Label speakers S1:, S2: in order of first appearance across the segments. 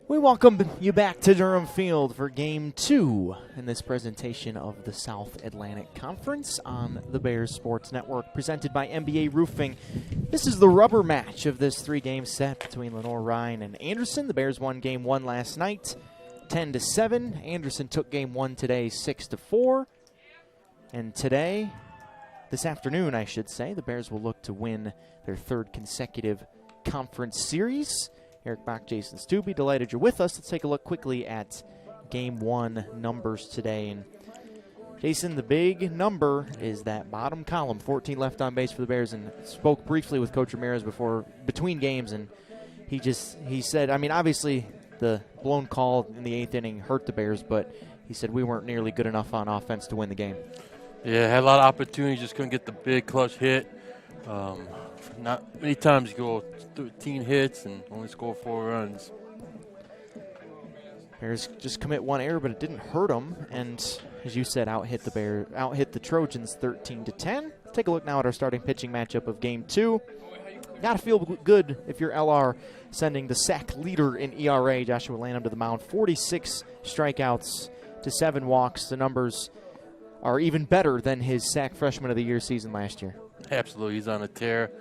S1: We welcome you back to Durham Field for Game 2 in this presentation of the South Atlantic Conference on the Bears Sports Network, presented by NBA Roofing. This is the rubber match of this three-game set between Lenoir-Rhyne and Anderson. The Bears won Game 1 last night, 10-7. Anderson took Game 1 today, 6-4. And today, this afternoon, I should say, the Bears will look to win their third consecutive conference series. Eric Bach, Jason Stubbe, delighted you're with us. Let's take a look quickly at Game 1 numbers today. And Jason, the big number is that bottom column, 14 left on base for the Bears, and spoke briefly with Coach Ramirez between games, and he said, I mean, obviously the blown call in the 8th inning hurt the Bears, but he said we weren't nearly good enough on offense to win the game.
S2: Yeah, had a lot of opportunities, just couldn't get the big clutch hit. Not many times you go 13 hits and only score 4 runs.
S1: Bears just commit one error, but it didn't hurt them, and as you said, out hit the Trojans 13-10. Take a look now at our starting pitching matchup of Game 2. Got to feel good if you're LR sending the sack leader in ERA, Joshua Lanham, to the mound. 46 strikeouts to 7 walks. The numbers are even better than his sack freshman of the year season last year.
S2: Absolutely, he's on a tear.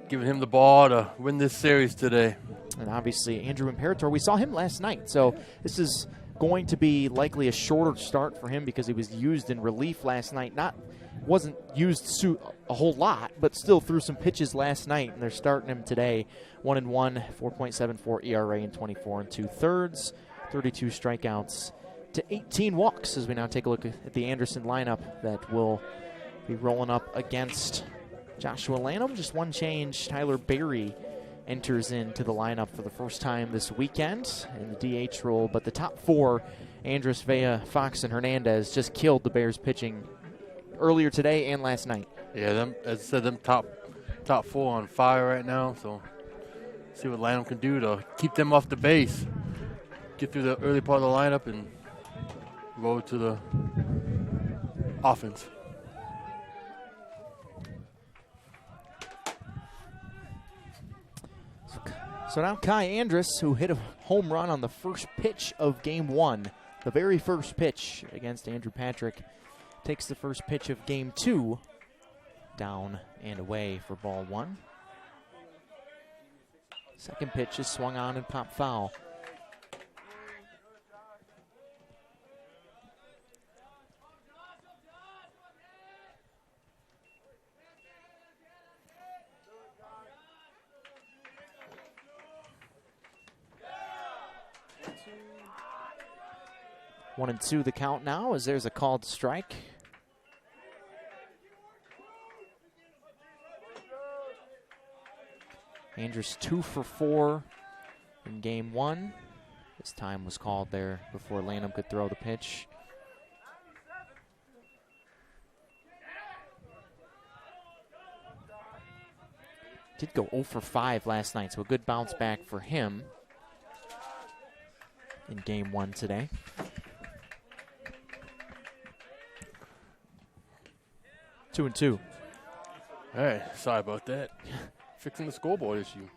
S2: Giving him the ball to win this series today.
S1: And obviously, Andrew Imperator, we saw him last night. So this is going to be likely a shorter start for him because he was used in relief last night. Wasn't used a whole lot, but still threw some pitches last night. And they're starting him today. 1-1, 4.74 ERA in 24 2/3, 32 strikeouts to 18 walks. As we now take a look at the Anderson lineup that will be rolling up against Joshua Lanham. Just one change. Tyler Berry enters into the lineup for the first time this weekend in the DH role. But the top 4, Andres Vea, Fox, and Hernandez, just killed the Bears pitching earlier today and last night.
S2: Yeah, as I said, them top 4 on fire right now. So see what Lanham can do to keep them off the base. Get through the early part of the lineup and go to the offense.
S1: So now Kai Andrus, who hit a home run on the first pitch of Game 1, the very first pitch against Andrew Patrick, takes the first pitch of Game 2 down and away for ball 1. Second pitch is swung on and popped foul. One and two the count now as there's a called strike. Andrus 2 for 4 in Game 1. This time was called there before Lanham could throw the pitch. Did go 0 for 5 last night, so a good bounce back for him in Game 1 today. 2-2.
S2: All right, sorry about that. Fixing the scoreboard issue.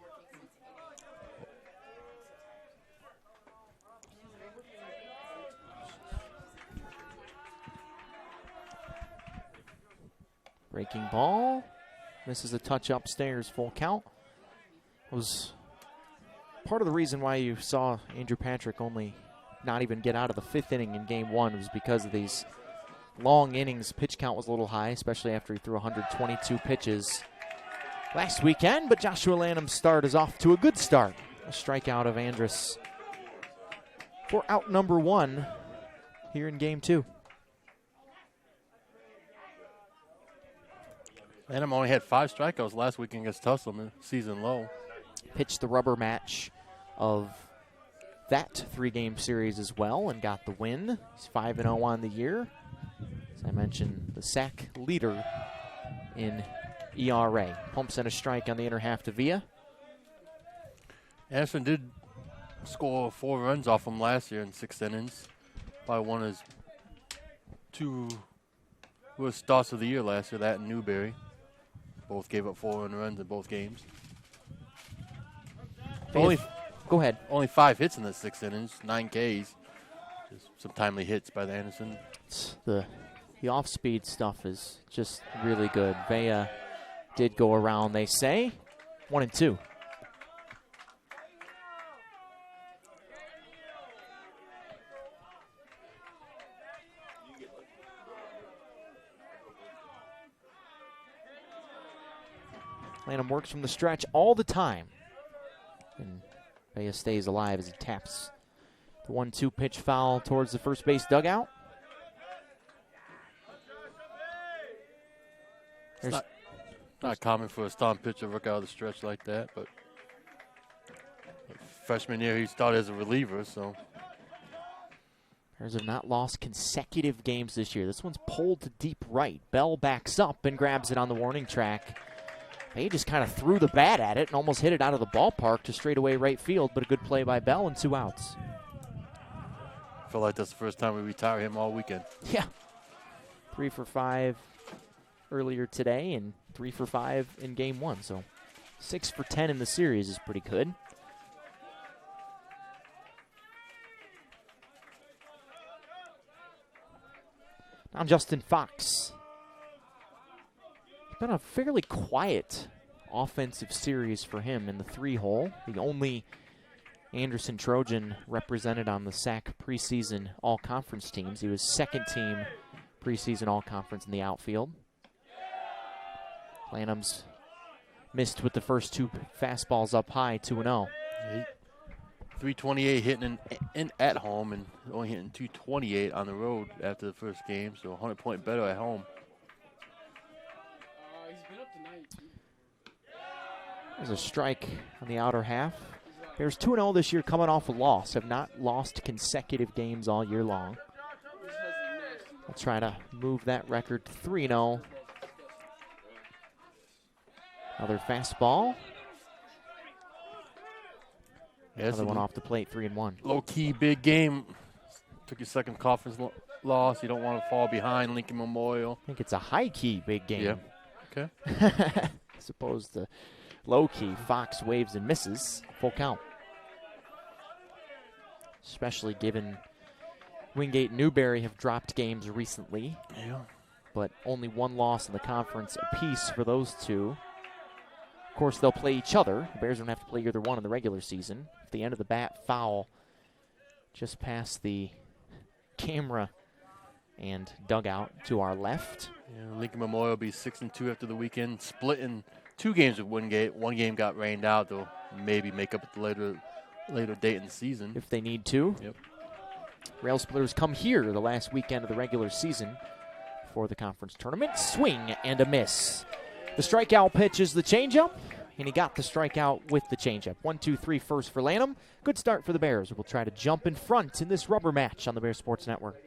S1: Breaking ball. Misses a touch upstairs, full count. Was part of the reason why you saw Andrew Patrick only not even get out of the 5th inning in Game 1 was because of these long innings. Pitch count was a little high, especially after he threw 122 pitches last weekend. But Joshua Lanham's start is off to a good start. A strikeout of Andrus for out number 1 here in Game 2.
S2: Lanham only had 5 strikeouts last weekend against Tusculum, season low.
S1: Pitched the rubber match of that 3-game series as well and got the win. He's 5-0 on the year. As I mentioned, the sack leader in ERA. Pumps in a strike on the inner half to Villa.
S2: Anderson did score 4 runs off him last year in 6 innings. Probably one of his 2 worst starts of the year last year, that and Newberry. Both gave up 4 runs in both games.
S1: Go ahead.
S2: Only 5 hits in the 6 innings, 9 Ks. Just some timely hits by the Anderson.
S1: The off-speed stuff is just really good. Vea did go around, they say. 1-2. Lanham works from the stretch all the time. And Vea stays alive as he taps the 1-2 pitch foul towards the first base dugout.
S2: It's not common for a starting pitcher to work out of the stretch like that, but freshman year he started as a reliever, so.
S1: Bears have not lost consecutive games this year. This one's pulled to deep right. Bell backs up and grabs it on the warning track. They just kind of threw the bat at it and almost hit it out of the ballpark to straightaway right field, but a good play by Bell and 2 outs.
S2: I feel like that's the first time we retire him all weekend.
S1: Yeah. 3 for 5 earlier today and 3 for 5 in game 1. So 6 for 10 in the series is pretty good. Now Justin Fox. It's been a fairly quiet offensive series for him in the 3-hole. The only Anderson Trojan represented on the SAC preseason all-conference teams. He was second team preseason all-conference in the outfield. Lanham's missed with the first 2 fastballs up high, 2-0.
S2: 328 hitting in at home and only hitting 228 on the road after the first game, so 100 point better at home.
S1: There's a strike on the outer half. Bears 2-0 this year coming off a loss. Have not lost consecutive games all year long. We'll try to move that record to 3-0. Another fastball.
S2: Yeah,
S1: another one off the plate, 3-1.
S2: Low-key big game. Took your second conference loss. You don't want to fall behind Lincoln Memorial.
S1: I think it's a high-key big game.
S2: Yeah. Okay.
S1: As opposed to low-key. Fox waves and misses. Full count. Especially given Wingate and Newberry have dropped games recently.
S2: Yeah.
S1: But only 1 loss in the conference apiece for those two. Of course, they'll play each other. The Bears don't have to play either one in the regular season. At the end of the bat, foul just past the camera and dugout to our left.
S2: Yeah, Lincoln Memorial will be 6-2 after the weekend, splitting 2 games with Wingate. 1 game got rained out. They'll maybe make up at the later date in the season.
S1: If they need to.
S2: Yep.
S1: Rail Splitters come here the last weekend of the regular season for the conference tournament. Swing and a miss. The strikeout pitch is the changeup, and he got the strikeout with the changeup. 1-2-3 first for Lanham. Good start for the Bears. We'll try to jump in front in this rubber match on the Bears Sports Network.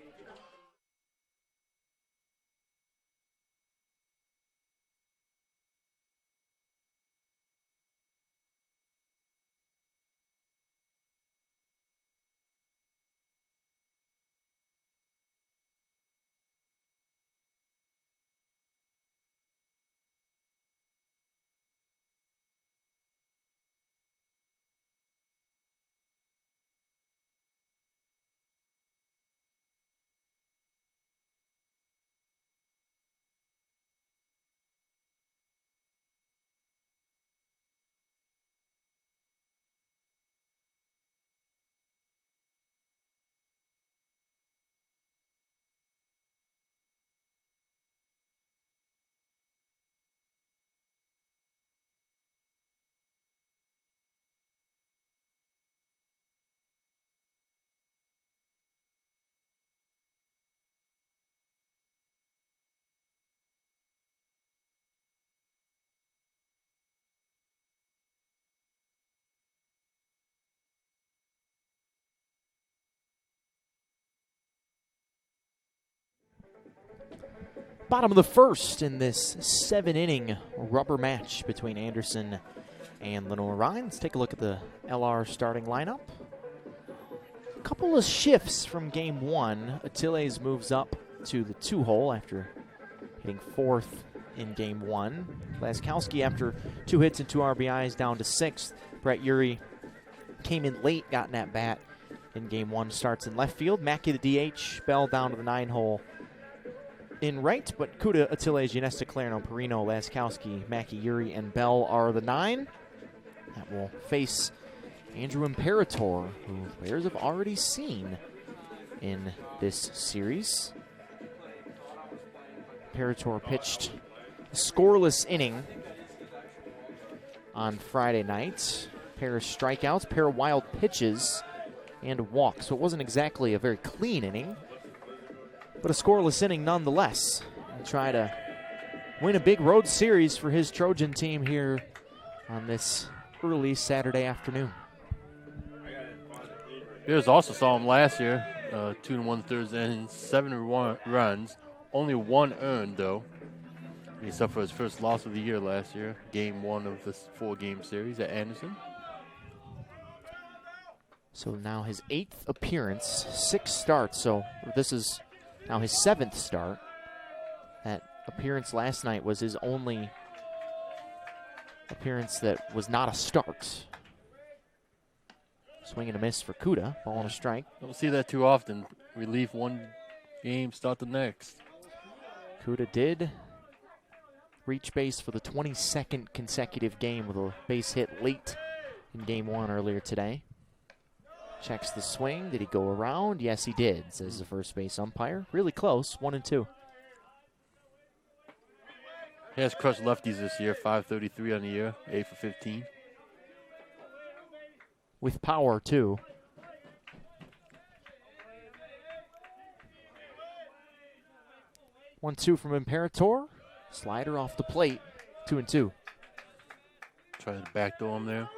S1: Bottom of the first in this 7-inning rubber match between Anderson and Lenoir-Rhyne. Let's take a look at the LR starting lineup. A couple of shifts from game 1. Atiles moves up to the 2-hole after hitting 4th in game 1. Laskowski, after 2 hits and 2 RBIs, down to 6th. Brett Urey came in late, got in at bat in game 1, starts in left field. Mackey the DH, Bell down to the 9-hole in right, but Kuda, Attile, Gianesta, Clarno, Perino, Laskowski, Mackey, Yuri, and Bell are the 9. That will face Andrew Imperator, who Bears have already seen in this series. Imperator pitched a scoreless inning on Friday night. Pair of strikeouts, pair of wild pitches, and a walk. So it wasn't exactly a very clean inning, but a scoreless inning nonetheless. And try to win a big road series for his Trojan team here on this early Saturday afternoon.
S2: Bears also saw him last year, 2 1/3 innings, 7 runs, only 1 earned though. He suffered his first loss of the year last year, game 1 of this 4-game series at Anderson.
S1: So now his 8th appearance, 6 starts. So this is now his 7th start. That appearance last night was his only appearance that was not a start. Swing and a miss for Kuda. Ball and a strike.
S2: Don't see that too often. Relief one game, start the next.
S1: Kuda did reach base for the 22nd consecutive game with a base hit late in game 1 earlier today. Checks the swing. Did he go around? Yes, he did, says the first base umpire. Really close, 1-2.
S2: He has crushed lefties this year, 533 on the year, 8 for 15.
S1: With power, too. One, 2 from Imperator. Slider off the plate, 2-2.
S2: Try to backdoor him there.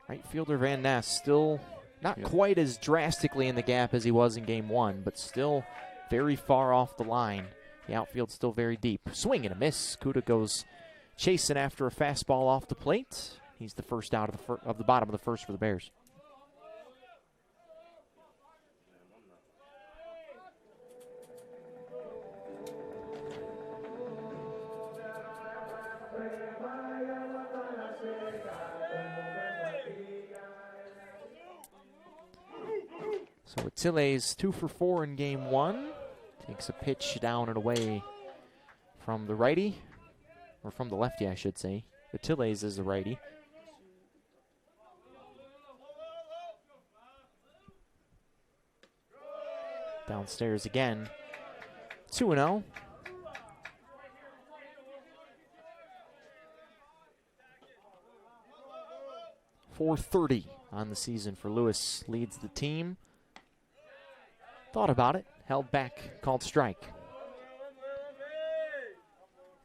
S1: Right fielder Van Ness still not quite as drastically in the gap as he was in game 1, but still very far off the line. The outfield's still very deep. Swing and a miss. Kuda goes chasing after a fastball off the plate. He's the first out of the bottom of the first for the Bears. So Attile's 2 for 4 in game 1. Takes a pitch down and away from the righty, or from the lefty, I should say. Attile's is the righty. Downstairs again. 2-0. .430 on the season for Lewis. Leads the team. Thought about it, held back, called strike.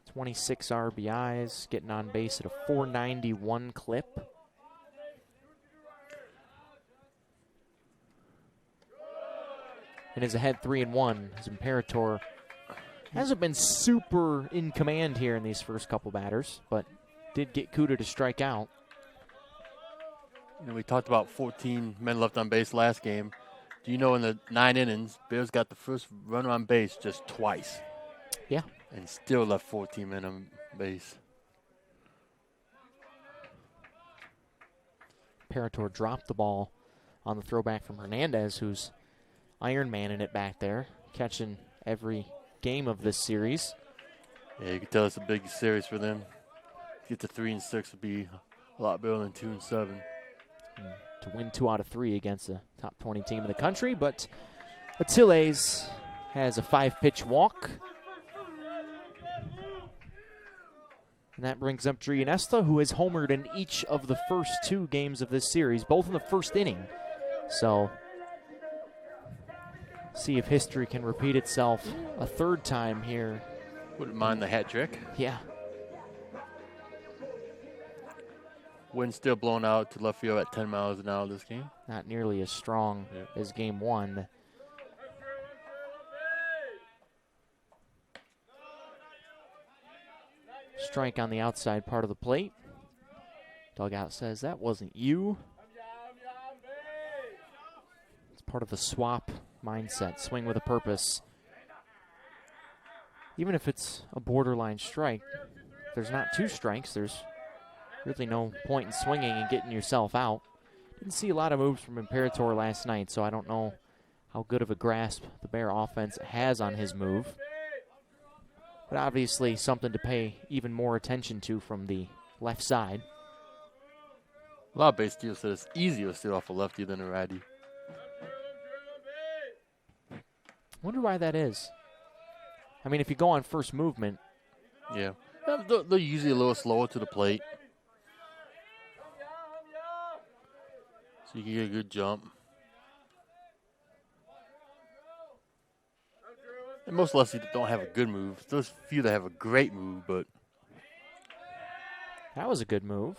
S1: 26 RBIs, getting on base at a .491 clip. And is ahead 3-1. As Imperator hasn't been super in command here in these first couple batters, but did get Kuda to strike out.
S2: You know, we talked about 14 men left on base last game. Do you know in the 9 innings, Bears got the first runner on base just twice?
S1: Yeah.
S2: And still left 14 men on base.
S1: Imperator dropped the ball on the throwback from Hernandez, who's Iron Man in it back there, catching every game of this series.
S2: Yeah, you can tell it's a big series for them. Get to 3-6 would be a lot better than 2-7.
S1: To win 2 out of 3 against a top 20 team in the country, but Attile's has a 5-pitch walk. And that brings up Gianesta, who has homered in each of the first 2 games of this series, both in the first inning. So, see if history can repeat itself a 3rd time here.
S2: Wouldn't mind the hat trick.
S1: Yeah.
S2: Wind still blowing out to left field at 10 miles an hour this game.
S1: Not nearly as strong as game 1. Strike on the outside part of the plate. Dugout says that wasn't you. It's part of the swap mindset. Swing with a purpose. Even if it's a borderline strike, there's not two strikes, there's really no point in swinging and getting yourself out. Didn't see a lot of moves from Imperator last night, so I don't know how good of a grasp the Bear offense has on his move. But obviously something to pay even more attention to from the left side.
S2: A lot of base steals said it's easier to steal off a lefty than a righty.
S1: Wonder why that is. I mean, if you go on first movement.
S2: Yeah. They're usually a little slower to the plate. So you can get a good jump. And most lefties don't have a good move. There's few that have a great move, but.
S1: That was a good move.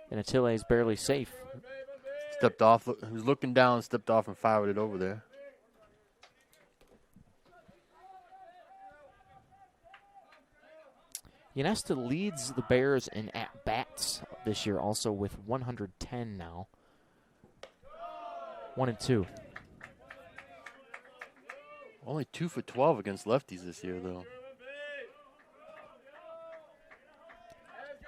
S1: And Atile's barely safe.
S2: Stepped off. He was looking down, stepped off, and fired it over there.
S1: Ynesta leads the Bears in at-bats this year, also with 110 now. 1-2.
S2: Only 2 for 12 against lefties this year, though.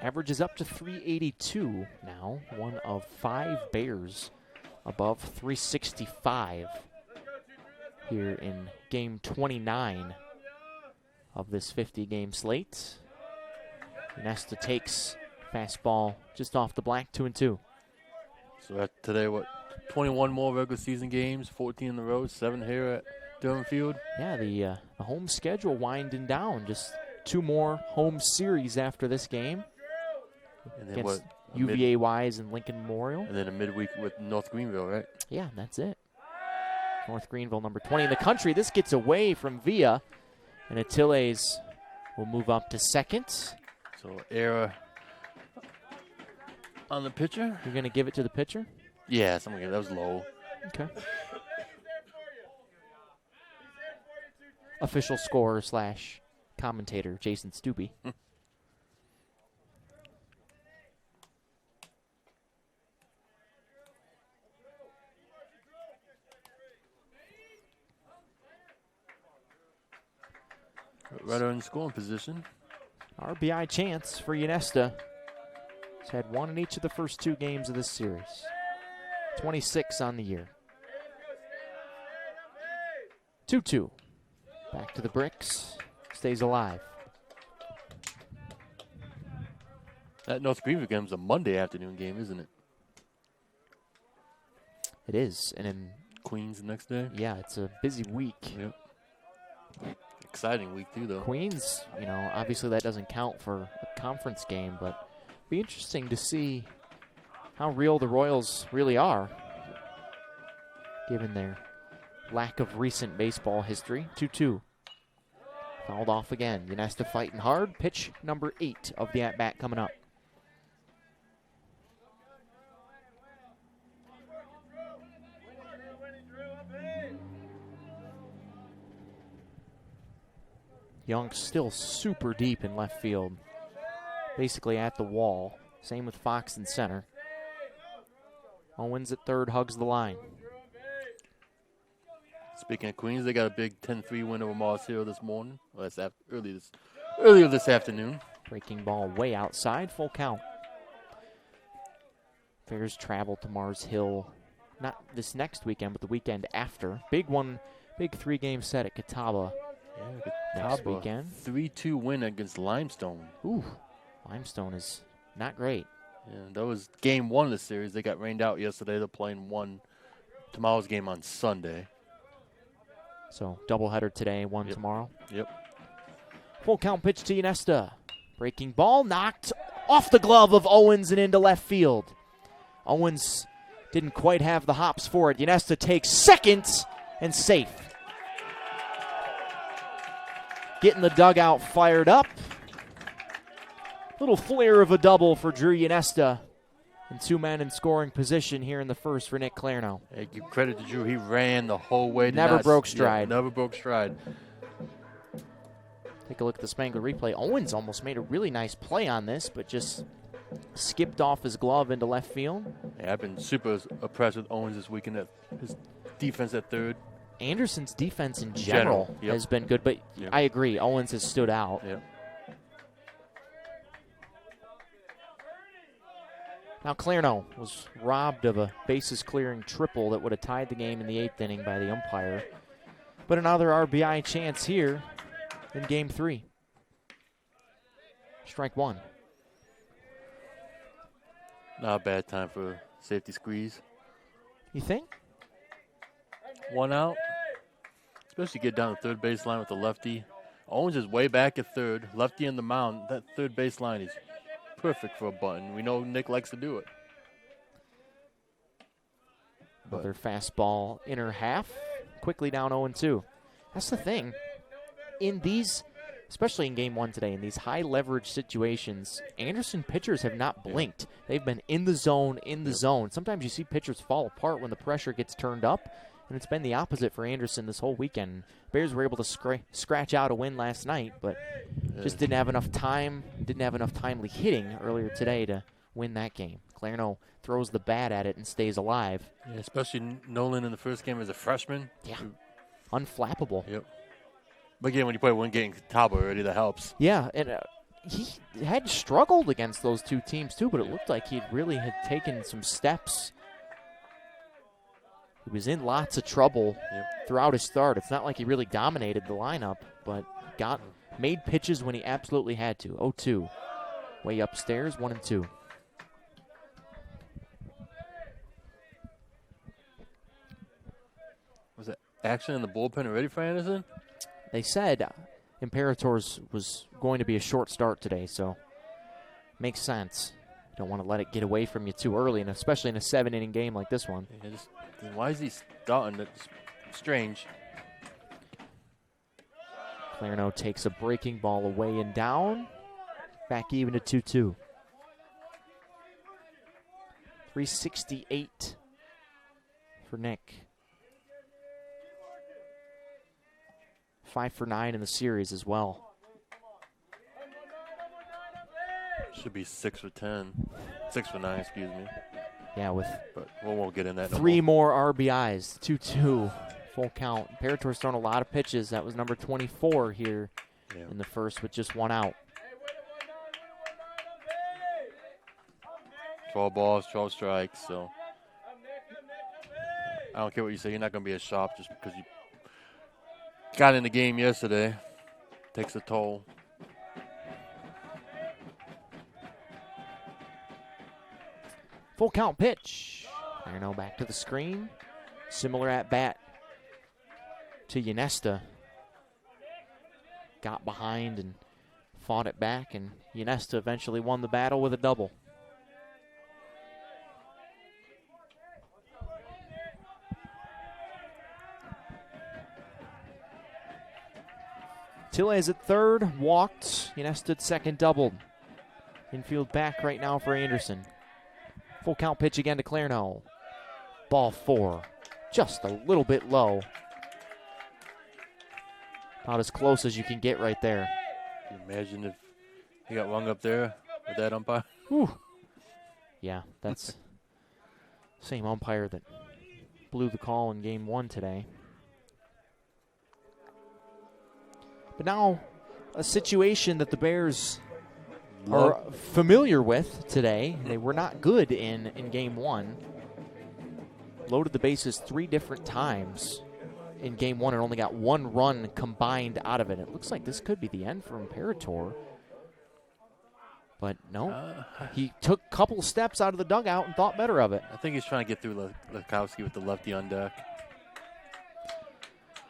S1: Average is up to 382 now. One of 5 Bears above 365 here in game 29 of this 50-game slate. Ynesta takes fastball just off the black, 2-2.
S2: So after today, 21 more regular season games, 14 in the road, 7 here at Durham Field.
S1: Yeah, the home schedule winding down. Just 2 more home series after this game.
S2: And then
S1: against UVA Wise and Lincoln Memorial.
S2: And then a midweek with North Greenville, right?
S1: Yeah, that's it. North Greenville, number 20 in the country. This gets away from Villa, and Atiles will move up to second.
S2: So error on the pitcher.
S1: You're going to give it to the pitcher?
S2: Yeah, that was low.
S1: Okay. Official scorer / commentator Jason Stubbe.
S2: Runner in scoring position.
S1: RBI chance for Ynesta. He's had 1 in each of the first 2 games of this series. 26 on the year. 2-2. Back to the bricks. Stays alive.
S2: That North Greenville game is a Monday afternoon game, isn't it?
S1: It is. And in
S2: Queens the next day?
S1: Yeah, it's a busy week.
S2: Yep. Exciting week, too, though.
S1: Queens, obviously that doesn't count for a conference game, but it'd be interesting to see how real the Royals really are, given their lack of recent baseball history. 2-2. Fouled off again. Ynesta fighting hard. Pitch number 8 of the at-bat coming up. Young's still super deep in left field, basically at the wall. Same with Fox in center. Owens at third hugs the line.
S2: Speaking of Queens, they got a big 10-3 win over Mars Hill this morning. Well, that's earlier this afternoon.
S1: Breaking ball way outside, full count. Bears travel to Mars Hill, not this next weekend, but the weekend after. Big 3-game set at Catawba.
S2: Yeah,
S1: next weekend.
S2: 3-2 win against Limestone.
S1: Ooh, Limestone is not great.
S2: Yeah, that was game 1 of the series. They got rained out yesterday. They're playing tomorrow's game on Sunday.
S1: So doubleheader today, 1 tomorrow.
S2: Yep.
S1: Full count pitch to Ynesta. Breaking ball knocked off the glove of Owens and into left field. Owens didn't quite have the hops for it. Ynesta takes second and safe. Getting the dugout fired up. Little flare of a double for Drew Ynesta. And 2 men in scoring position here in the first for Nick Clarno.
S2: Hey, give credit to Drew. He ran the whole way.
S1: Never broke stride.
S2: Yeah, never broke stride.
S1: Take a look at the Spangler replay. Owens almost made a really nice play on this, but just skipped off his glove into left field.
S2: Yeah, I've been super impressed with Owens this weekend. His defense at third.
S1: Anderson's defense in general has been good, but I agree. Owens has stood out.
S2: Yep.
S1: Now Clarno was robbed of a bases-clearing triple that would have tied the game in the 8th inning by the umpire. But another RBI chance here in Game 3. Strike one.
S2: Not a bad time for safety squeeze.
S1: You think?
S2: 1 out. Especially get down the third baseline with the lefty. Owens is way back at third. Lefty in the mound. That third baseline is perfect for a button. We know Nick likes to do it.
S1: Another fastball inner half. Quickly down 0-2. That's the thing. In these, especially in Game 1 today, in these high leverage situations, Anderson pitchers have not blinked. They've been in the zone, zone. Sometimes you see pitchers fall apart when the pressure gets turned up, and it's been the opposite for Anderson this whole weekend. Bears were able to scratch out a win last night, but just didn't have enough time, didn't have enough timely hitting earlier today to win that game. Clarno throws the bat at it and stays alive.
S2: Yeah, especially Nolan in the first game as a freshman.
S1: Yeah, unflappable.
S2: Yep. But again, when you play one game Tabo already, that helps.
S1: Yeah, and he had struggled against those two teams too, but it looked like he really had taken some steps. He was in lots of trouble throughout his start. It's not like he really dominated the lineup, but made pitches when he absolutely had to. 0-2. Way upstairs, 1-2.
S2: Was it action in the bullpen already for Anderson?
S1: They said Imperators was going to be a short start today, so makes sense. Don't want to let it get away from you too early, and especially in a 7-inning game like this one.
S2: Yeah, why is he starting? That's strange.
S1: Clarno takes a breaking ball away and down. Back even to 2-2. 368 for Nick. 5 for 9 in the series as well.
S2: Should be 6 for 10. 6 for 9, excuse me.
S1: Yeah,
S2: but we won't get in that.
S1: Three more RBIs. 2-2. Full count. Imperator's thrown a lot of pitches. That was number 24 here in the first with just 1 out.
S2: 12 balls, 12 strikes. So I don't care what you say. You're not going to be a shop just because you got in the game yesterday. Takes a toll.
S1: Full count pitch. Clarno back to the screen. Similar at bat to Ynesta. Got behind and fought it back, and Ynesta eventually won the battle with a double. Tilles at third, walked. Ynesta at second, doubled. Infield back right now for Anderson. Full count pitch again to Clarno. Ball 4. Just a little bit low. About as close as you can get right there.
S2: Can you imagine if he got rung up there with that umpire?
S1: Whew. Yeah, that's same umpire that blew the call in Game 1 today. But now a situation that the Bears are familiar with today. They were not good in Game 1. Loaded the bases 3 different times in Game 1 and only got 1 run combined out of it. It looks like this could be the end for Imperator. But no, he took a couple steps out of the dugout and thought better of it.
S2: I think he's trying to get through Lukowski with the lefty on deck.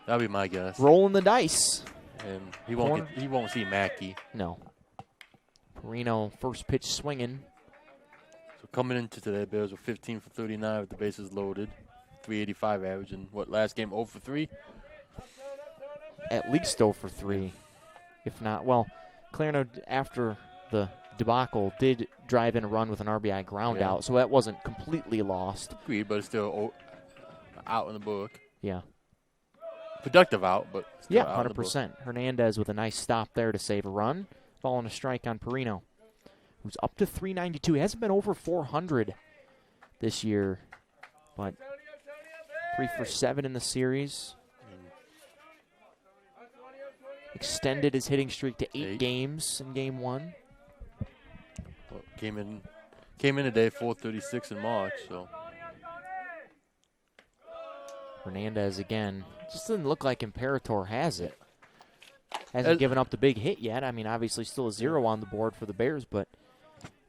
S2: That'll be my guess.
S1: Rolling the dice.
S2: And he won't see Mackey.
S1: No. Perino first pitch swinging.
S2: So coming into today, Bears were 15 for 39 with the bases loaded. 385 average. And last game 0 for 3?
S1: At least 0 for 3. If not, well, Clarno after the debacle did drive in a run with an RBI ground out, so that wasn't completely lost.
S2: Agreed, but it's still out in the book.
S1: Yeah.
S2: Productive out, but still
S1: yeah,
S2: out
S1: 100%. Hernandez with a nice stop there to save a run. Following a strike on Perino, who's up to 392. He hasn't been over 400 this year, but 3 for 7 in the series. Extended his hitting streak to 8 games in Game 1.
S2: Well, came in Came in today 436 in March, so.
S1: Hernandez again. Just doesn't look like Imperator has it. Hasn't given up the big hit yet. I mean, obviously still a 0 on the board for the Bears, but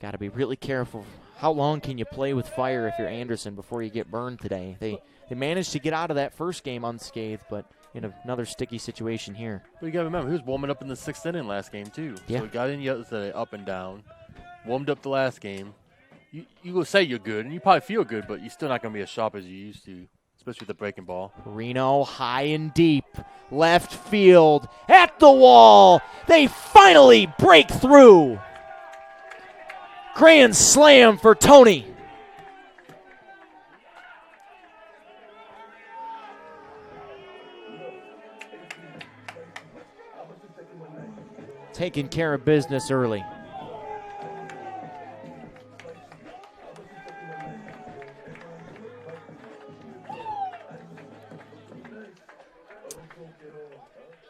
S1: got to be really careful. How long can you play with fire if you're Anderson before you get burned today? They managed to get out of that first game unscathed, but in another sticky situation here.
S2: But you got to remember, he was warming up in the 6th inning last game, too.
S1: Yeah.
S2: So he got in yesterday up and down, warmed up the last game. You will say you're good, and you probably feel good, but you're still not going to be as sharp as you used to, especially with the breaking ball.
S1: Reno high and deep, left field, at the wall. They finally break through. Grand slam for Tony. Taking care of business early.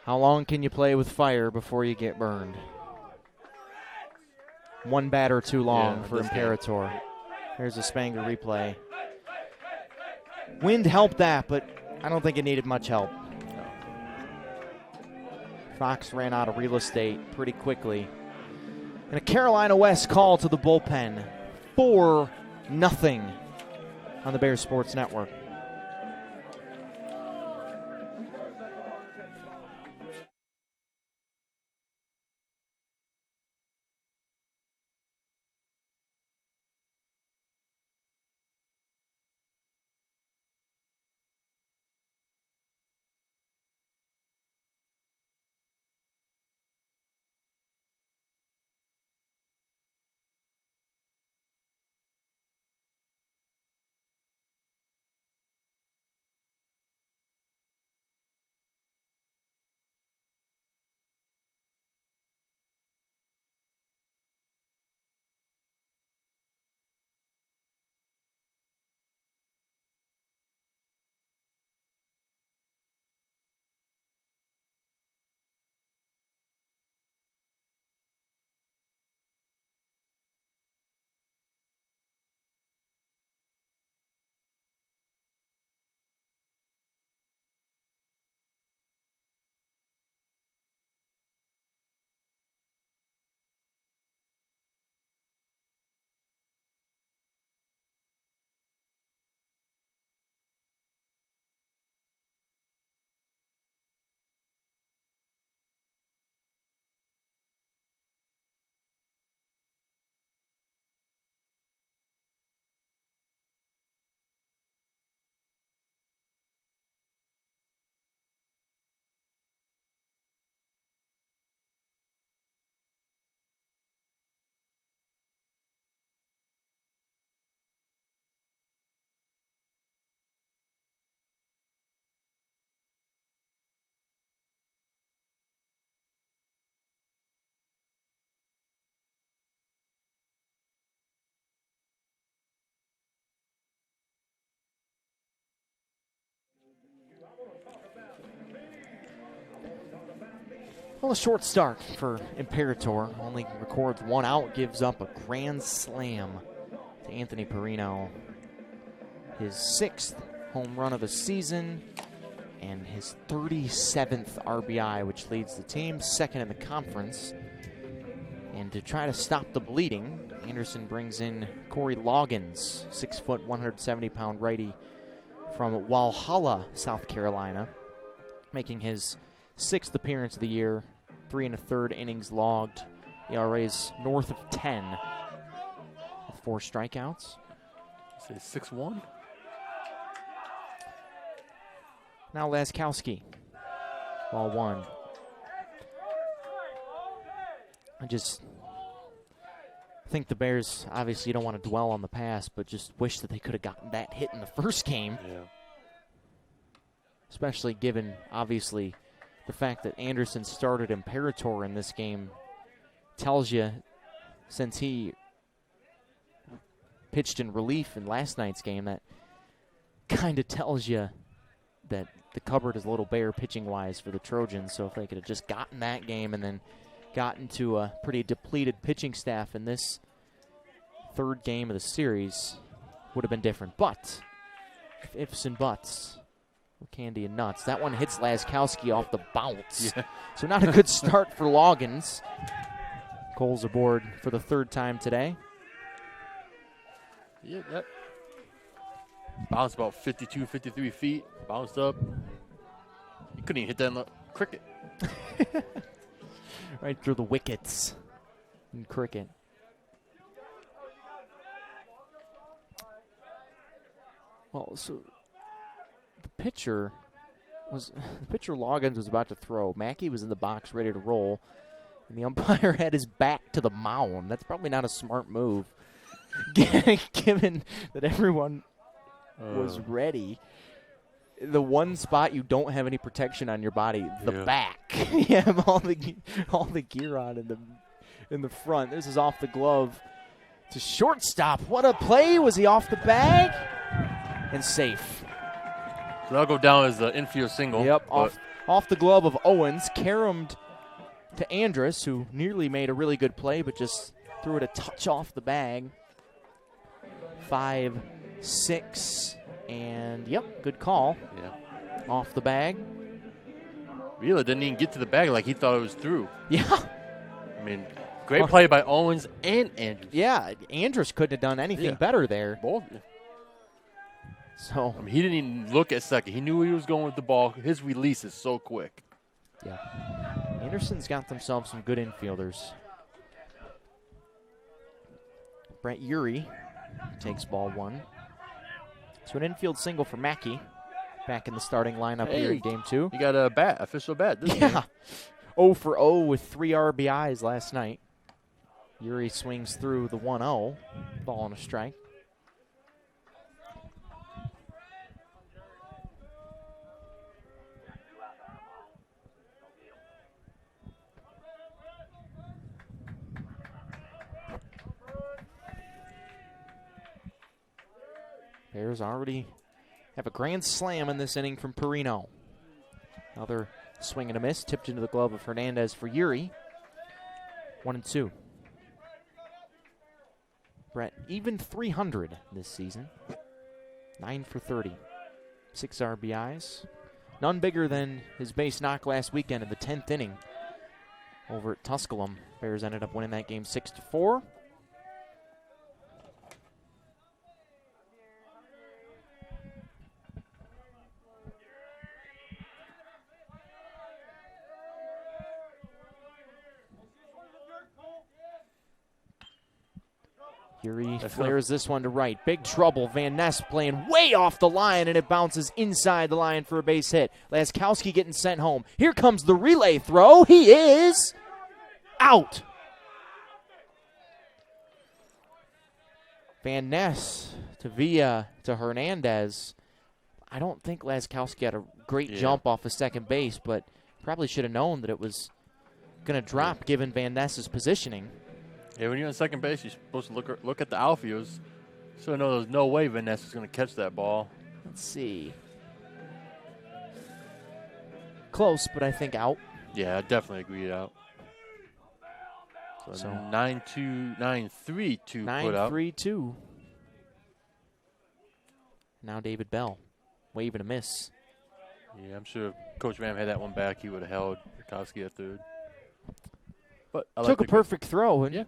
S1: How long can you play with fire before you get burned? One batter too long for Imperator. There's a Spangler replay. Wind helped that, but I don't think it needed much help. Fox ran out of real estate pretty quickly. And a Carolina West call to the bullpen. 4-0 on the Bears Sports Network. Well, a short start for Imperator. Only records 1 out, gives up a grand slam to Anthony Perino. His 6th home run of the season and his 37th RBI, which leads the team, 2nd in the conference. And to try to stop the bleeding, Anderson brings in Corey Loggins, 6 foot, 170-pound righty from Walhalla, South Carolina, making his 6th appearance of the year, 3 1/3 innings logged. ERA is north of 10 with 4 strikeouts.
S2: Say 6-1.
S1: Now Laskowski, ball 1. I just think the Bears, obviously you don't want to dwell on the past, but just wish that they could have gotten that hit in the first game.
S2: Yeah.
S1: Especially given, obviously, the fact that Anderson started Imperator in this game tells you, since he pitched in relief in last night's game, that kind of tells you that the cupboard is a little bare pitching-wise for the Trojans. So if they could have just gotten that game and then gotten to a pretty depleted pitching staff in this third game of the series, would have been different. But, ifs and buts, candy and nuts. That one hits Laskowski off the bounce.
S2: Yeah.
S1: So not a good start for Loggins. Cole's aboard for the third time today.
S2: Yeah, that bounced about 52, 53 feet. Bounced up. You couldn't even hit that in the cricket.
S1: Right through the wickets in cricket. Well, so the pitcher Loggins was about to throw. Mackey was in the box ready to roll, and the umpire had his back to the mound. That's probably not a smart move, given that everyone was ready. The one spot you don't have any protection on your body, the back. You have all the gear on in the front. This is off the glove to shortstop. What a play! Was he off the bag? And safe.
S2: So that'll go down as the infield single.
S1: Yep, off the glove of Owens, caromed to Andrus, who nearly made a really good play, but just threw it a touch off the bag. 5-6, and yep, good call.
S2: Yeah.
S1: Off the bag.
S2: Wheeler didn't even get to the bag like he thought it was through.
S1: Yeah.
S2: I mean, great play by Owens and Andrus.
S1: Yeah, Andrus couldn't have done anything better there.
S2: Both.
S1: So
S2: I mean, he didn't even look at second. He knew he was going with the ball. His release is so quick.
S1: yeah, Anderson's got themselves some good infielders. Brett Urey takes ball one. So an infield single for Mackey. Back in the starting lineup here in game two.
S2: He got a bat, official bat. This game.
S1: 0 for 0 with 3 RBIs last night. Urey swings through the 1-0. Ball on a strike. Bears already have a grand slam in this inning from Perino. Another swing and a miss, tipped into the glove of Hernandez for Urey. 1-2. Brett, even 300 this season. 9 for 30. 6 RBIs. None bigger than his base knock last weekend in the 10th inning over at Tusculum. Bears ended up winning that game 6-4. Urey flares this one to right. Big trouble. Van Ness playing way off the line, and it bounces inside the line for a base hit. Laskowski getting sent home. Here comes the relay throw. He is out. Van Ness to Villa to Hernandez. I don't think Laskowski had a great jump off of second base, but probably should have known that it was going to drop given Van Ness's positioning.
S2: Yeah, when you're on second base, you're supposed to look at the outfields. So I know there's no way Van Ness is going to catch that ball.
S1: Let's see. Close, but I think out.
S2: Yeah, I definitely agree out. So 9-2, 9-3 to put up.
S1: 9-3-2. Now David Bell. Wave and a miss.
S2: Yeah, I'm sure if Coach Ram had that one back, he would have held Rakowski at third. But I
S1: took a perfect throw. And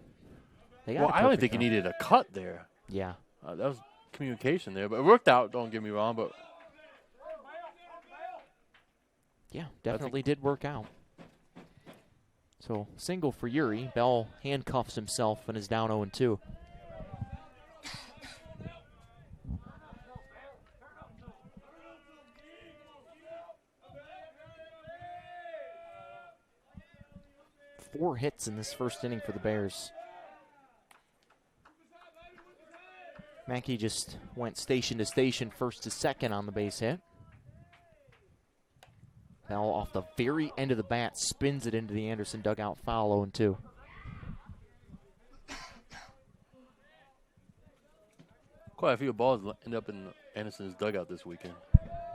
S2: well, I don't think he needed a cut there.
S1: Yeah.
S2: That was communication there. But it worked out, don't get me wrong. But
S1: yeah, definitely did work out. So single for Urey. Bell handcuffs himself and is down 0-2. Four hits in this first inning for the Bears. Mackey just went station to station, first to second on the base hit. Bell off the very end of the bat spins it into the Anderson dugout foul, 0-2.
S2: quite a few balls end up in Anderson's dugout this weekend.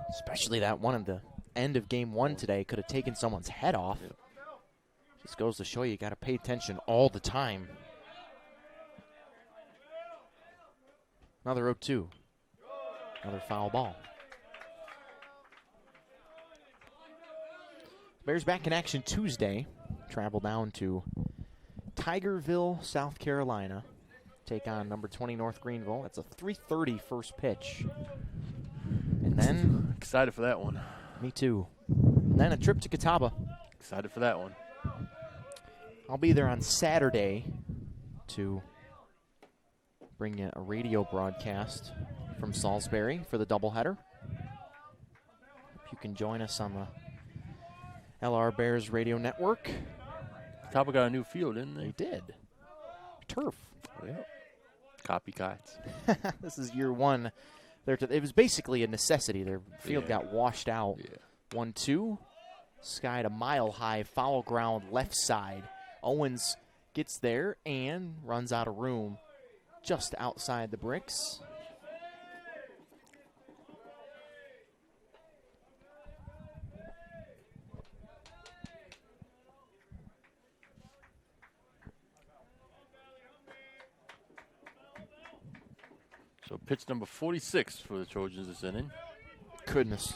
S1: Especially that one at the end of game one today could have taken someone's head off.
S2: Yep.
S1: Just goes to show you got to pay attention all the time. Another 0-2. Another foul ball. Bears back in action Tuesday. Travel down to Tigerville, South Carolina. Take on number 20 North Greenville. That's a 3:30 first pitch. And then...
S2: Excited for that one.
S1: Me too. And then a trip to Catawba.
S2: Excited for that one.
S1: I'll be there on Saturday to bring you a radio broadcast from Salisbury for the doubleheader. Hope you can join us on the LR Bears radio network.
S2: Catawba got a new field, didn't
S1: They
S2: they?
S1: did. Turf.
S2: Yeah. Copycats.
S1: This is year one. It was basically a necessity. Their field got washed out.
S2: Yeah.
S1: 1-2. Skied a mile-high foul ground left side. Owens gets there and runs out of room just outside the bricks.
S2: So pitch number 46 for the Trojans this inning.
S1: Goodness.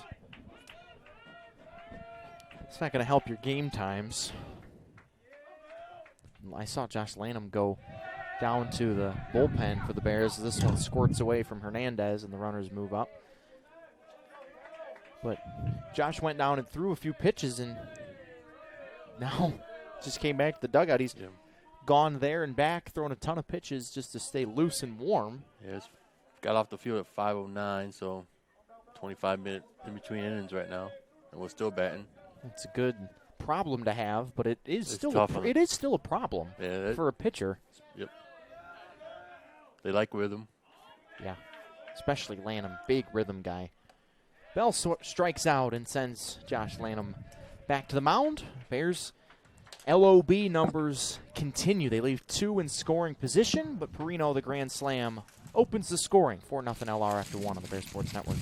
S1: It's not going to help your game times. I saw Josh Lanham go down to the bullpen for the Bears. This one squirts away from Hernandez, and the runners move up. But Josh went down and threw a few pitches, and now just came back to the dugout. He's gone there and back, throwing a ton of pitches just to stay loose and warm.
S2: Yes, got off the field at 5:09, so 25 minutes in between innings right now, and we're still batting.
S1: It's a good problem to have, but it is still a problem for a pitcher.
S2: Yep. They like rhythm.
S1: Yeah, especially Lanham, big rhythm guy. Bell strikes out and sends Josh Lanham back to the mound. Bears LOB numbers continue. They leave 2 in scoring position, but Perino, the grand slam, opens the scoring. 4-0 LR after 1 on the Bears Sports Network.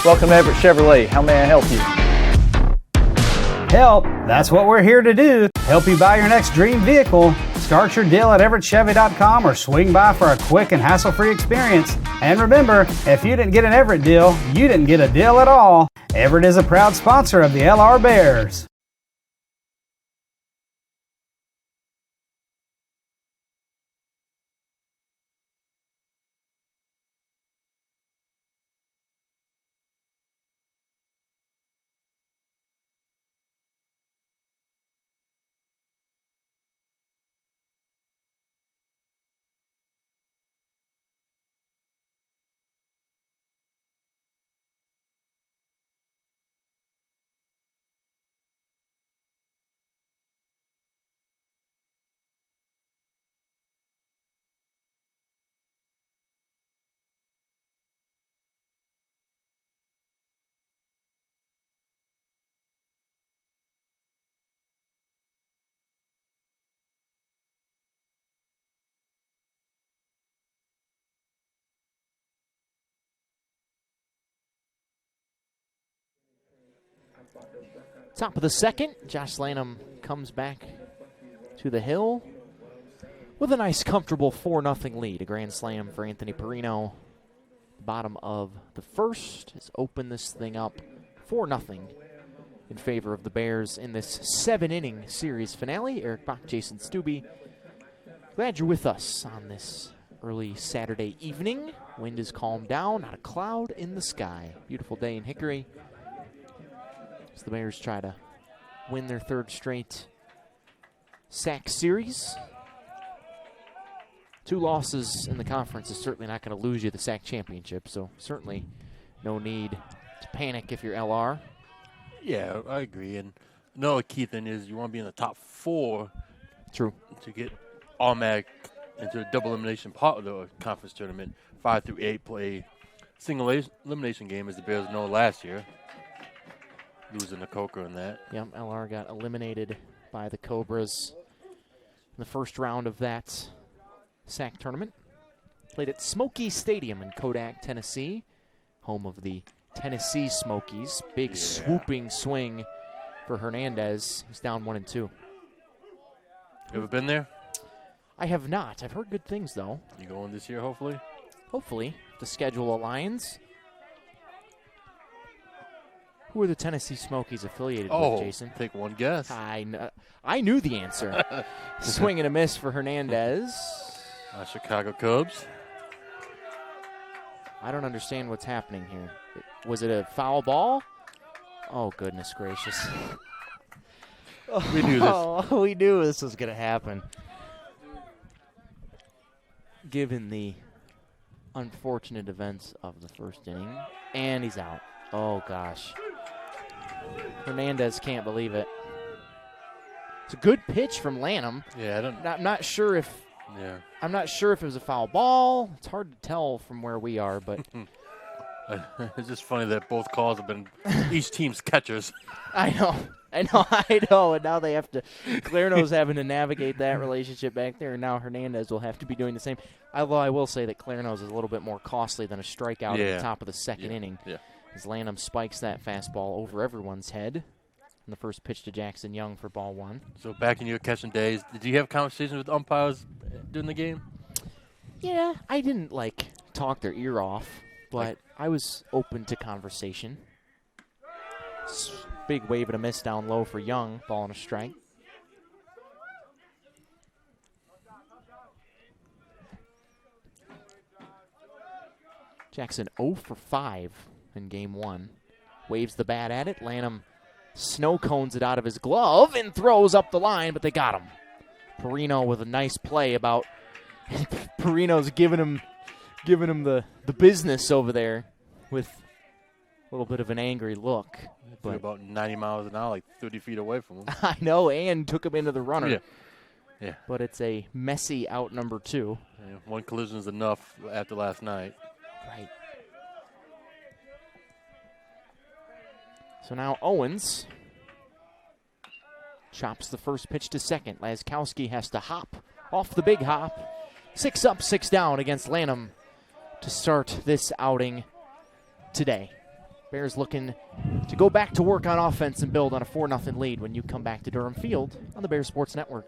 S3: Welcome to Everett Chevrolet. How may I help you? Help? That's what we're here to do. Help you buy your next dream vehicle. Start your deal at everettchevy.com or swing by for a quick and hassle-free experience. And remember, if you didn't get an Everett deal, you didn't get a deal at all. Everett is a proud sponsor of the LR Bears.
S1: Top of the second, Josh Lanham comes back to the hill with a nice, comfortable 4-0 lead. A grand slam for Anthony Perino. Bottom of the first has opened this thing up 4-0 in favor of the Bears in this 7-inning series finale. Eric Bach, Jason Stubbe. Glad you're with us on this early Saturday evening. Wind is calmed down, not a cloud in the sky. Beautiful day in Hickory. As the Bears try to win their 3rd straight sack series. 2 losses in the conference is certainly not going to lose you the sack championship, so certainly no need to panic if you're LR.
S2: Yeah, I agree. And another key thing is you want to be in the top 4.
S1: True.
S2: To get automatic into the double elimination part of the conference tournament. 5 through 8 play single elimination game, as the Bears know last year. Losing the Coker in that.
S1: Yep, LR got eliminated by the Cobras in the first round of that sack tournament. Played at Smoky Stadium in Kodak, Tennessee, home of the Tennessee Smokies. Big swooping swing for Hernandez. He's down 1-2.
S2: You ever been there?
S1: I have not. I've heard good things, though.
S2: You going this year, hopefully?
S1: Hopefully. The schedule aligns. Who are the Tennessee Smokies affiliated with, Jason?
S2: Take one guess.
S1: I knew the answer. Swing and a miss for Hernandez.
S2: Chicago Cubs.
S1: I don't understand what's happening here. Was it a foul ball? Oh, goodness gracious.
S2: We knew this.
S1: We knew this was going to happen. Given the unfortunate events of the first inning. And he's out. Oh, gosh. Hernandez can't believe it. It's a good pitch from Lanham.
S2: Yeah,
S1: I'm not sure if it was a foul ball. It's hard to tell from where we are, but
S2: it's just funny that both calls have been each team's catchers.
S1: I know. And now they have to. Clareno's having to navigate that relationship back there, and now Hernandez will have to be doing the same. Although I will say that Clareno's is a little bit more costly than a strikeout at the top of the second inning.
S2: Yeah.
S1: As Lanham spikes that fastball over everyone's head. And the first pitch to Jackson Young for ball 1.
S2: So back in your catching days, did you have conversations with umpires during the game?
S1: Yeah, I didn't, talk their ear off, but I was open to conversation. Big wave and a miss down low for Young, ball and a strike. Jackson 0 for 5 in game 1. Waves the bat at it. Lanham snow cones it out of his glove and throws up the line, but they got him. Perino with a nice play about Perino's giving him the business over there with a little bit of an angry look.
S2: But about 90 miles an hour, like 30 feet away from him.
S1: I know, and took him into the runner.
S2: Yeah.
S1: But it's a messy out number 2.
S2: Yeah, one collision is enough after last night.
S1: Right. So now Owens chops the first pitch to second. Laskowski has to hop off the big hop. 6 up, 6 down against Lanham to start this outing today. Bears looking to go back to work on offense and build on a 4-0 lead when you come back to Durham Field on the Bears Sports Network.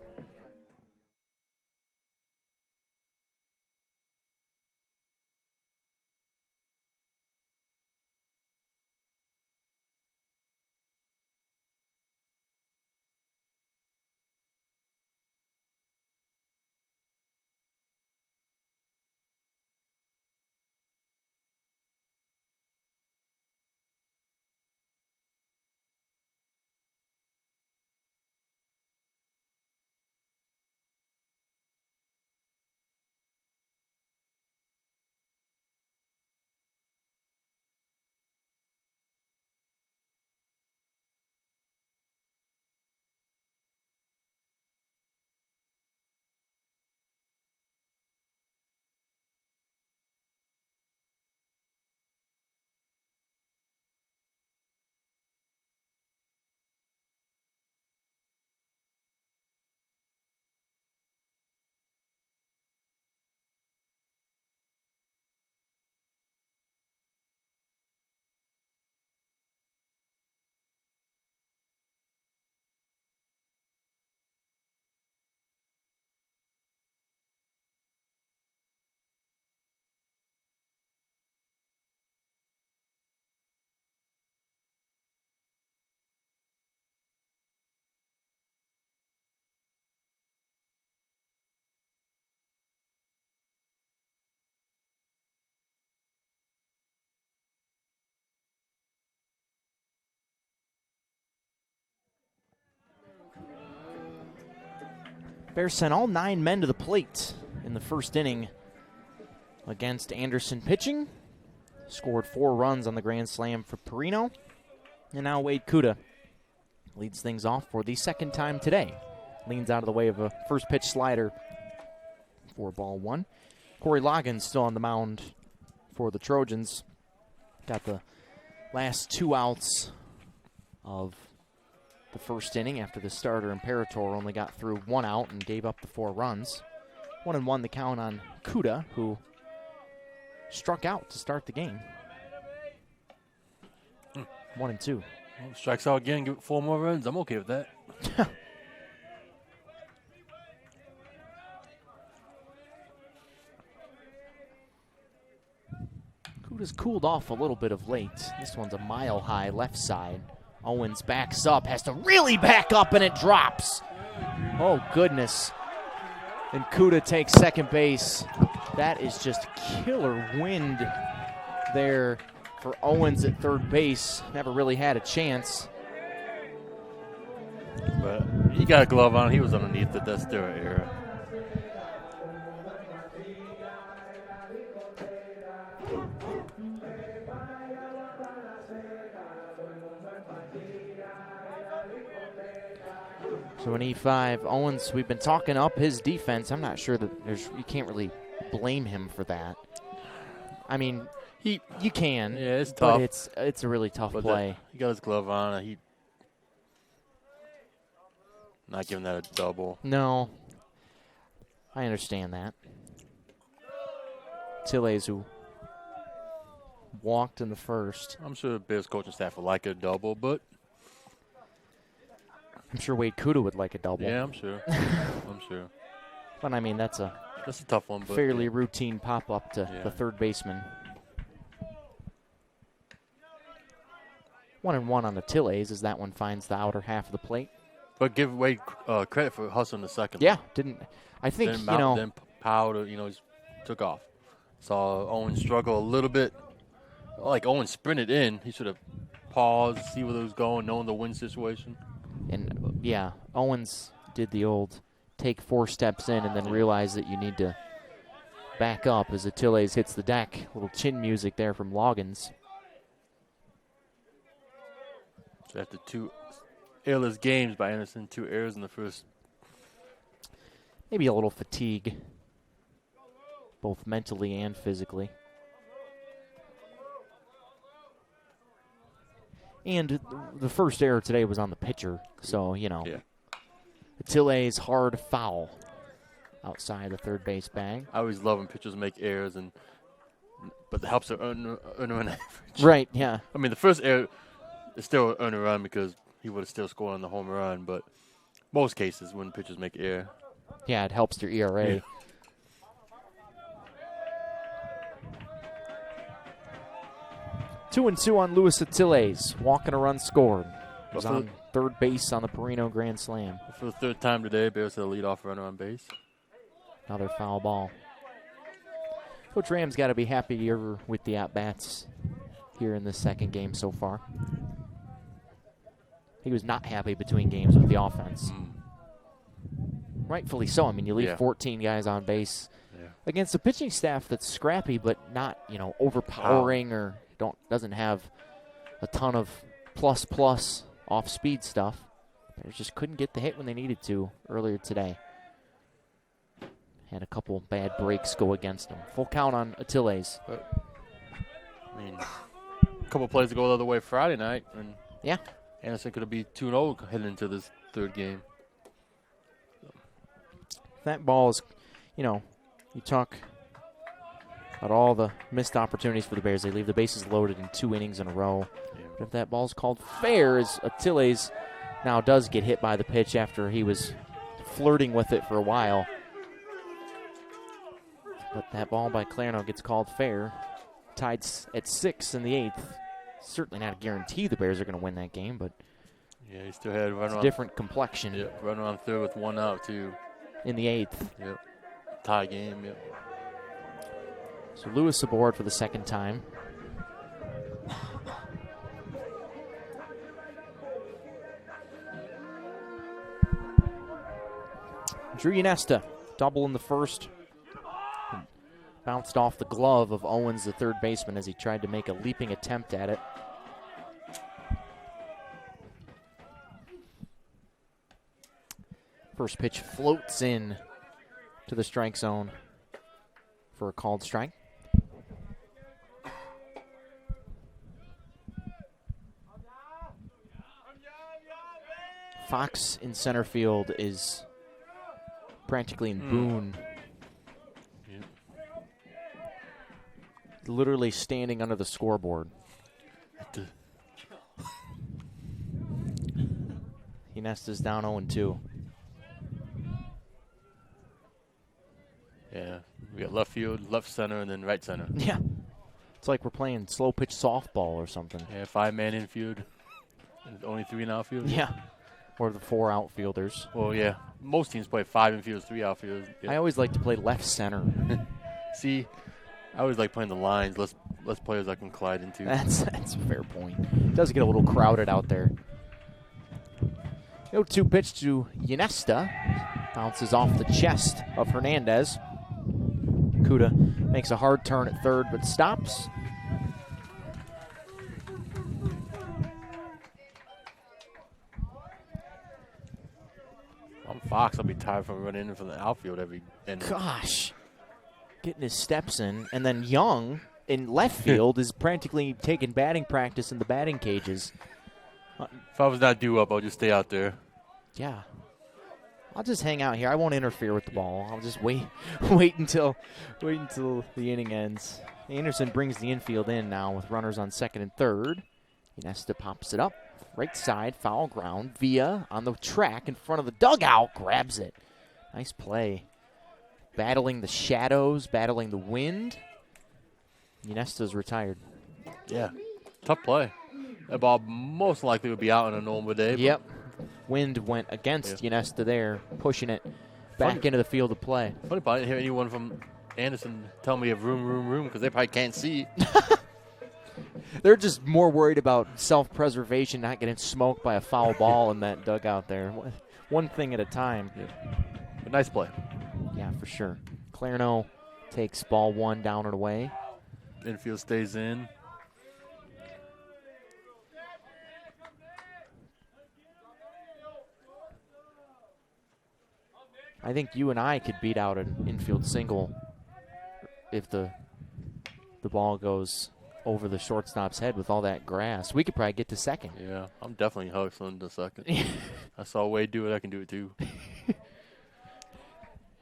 S1: Bears sent all 9 men to the plate in the first inning against Anderson pitching. Scored 4 runs on the grand slam for Perino. And now Wade Kuda leads things off for the second time today. Leans out of the way of a first pitch slider for ball 1. Corey Loggins still on the mound for the Trojans. Got the last 2 outs of the first inning after the starter Imperator only got through 1 out and gave up the 4 runs. 1-1 the count on Kuda, who struck out to start the game. 1-2.
S2: Well, strikes out again, give it 4 more runs. I'm okay with that.
S1: Kuda's cooled off a little bit of late. This one's a mile high left side. Owens backs up, has to really back up, and it drops. Oh, goodness. And Kuda takes second base. That is just killer wind there for Owens at third base. Never really had a chance.
S2: But he got a glove on. He was underneath it. That's still an error.
S1: So an E5, Owens, we've been talking up his defense. I'm not sure that you can't really blame him for that. I mean, you can.
S2: Yeah, it's tough.
S1: But it's a really tough play.
S2: He got his glove on. He not giving that a double.
S1: No. I understand that. Tilles, who walked in the first.
S2: I'm sure the Bears coaching staff would like a double, but
S1: I'm sure Wade Kuda would like a double.
S2: yeah, I'm sure. I'm sure.
S1: But, I mean, that's a
S2: tough one. But
S1: fairly routine pop-up to the third baseman. 1-1 on the Tilles as that one finds the outer half of the plate.
S2: But give Wade credit for hustling the second.
S1: Yeah, I think,
S2: then Powder, just took off. Saw Owen struggle a little bit. Like Owen sprinted in. He should have paused, see where it was going, knowing the wind situation.
S1: And, yeah, Owens did the old take 4 steps in and then realize that you need to back up as Tilles hits the deck. A little chin music there from Loggins.
S2: So after 2 airless games by Anderson, 2 errors in the first.
S1: Maybe a little fatigue, both mentally and physically. And the first error today was on the pitcher, so, Tilles hard foul outside the third base bag.
S2: I always love when pitchers make errors, but it helps to earn an average.
S1: Right, yeah.
S2: I mean, the first error is still earn a run because he would have still scored on the home run, but most cases when pitchers make error.
S1: Yeah, it helps their ERA.
S2: Yeah.
S1: Two and 2 on Luis Tilles. Walking a run scored. He was on third base on the Perino Grand Slam.
S2: For the third time today, Bears had a leadoff runner on base.
S1: Another foul ball. Coach Ram's got to be happy with the at-bats here in this second game so far. He was not happy between games with the offense. Rightfully so. I mean, you leave 14 guys on base against a pitching staff that's scrappy but not, overpowering or doesn't have a ton of plus off-speed stuff. They just couldn't get the hit when they needed to earlier today. Had a couple bad breaks go against them. Full count on Tilles.
S2: I mean, a couple plays to go the other way Friday night, and Anderson could have been 2-0 heading into this third game.
S1: That ball is, you talk about all the missed opportunities for the Bears. They leave the bases loaded in 2 innings in a row. Yeah. But if that ball's called fair, as Tilles now does get hit by the pitch after he was flirting with it for a while. But that ball by Clarno gets called fair. Tied at 6 in the 8th. Certainly not a guarantee the Bears are going to win that game, but
S2: he still had a
S1: different complexion.
S2: Yeah, runner on third with 1 out, too.
S1: In the 8th.
S2: Yep. Tie game, yep.
S1: So Lewis aboard for the second time. Drew Yanesta, double in the first. Bounced off the glove of Owens, the third baseman, as he tried to make a leaping attempt at it. First pitch floats in to the strike zone for a called strike. Fox in center field is practically in Boone.
S2: Yep.
S1: Literally standing under the scoreboard. Nesta's down 0-2.
S2: Yeah, we got left field, left center, and then right center.
S1: Yeah. It's like we're playing slow pitch softball or something.
S2: Yeah, 5-man infield. And only 3 in outfield.
S1: Yeah. Or the 4 outfielders.
S2: Well, yeah. Most teams play 5 infields, 3 outfields. Yeah.
S1: I always like to play left center.
S2: See, I always like playing the lines. Less players I can collide into.
S1: That's a fair point. It does get a little crowded out there. 0-2 pitch to Ynesta. Bounces off the chest of Hernandez. Kuda makes a hard turn at third, but stops.
S2: I'm Fox. I'll be tired from running in from the outfield every inning.
S1: Gosh. Getting his steps in. And then Young in left field is practically taking batting practice in the batting cages.
S2: If I was not due up, I'll just stay out there.
S1: Yeah. I'll just hang out here. I won't interfere with the ball. I'll just wait until the inning ends. Anderson brings the infield in now with runners on second and third. Ynesta pops it up. Right side, foul ground. Villa on the track in front of the dugout. Grabs it. Nice play. Battling the shadows, battling the wind. Ynesta's retired.
S2: Yeah. Tough play. That ball most likely would be out on a normal day.
S1: Yep. Wind went against Ynesta there, pushing it back into the field of play.
S2: Funny part, I didn't hear anyone from Anderson tell me of room, because they probably can't see.
S1: They're just more worried about self-preservation, not getting smoked by a foul ball in that dugout there. One thing at a time.
S2: Yeah. But nice play.
S1: Yeah, for sure. Clarno takes ball 1 down and away.
S2: Infield stays in.
S1: I think you and I could beat out an infield single if the ball goes over the shortstop's head with all that grass. We could probably get to second.
S2: Yeah, I'm definitely hustling to second. I saw Wade do it. I can do it too.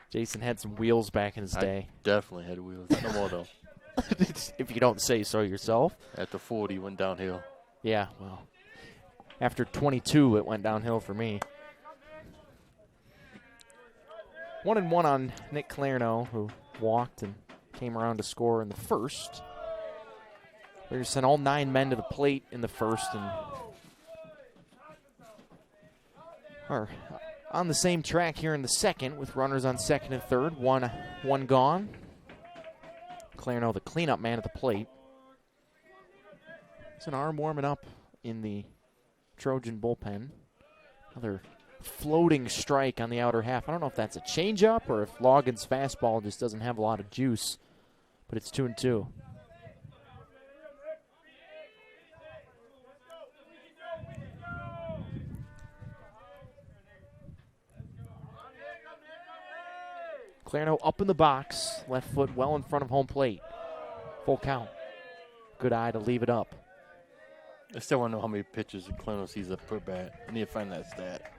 S1: Jason had some wheels back in his day.
S2: Definitely had wheels. No more though.
S1: If you don't say so yourself.
S2: At the 40, went downhill.
S1: Yeah, well, after 22, it went downhill for me. 1-1 on Nick Clarno, who walked and came around to score in the first. They sent all 9 men to the plate in the first and are on the same track here in the second with runners on second and third. One gone. Clarno, the cleanup man at the plate. It's an arm warming up in the Trojan bullpen. Another floating strike on the outer half. I don't know if that's a changeup or if Logan's fastball just doesn't have a lot of juice, but it's 2-2. Clarno up in the box, left foot well in front of home plate. Full count. Good eye to leave it up.
S2: I still want to know how many pitches Clarno sees up per bat. I need to find that stat.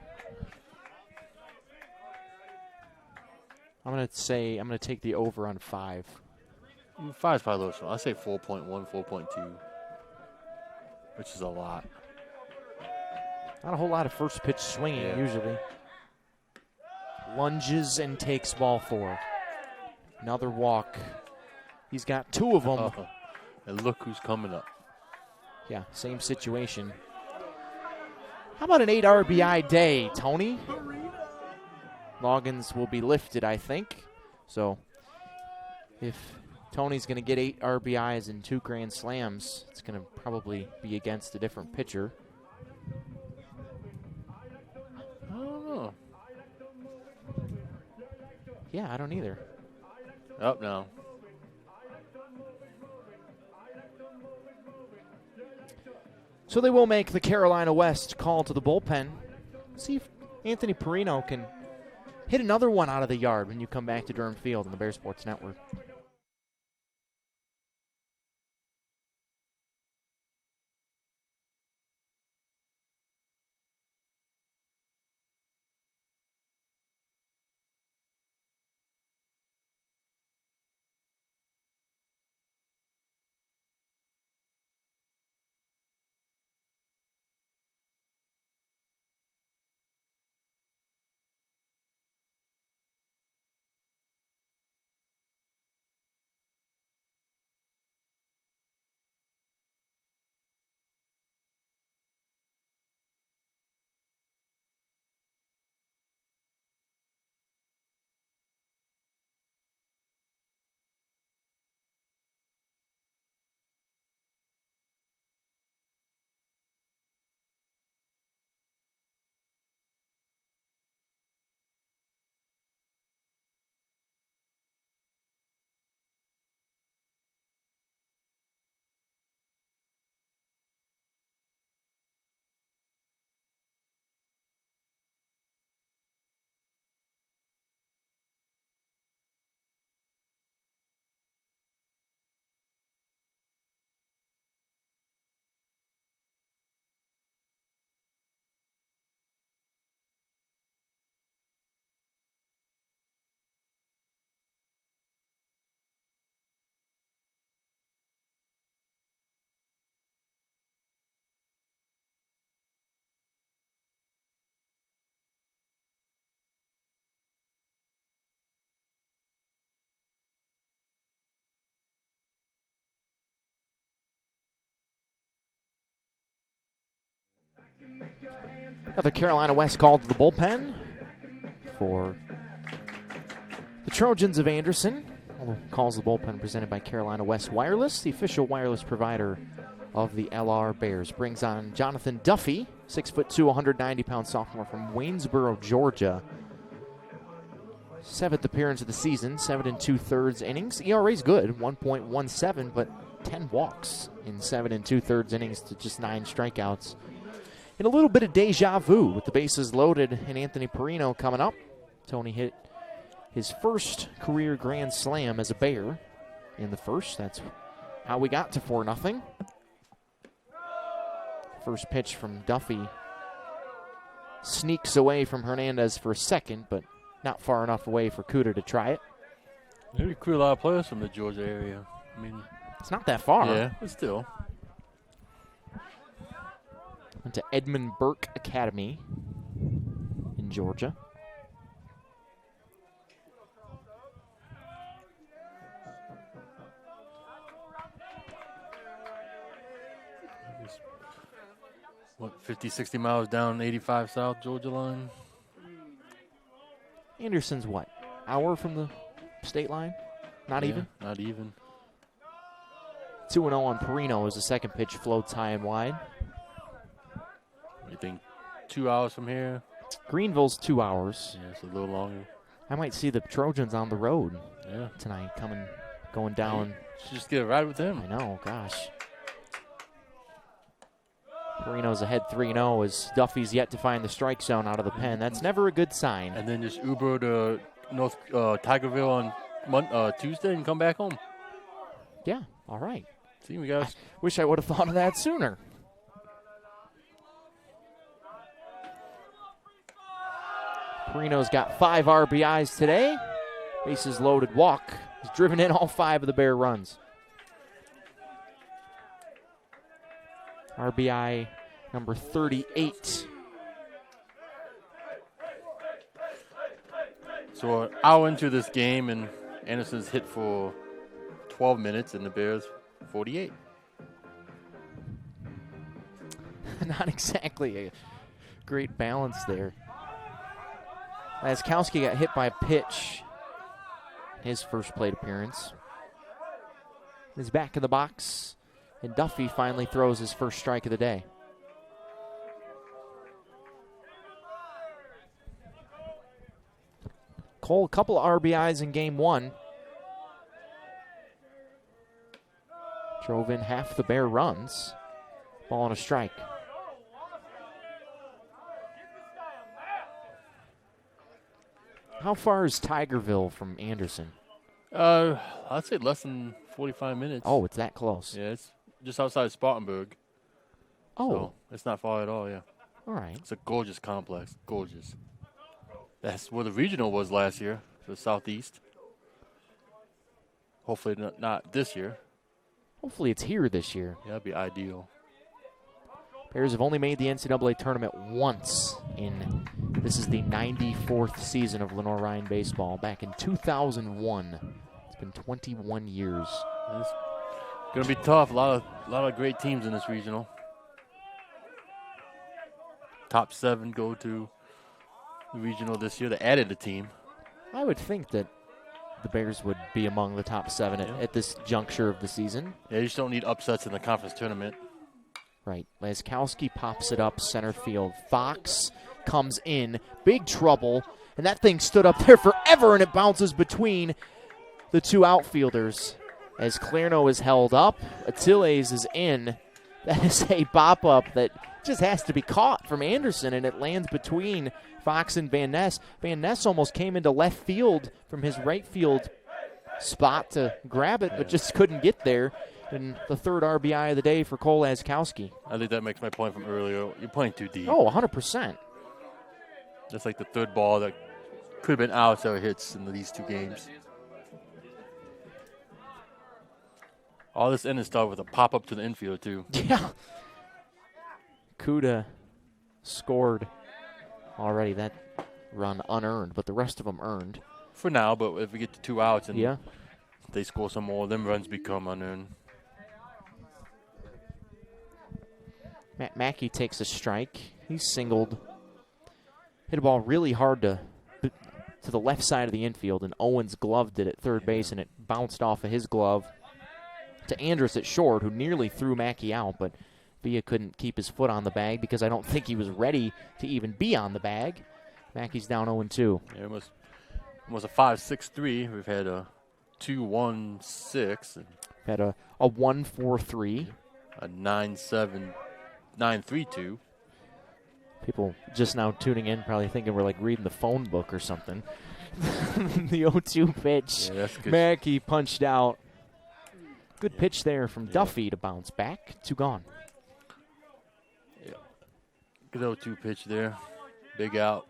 S1: I'm going to take the over on 5.
S2: 5 is probably a little short. I say 4.1, 4.2, which is a lot.
S1: Not a whole lot of first pitch swinging usually. Lunges and takes ball 4. Another walk. He's got 2 of them.
S2: And look who's coming up.
S1: Yeah, same situation. How about an 8 RBI day, Tony? Loggins will be lifted, I think. So if Tony's going to get 8 RBIs and 2 grand slams, it's going to probably be against a different pitcher.
S2: I don't know.
S1: Yeah, I don't either.
S2: Up now.
S1: So they will make the Carolina West call to the bullpen. See if Anthony Perino can hit another one out of the yard when you come back to Durham Field on the Bear Sports Network. Another Carolina West called to the bullpen for the Trojans of Anderson. Calls the bullpen presented by Carolina West Wireless, the official wireless provider of the LR Bears. Brings on Jonathan Duffy, 6'2", 190-pound sophomore from Waynesboro, Georgia. 7th appearance of the season, 7 2/3 innings. ERA's good, 1.17, but 10 walks in 7 2/3 innings to just 9 strikeouts. And a little bit of deja vu with the bases loaded and Anthony Perino coming up. Tony hit his first career grand slam as a Bear in the first. That's how we got to 4-0. First pitch from Duffy sneaks away from Hernandez for a second, but not far enough away for Cooter to try it.
S2: They recruit a lot of players from the Georgia area. I mean,
S1: it's not that far.
S2: Yeah, but still.
S1: Went to Edmund Burke Academy in Georgia.
S2: What, 50, 60 miles down 85 South Georgia line?
S1: Anderson's what? Hour from the state line? Not even?
S2: Not even.
S1: 2-0 on Perino as the second pitch floats high and wide.
S2: You think 2 hours from here?
S1: Greenville's 2 hours.
S2: Yeah, it's a little longer.
S1: I might see the Trojans on the road
S2: Yeah.
S1: tonight, going down.
S2: Should just get a ride with them.
S1: I know, gosh. Perino's ahead 3-0 as Duffy's yet to find the strike zone out of the pen. That's never a good sign.
S2: And then just Uber to North Tigerville on Tuesday and come back home.
S1: Yeah, all right.
S2: See, we got.
S1: Wish I would have thought of that sooner. Perino's got 5 RBIs today. Bases loaded walk. He's driven in all 5 of the Bear runs. RBI number 38.
S2: So an hour into this game, and Anderson's hit for 12 minutes, and the Bears 48.
S1: Not exactly a great balance there. Laskowski got hit by a pitch. His first plate appearance. He's back in the box. And Duffy finally throws his first strike of the day. Cole, a couple of RBIs in game 1. Drove in half the Bear runs. Ball and a strike. How far is Tigerville from Anderson?
S2: I'd say less than 45 minutes.
S1: Oh, it's that close.
S2: Yeah, it's just outside Spartanburg.
S1: Oh.
S2: So it's not far at all, yeah.
S1: All right.
S2: It's a gorgeous complex. Gorgeous. That's where the regional was last year, for the Southeast. Hopefully not this year.
S1: Hopefully it's here this year.
S2: Yeah, that'd be ideal.
S1: Bears have only made the NCAA tournament once this is the 94th season of Lenoir-Rhyne baseball, back in 2001. It's been 21 years.
S2: It's going to be tough. A lot of great teams in this regional. Top 7 go to the regional this year. They added a team.
S1: I would think that the Bears would be among the top 7 at this juncture of the season.
S2: Yeah, you just don't need upsets in the conference tournament.
S1: Right. Laskowski pops it up center field. Fox comes in. Big trouble. And that thing stood up there forever, and it bounces between the 2 outfielders as Clerno is held up. Atiles is in. That is a bop-up that just has to be caught from Anderson, and it lands between Fox and Van Ness. Van Ness almost came into left field from his right field spot to grab it, but just couldn't get there. And the 3rd RBI of the day for Cole Laskowski.
S2: I think that makes my point from earlier. You're playing too deep.
S1: Oh, 100%.
S2: That's like the 3rd ball that could have been outs or hits in these 2 games. All this inning started with a pop-up to the infield, too.
S1: Yeah. Kuda scored already. That run unearned, but the rest of them earned.
S2: For now, but if we get to 2 outs and
S1: yeah,
S2: they score some more, them runs become unearned.
S1: Matt Mackey takes a strike He singled. Hit a ball really hard to the left side of the infield, and Owens gloved it at third base, and it bounced off of his glove to Andrus at short, who nearly threw Mackey out, but Villa couldn't keep his foot on the bag because I don't think he was ready to even be on the bag. Mackey's down 0-2.
S2: Yeah, it was a 5-6-3. We've had a 2-1-6.
S1: Had a 1-4-3.
S2: A 9-7, 9-3-2.
S1: People just now tuning in probably thinking we're like reading the phone book or something. The 0-2 pitch.
S2: Yeah, that's good.
S1: Mackey punched out. Good pitch there from Duffy to bounce back. 2 gone.
S2: Yeah. Good 0-2 pitch there. Big out.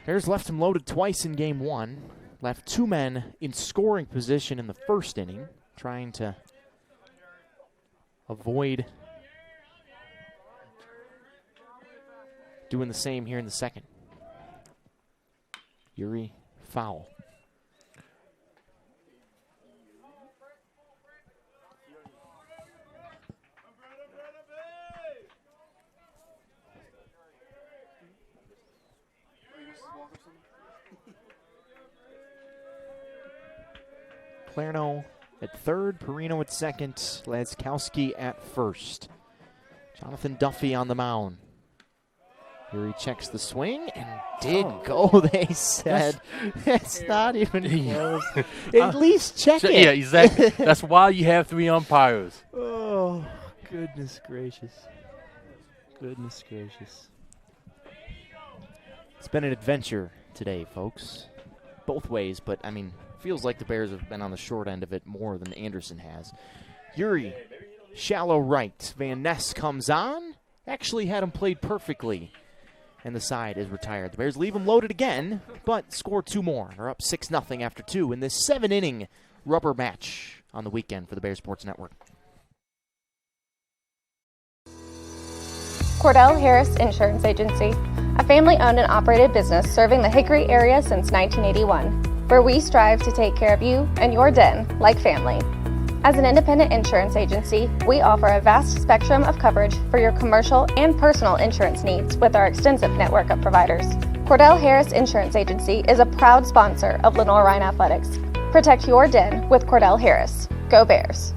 S1: Bears left him loaded twice in game 1. Left 2 men in scoring position in the first inning, trying to avoid doing the same here in the second. Yuri, foul. Clarno at third, Perino at second, Laskowski at first. Jonathan Duffy on the mound. Here he checks the swing and did go, they said. It's not even close. At least check it.
S2: Yeah, exactly. That's why you have 3 umpires.
S1: Oh, goodness gracious. Goodness gracious. It's been an adventure today, folks. Both ways, but, I mean, feels like the Bears have been on the short end of it more than Anderson has. Yuri, shallow right. Van Ness comes on. Actually had him played perfectly. And the side is retired. The Bears leave him loaded again, but score 2 more. They're up 6-0 after 2 in this 7-inning rubber match on the weekend for the Bears Sports Network.
S4: Cordell Harris Insurance Agency, a family-owned and operated business serving the Hickory area since 1981, where we strive to take care of you and your den like family. As an independent insurance agency, we offer a vast spectrum of coverage for your commercial and personal insurance needs with our extensive network of providers. Cordell Harris Insurance Agency is a proud sponsor of Lenoir-Rhyne Athletics. Protect your den with Cordell Harris. Go Bears!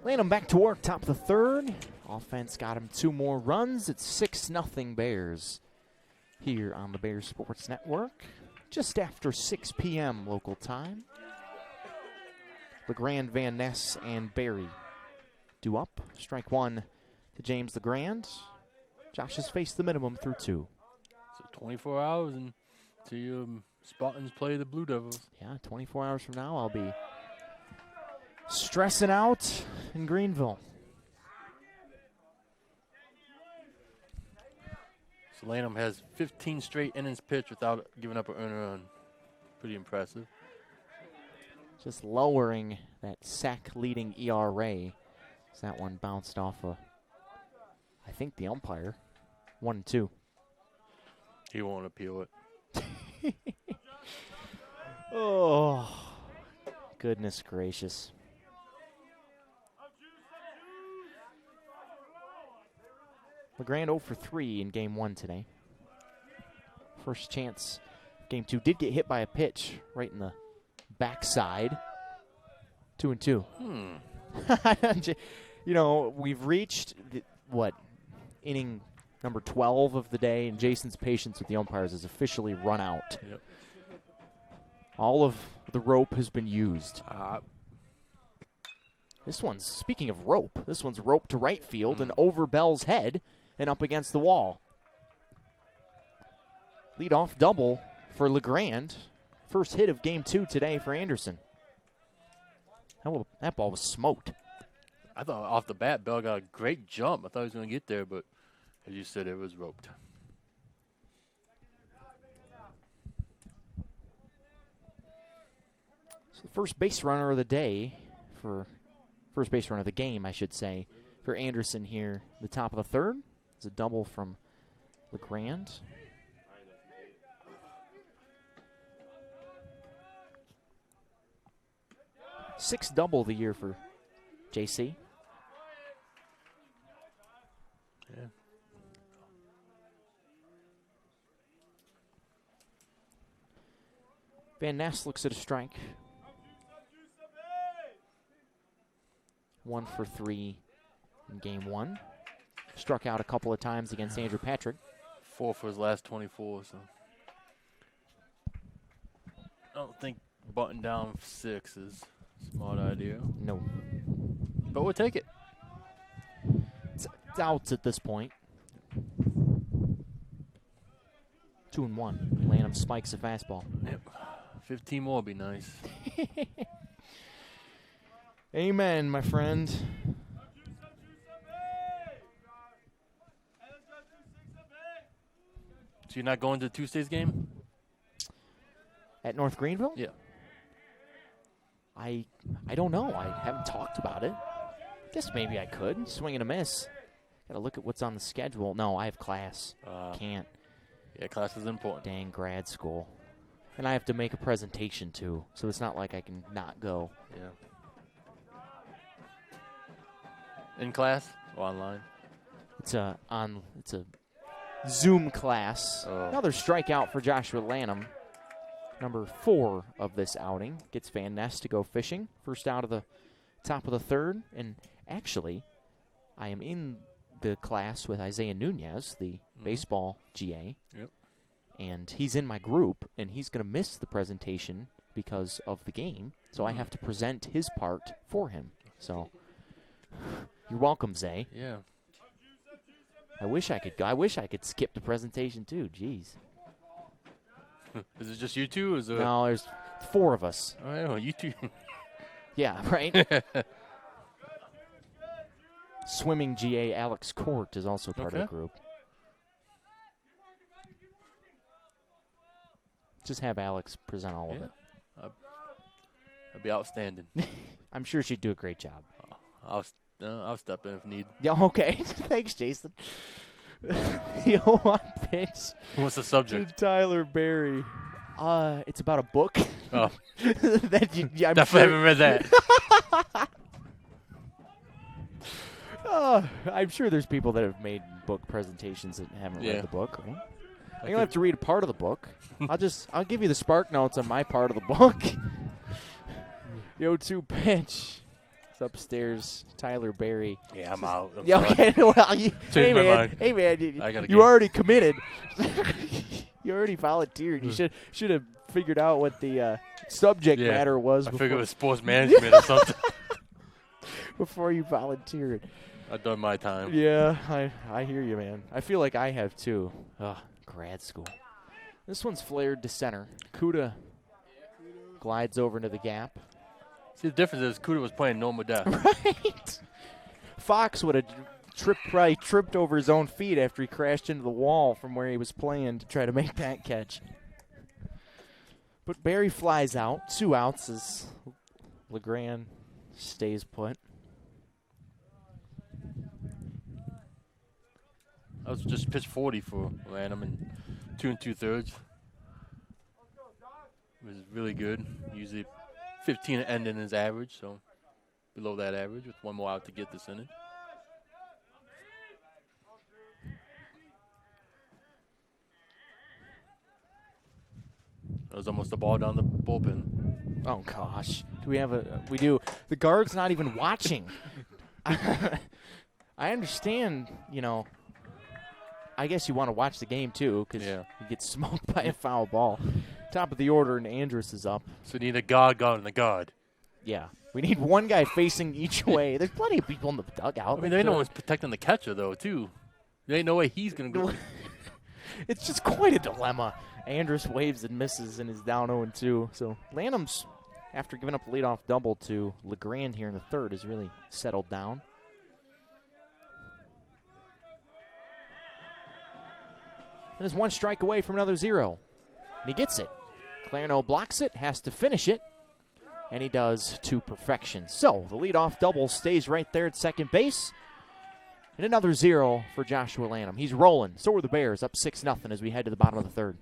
S1: Laying him back to work, top of the third. Offense got him 2 more runs. It's 6-0 Bears here on the Bears Sports Network. Just after 6 p.m. local time. LeGrand, Van Ness, and Barry due up. Strike one to James LeGrand. Josh has faced the minimum through 2.
S2: So 24 hours until Spartans play the Blue Devils.
S1: Yeah, 24 hours from now, I'll be stressing out in Greenville.
S2: So Lanham has 15 straight innings pitched without giving up an earned run. Pretty impressive.
S1: Just lowering that sack-leading ERA. So that one bounced off I think, the umpire. 1-2.
S2: He won't appeal it.
S1: Oh, goodness gracious. LeGrand 0 for 3 in Game 1 today. First chance, Game 2 did get hit by a pitch right in the backside. 2-2. You know, we've reached, inning number 12 of the day, and Jason's patience with the umpires has officially run out.
S2: Yep.
S1: All of the rope has been used. This one's, speaking of rope, this one's rope to right field and over Bell's head and up against the wall. Leadoff double for LeGrand. First hit of Game 2 today for Anderson. That ball was smoked.
S2: I thought off the bat, Bell got a great jump. I thought he was going to get there, but as you said, it was roped.
S1: So the first base runner of the day first base runner of the game, I should say, for Anderson here. The top of the third. It's a double from LeGrand. Sixth double of the year for JC.
S2: Yeah.
S1: Van Ness looks at a strike. 1 for 3 in Game 1. Struck out a couple of times against Andrew Patrick.
S2: 4 for his last 24, so I don't think button down 6 is a smart idea.
S1: No.
S2: But we'll take it.
S1: It's outs at this point. 2-1. Lanham spikes a fastball.
S2: Yep. 15 more would be nice.
S1: Amen, my friend.
S2: So you're not going to Tuesday's game?
S1: At North Greenville?
S2: Yeah.
S1: I don't know. I haven't talked about it. Guess maybe I could. Swing and a miss. Got to look at what's on the schedule. No, I have class. Can't.
S2: Yeah, class is important.
S1: Dang grad school. And I have to make a presentation, too. So it's not like I can not go.
S2: Yeah. In class or online?
S1: It's a Zoom class.
S2: Oh.
S1: Another strikeout for Joshua Lanham. Number 4 of this outing. Gets Van Ness to go fishing. First out of the top of the third. And actually, I am in the class with Isaiah Nunez, the baseball GA.
S2: Yep.
S1: And he's in my group, and he's going to miss the presentation because of the game. So I have to present his part for him. So you're welcome, Zay.
S2: Yeah.
S1: I wish I could go. I wish I could skip the presentation too. Jeez.
S2: Is it just you two? Or is it
S1: No, there's 4 of us.
S2: Oh, yeah, you two.
S1: Yeah, right? Swimming GA Alex Court is also part of the group. Just have Alex present all of it.
S2: That'd be outstanding.
S1: I'm sure she'd do a great job.
S2: I'll step in if need.
S1: Yeah, okay. Thanks, Jason. The 0-1 pitch.
S2: What's the subject?
S1: To Tyler Berry. It's about a book.
S2: Oh.
S1: That I'm
S2: Definitely haven't read that.
S1: I'm sure there's people that have made book presentations that haven't read the book, right? I'm gonna have to read a part of the book. I'll give you the spark notes on my part of the book. The 0-2 pitch. It's upstairs. Tyler Berry.
S2: Yeah, I'm out.
S1: Yeah, okay. Well, hey man, you already committed. You already volunteered. You should have figured out what the subject matter was.
S2: I figured it was sports management or something.
S1: before you volunteered.
S2: I've done my time.
S1: Yeah, I hear you, man. I feel like I have too. Ugh, grad school. This one's flared to center. Kuda glides over into the gap.
S2: See, the difference is Kuda was playing no death.
S1: Right. Fox would have probably tripped over his own feet after he crashed into the wall from where he was playing to try to make that catch. But Barry flies out. 2 outs as LeGrand stays put.
S2: I was just pitched 40 for Lanham in 2 2/3. It was really good. Usually 15 to end in his average, so below that average with 1 more out to get this inning. That was almost a ball down the bullpen.
S1: Oh, gosh. We do. The guard's not even watching. I understand, I guess you want to watch the game, too, because you get smoked by a foul ball. Top of the order, and Andrus is up.
S2: So you need a guard, and a guard.
S1: Yeah. We need one guy facing each way. There's plenty of people in the dugout.
S2: I mean, they know one's protecting the catcher, though, too. There ain't no way he's going to go.
S1: It's just quite a dilemma. Andrus waves and misses and is down 0-2. So Lanham's, after giving up a leadoff double to LeGrand here in the third, has really settled down. And is 1 strike away from another 0. And he gets it. Clarno blocks it, has to finish it, and he does to perfection. So the leadoff double stays right there at second base. And another 0 for Joshua Lanham. He's rolling. So are the Bears, up 6-0 as we head to the bottom of the third.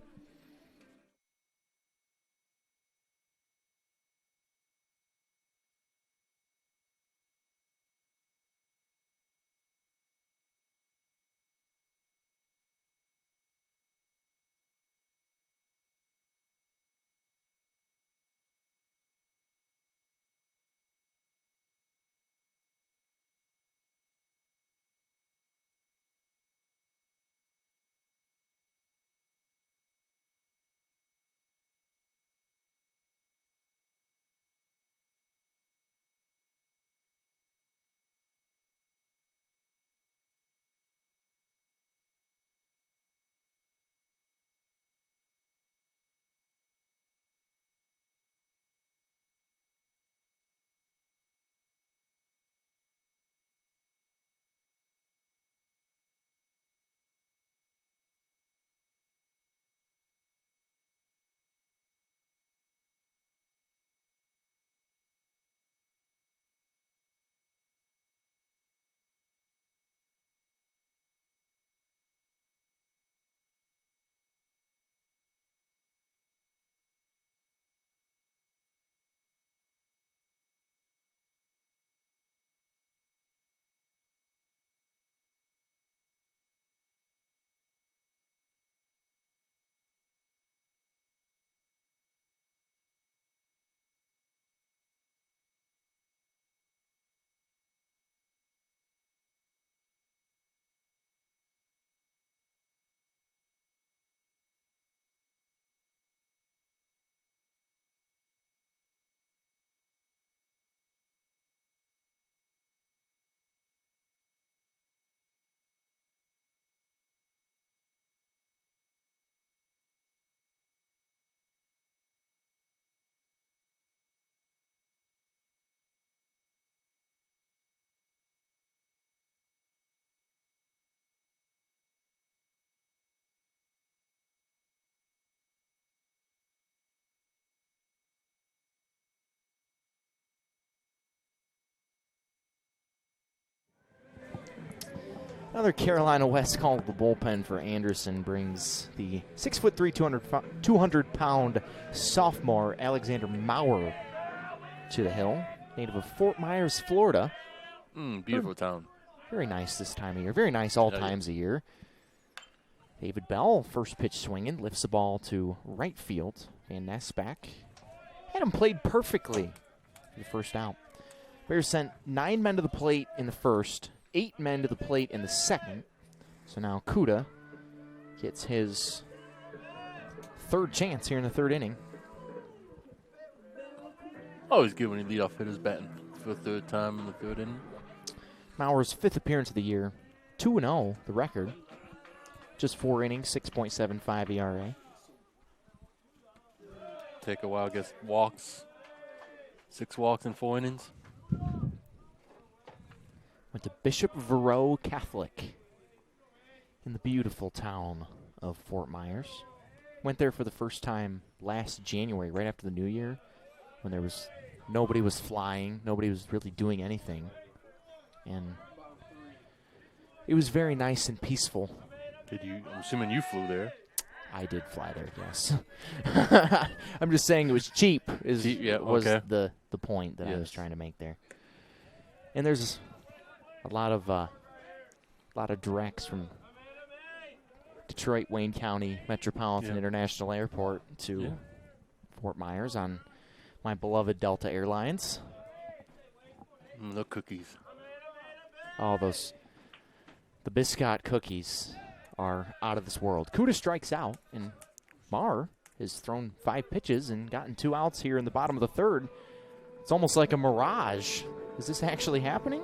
S1: Another Carolina West call to the bullpen for Anderson brings the 6'3", 200-pound sophomore Alexander Maurer to the hill. Native of Fort Myers, Florida.
S2: Beautiful town.
S1: Very nice this time of year. Very nice all times of year. David Bell, first pitch swinging, lifts the ball to right field. Van Ness back. Had him played perfectly for the first out. Bears sent 9 men to the plate in the first, 8 men to the plate in the second. So now Kuda gets his third chance here in the third inning.
S2: Always good when you lead off hitters batting for the third time in the third inning.
S1: Mauer's 5th appearance of the year. 2-0, the record. Just 4 innings, 6.75 ERA.
S2: Take a while, gets walks. 6 walks in 4 innings.
S1: Went to Bishop Verreau Catholic in the beautiful town of Fort Myers. Went there for the first time last January, right after the New Year, when nobody was flying, nobody was really doing anything. And it was very nice and peaceful.
S2: I'm assuming you flew there.
S1: I did fly there, yes. I'm just saying it was cheap, was the point that I was trying to make there. And there's a lot of directs from Detroit, Wayne County Metropolitan International Airport to Fort Myers on my beloved Delta Airlines.
S2: The cookies.
S1: Oh, the Biscotte cookies are out of this world. Kuda strikes out, and Marr has thrown 5 pitches and gotten 2 outs here in the bottom of the third. It's almost like a mirage. Is this actually happening?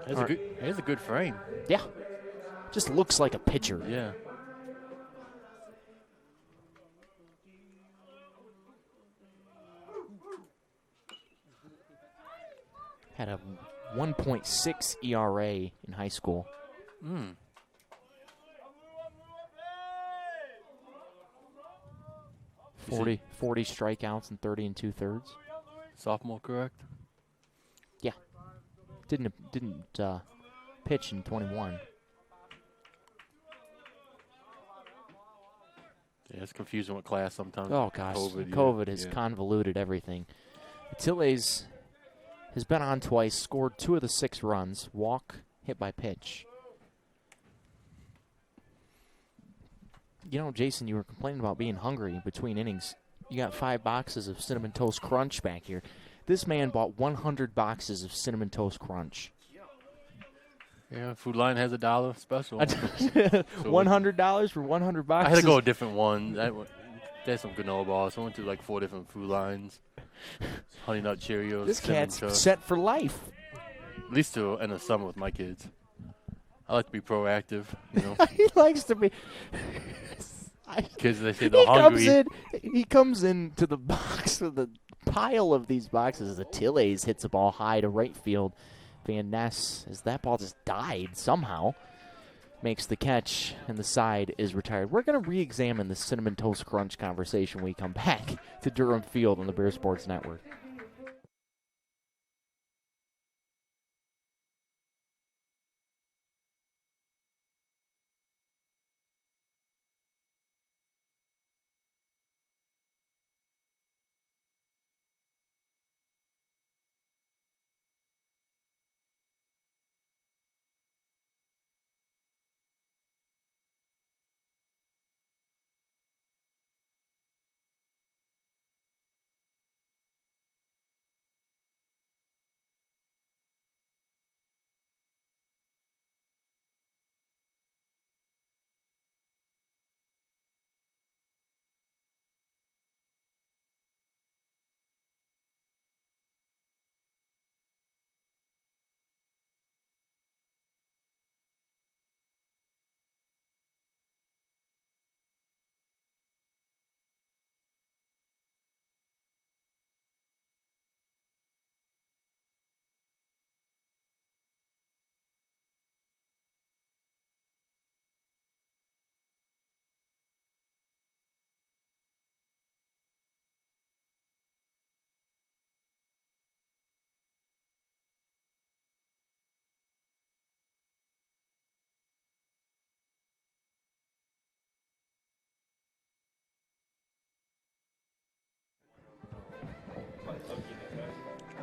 S2: He has a good frame.
S1: Yeah. Just looks like a pitcher.
S2: Yeah.
S1: Had a 1.6 ERA in high school. 40 strikeouts and 30 2/3.
S2: Sophomore, correct?
S1: Yeah. Didn't pitch in 21.
S2: Yeah, it's confusing with class sometimes.
S1: Oh, gosh. COVID has convoluted everything. Tilles has been on twice, scored 2 of the 6 runs, walk, hit by pitch. You know, Jason, you were complaining about being hungry between innings. You got 5 boxes of Cinnamon Toast Crunch back here. This man bought 100 boxes of Cinnamon Toast Crunch.
S2: Yeah, Food Line has $1 special.
S1: $100 for 100 boxes?
S2: I had to go a different one. There's some granola bars. So I went to like 4 different Food Lines. Honey Nut Cheerios.
S1: This cat's set for life.
S2: At least to end the summer with my kids. I like to be proactive, you know.
S1: He likes to be.
S2: Kids, they say they're hungry.
S1: He comes into the box with a pile of these boxes. The Tilles hits the ball high to right field. Van Ness, as that ball just died somehow, makes the catch, and the side is retired. We're going to re-examine the Cinnamon Toast Crunch conversation when we come back to Durham Field on the Bear Sports Network.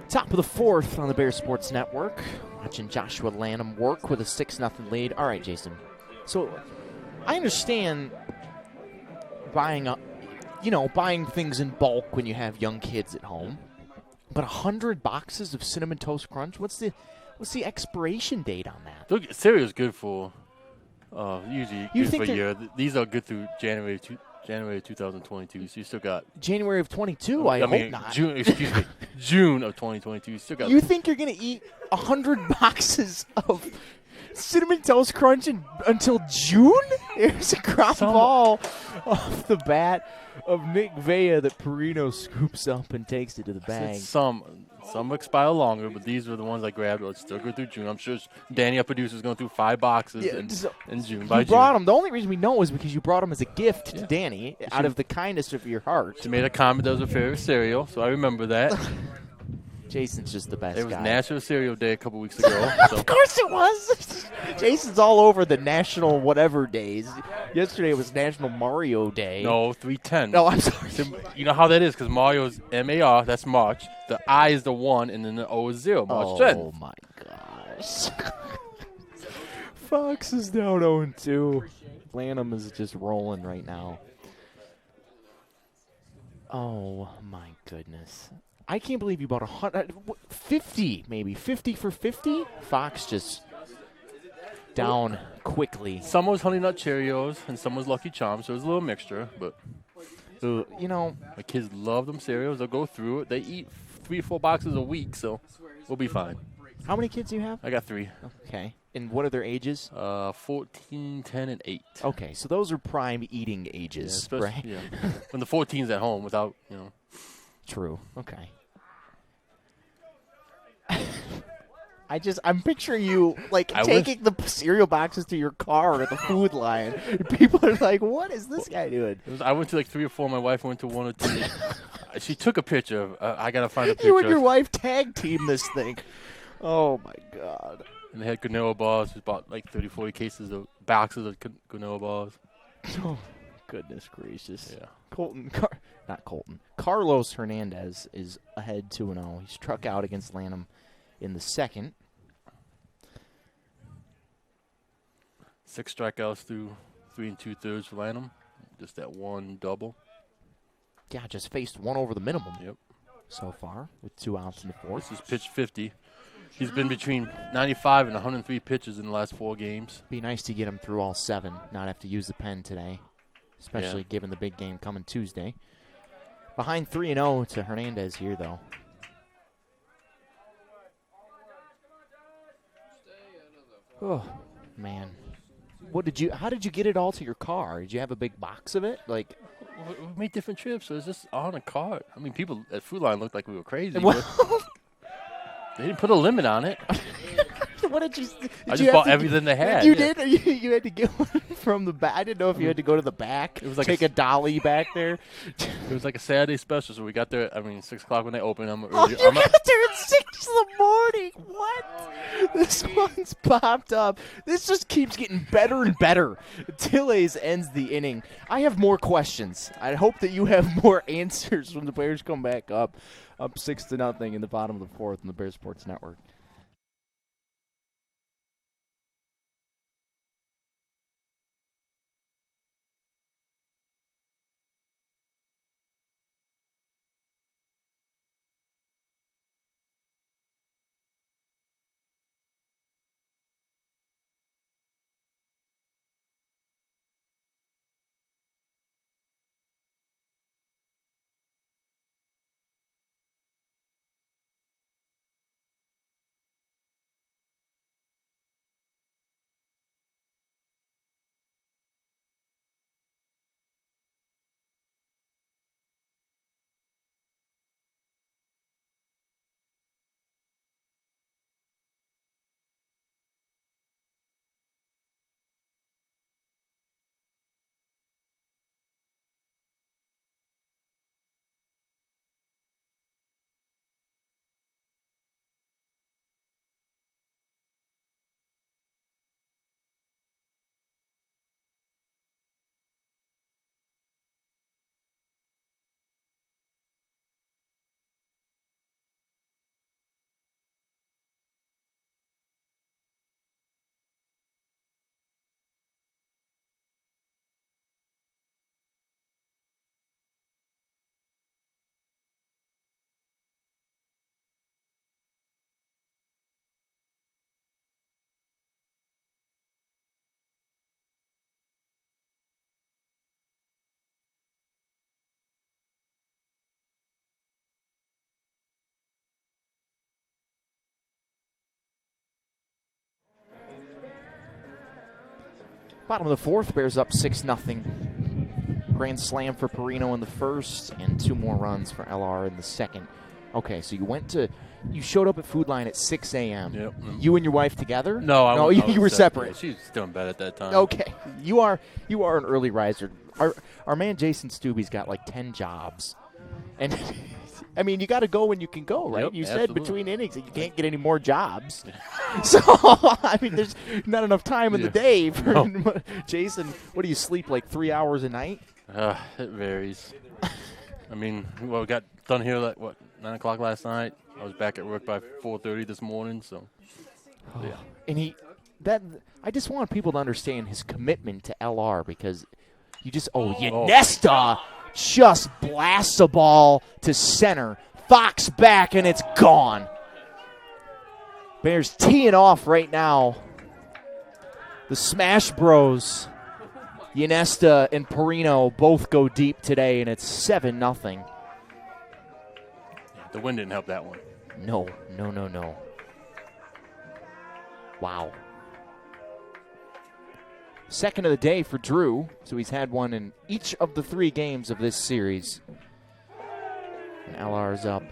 S1: Top of the 4th on the Bear Sports Network. Watching Joshua Lanham work with a 6-0 lead. All right, Jason. So I understand buying things in bulk when you have young kids at home. But 100 boxes of Cinnamon Toast Crunch? What's the expiration date on that?
S2: Look, cereal is good for usually good for a year. These are good through January January 2022. So you still got.
S1: January of 22. I hope not.
S2: June. Excuse me. June of 2022. You still got.
S1: You think you're gonna eat 100 boxes of Cinnamon Toast Crunch until June? There's a crop ball off the bat of Nick Vea that Perino scoops up and takes it to the bag.
S2: Some expire longer, but these were the ones I grabbed. Let's still go through June. I'm sure Danny, our producer, is going through 5 boxes in June.
S1: You brought them. The only reason we know is because you brought them as a gift to Danny out of the kindness of your heart.
S2: She made a comment that was her favorite cereal, so I remember that.
S1: Jason's just the best guy.
S2: It was National Cereal Day a couple weeks ago. So.
S1: Of course it was. Jason's all over the national whatever days. Yesterday was National Mario Day.
S2: No, 310.
S1: No, I'm sorry.
S2: So, you know how that is because Mario's MAR, that's March. The I is the 1, and then the O is 0. March 10.
S1: Oh, my gosh. Fox is down 0-2. Lanham is just rolling right now. Oh, my goodness. I can't believe you bought 50, maybe 50 for 50. Fox just down quickly.
S2: Some was Honey Nut Cheerios and some was Lucky Charms, so it was a little mixture. But
S1: you know,
S2: my kids love them cereals. They'll go through it. They eat 3 or 4 boxes a week, so we'll be fine.
S1: How many kids do you have?
S2: I got 3.
S1: Okay, and what are their ages?
S2: 14, 10, and 8.
S1: Okay, so those are prime eating ages, right?
S2: Yeah. When the 14's at home without,
S1: True. Okay. I'm picturing you taking the cereal boxes to your car at the Food Lion. People are like, "What is this guy doing?"
S2: I went to 3 or 4. My wife went to 1 or 2. She took a picture. I gotta find a picture.
S1: You and your wife tag team this thing. Oh my God!
S2: And they had granola bars. We bought 30, 40 cases of boxes of granola bars.
S1: Oh, goodness gracious!
S2: Yeah.
S1: Carlos Hernandez is ahead 2-0. He struck out against Lanham in the second.
S2: 6 strikeouts through 3 2/3 for Lanham. Just that 1 double.
S1: Yeah, just faced 1 over the minimum.
S2: Yep.
S1: So far with 2 outs in the fourth.
S2: This is pitch 50. He's been between 95 and 103 pitches in the last 4 games.
S1: Be nice to get him through all 7, not have to use the pen today, especially given the big game coming Tuesday. Behind 3-0 to Hernandez here, though. Oh, man. How did you get it all to your car? Did you have a big box of it?
S2: We made different trips, so it's just on a cart. I mean, people at Food Line looked like we were crazy.
S1: Well,
S2: they didn't put a limit on it.
S1: What did you?
S2: I just bought everything they had.
S1: You did? You had to get one from the back. I didn't know if you had to go to the back.
S2: It was like
S1: take a dolly back there.
S2: It was like a Saturday special, so we got there. 6 o'clock when they opened.
S1: You got there at 6 in the morning. What? This one's popped up. This just keeps getting better and better. Tilles ends the inning. I have more questions. I hope that you have more answers when the Bears come back up 6-0 in the bottom of the fourth on the Bears Sports Network. Bottom of the fourth, Bears up 6-0. Grand slam for Perino in the first, and 2 more runs for LR in the second. Okay, so you showed up at Food Line at 6 a.m.
S2: Yep.
S1: You and your wife together?
S2: No, I
S1: you were
S2: was
S1: separate.
S2: Yeah, she was still in bed at that time.
S1: Okay, you are an early riser. Our man Jason Stubbe's got like 10 jobs, and I mean you got to go when you can go, right?
S2: Yep,
S1: You
S2: absolutely.
S1: said between innings that you can't get any more jobs, so I mean there's not enough time in the day for Jason. What do you sleep like 3 hours a night?
S2: It varies. I mean, well, we got done here at 9 o'clock last night. I was back at work by 4:30 this morning. So, yeah.
S1: And I just want people to understand his commitment to LR because Nesta just blasts a ball to center. Fox back, and it's gone. Bears teeing off right now. The Smash Bros. Ynesta and Perino both go deep today, and it's 7-0.
S2: The wind didn't help that one.
S1: No. Wow. Second of the day for Drew, so he's had one in each of the 3 games of this series. And LR's up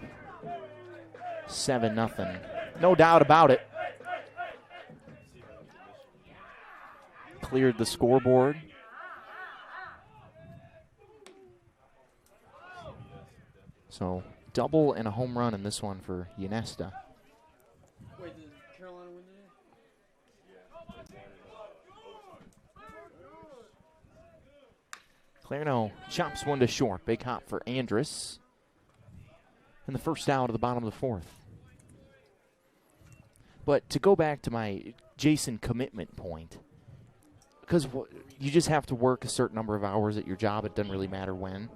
S1: 7-0. No doubt about it. Cleared the scoreboard. So, double and a home run in this one for Ynesta.
S5: Wait, did Carolina win today?
S1: Clarno chops one to short. Big hop for Andrus. And the first out of the bottom of the fourth. But to go back to my Jason commitment point, because you just have to work a certain number of hours at your job. It doesn't really matter when.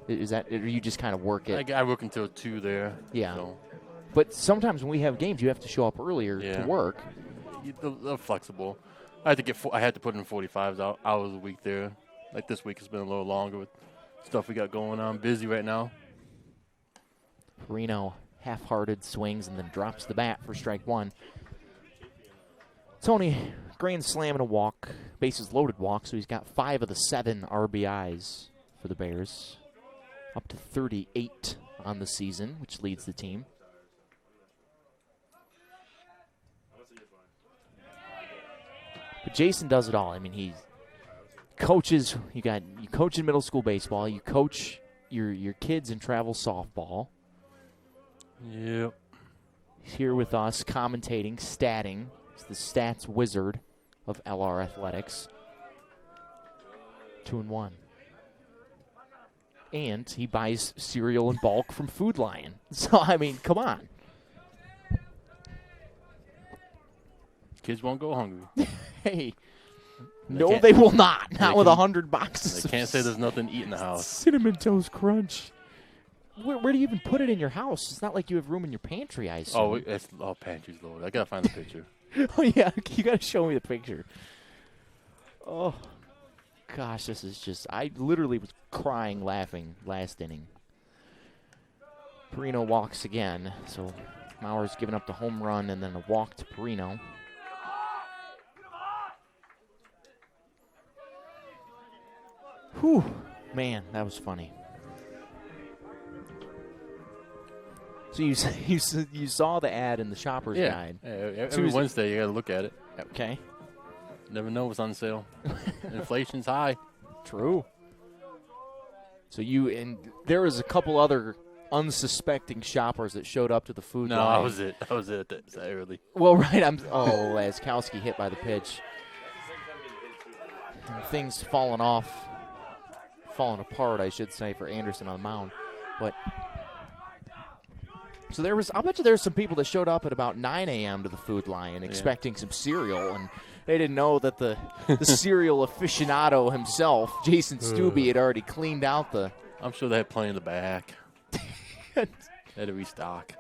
S1: Is that, or you just kind of work it?
S2: I work until 2 there.
S1: Yeah.
S2: So.
S1: But sometimes when we have games, you have to show up earlier to work.
S2: They're flexible. I had to put in 45 hours a week there. Like this week has been a little longer with stuff we got going on. Busy right now.
S1: Perino half-hearted swings and then drops the bat for strike 1. Tony, grand slam and a walk, bases loaded walk, so he's got 5 of the 7 RBIs for the Bears. Up to 38 on the season, which leads the team. But Jason does it all. I mean, he coaches. You coach in middle school baseball. You coach your kids in travel softball.
S2: Yep.
S1: He's here with us, commentating, statting. He's the stats wizard of LR Athletics. 2-1. And he buys cereal in bulk from Food Lion. So, I mean, come on.
S2: Kids won't go hungry.
S1: Hey. No, they will not. Not with 100 boxes.
S2: They can't say there's nothing to eat in the house.
S1: Cinnamon Toast Crunch. Where do you even put it in your house? It's not like you have room in your pantry, I assume.
S2: Pantry's loaded. I got to find the picture.
S1: Oh, yeah. You got to show me the picture. Oh, gosh, this is just... I literally was crying, laughing last inning. Perino walks again, so Maurer's giving up the home run and then a walk to Perino. Whew. Man, that was funny. So you saw the ad in the Shopper's Guide.
S2: Yeah, every Wednesday you got to look at it.
S1: Okay.
S2: Never know what's on sale. Inflation's high.
S1: True. So there was a couple other unsuspecting shoppers that showed up to the food line.
S2: I was it that early.
S1: Well, right. Laskowski hit by the pitch. And things falling apart, I should say, for Anderson on the mound. But so I'll bet you there's some people that showed up at about 9 a.m. to the Food Lion expecting some cereal, and they didn't know that the cereal aficionado himself, Jason Stubbe, had already cleaned out the...
S2: I'm sure they had plenty in the back. They had to restock.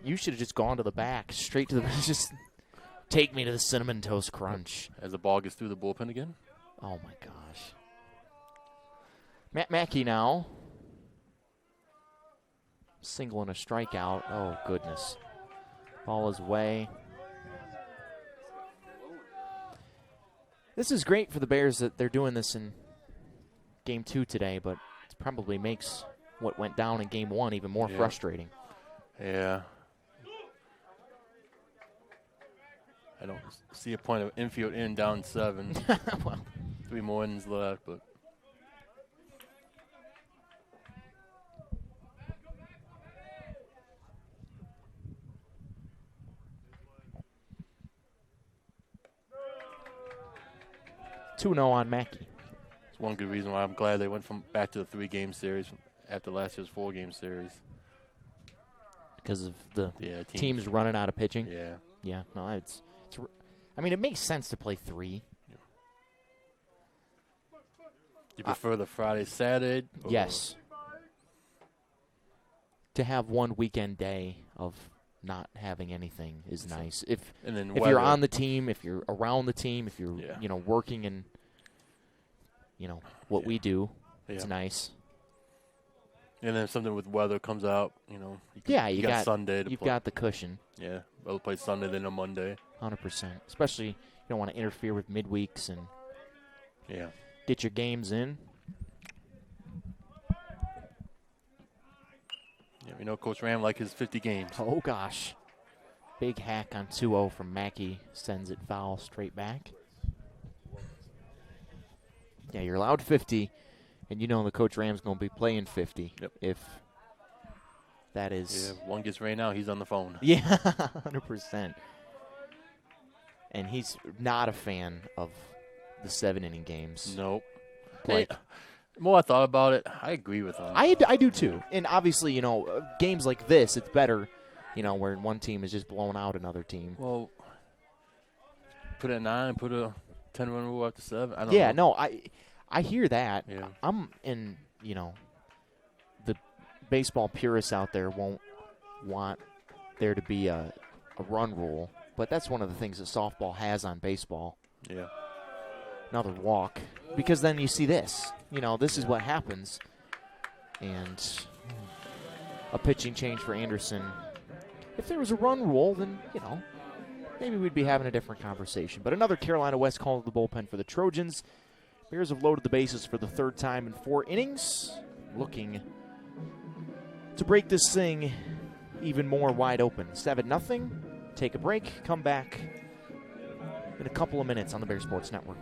S1: You should have just gone to the back, straight to the... Just take me to the Cinnamon Toast Crunch.
S2: As the ball gets through the bullpen again.
S1: Oh, my gosh. Matt Mackey now. Single and a strikeout. Oh, goodness. Ball is away. This is great for the Bears that they're doing this in Game 2 today, but it probably makes what went down in Game 1 even more frustrating.
S2: Yeah. I don't see a point of infield in down 7.
S1: Well,
S2: 3 more innings left, but.
S1: It's 2-0 on Mackey.
S2: It's one good reason why I'm glad they went back to the 3-game series after last year's 4-game series.
S1: Because of the
S2: Yeah,
S1: teams running out of pitching.
S2: Yeah.
S1: Yeah, no, I mean, it makes sense to play 3.
S2: You prefer the Friday, Saturday?
S1: Yes. To have one weekend day of not having anything is nice. If you're on the team, if you're around the team, if you're working in what we do, it's nice.
S2: And then if something with weather comes out, you got Sunday to
S1: you've
S2: play.
S1: got the cushion.
S2: Yeah, we'll play Sunday then on Monday.
S1: 100%. Especially you don't want to interfere with midweeks and get your games in.
S2: Yeah, we know Coach Ram like his 50 games.
S1: Oh, gosh. Big hack on 2-0 from Mackey. Sends it foul straight back. Yeah, you're allowed 50, and you know the Coach Ram's going to be playing 50.
S2: Yep.
S1: If that is.
S2: Yeah, one gets rained out, he's on the phone.
S1: Yeah, 100%. And he's not a fan of the 7-inning games.
S2: Nope.
S1: Like,
S2: the more I thought about it, I agree with him.
S1: I do too. And obviously, games like this, it's better, where one team is just blowing out another team.
S2: Well, put a 9, put a 10-run rule after 7. I don't know.
S1: Yeah, no, I hear that.
S2: Yeah.
S1: I'm in, the baseball purists out there won't want there to be a run rule, but that's one of the things that softball has on baseball.
S2: Yeah.
S1: Another walk, because then you see this. This is what happens. And a pitching change for Anderson. If there was a run rule, then, maybe we'd be having a different conversation. But another Carolina West call to the bullpen for the Trojans. Bears have loaded the bases for the 3rd time in 4 innings, looking to break this thing even more wide open. 7-0. Take a break, come back in a couple of minutes on the Bear Sports Network.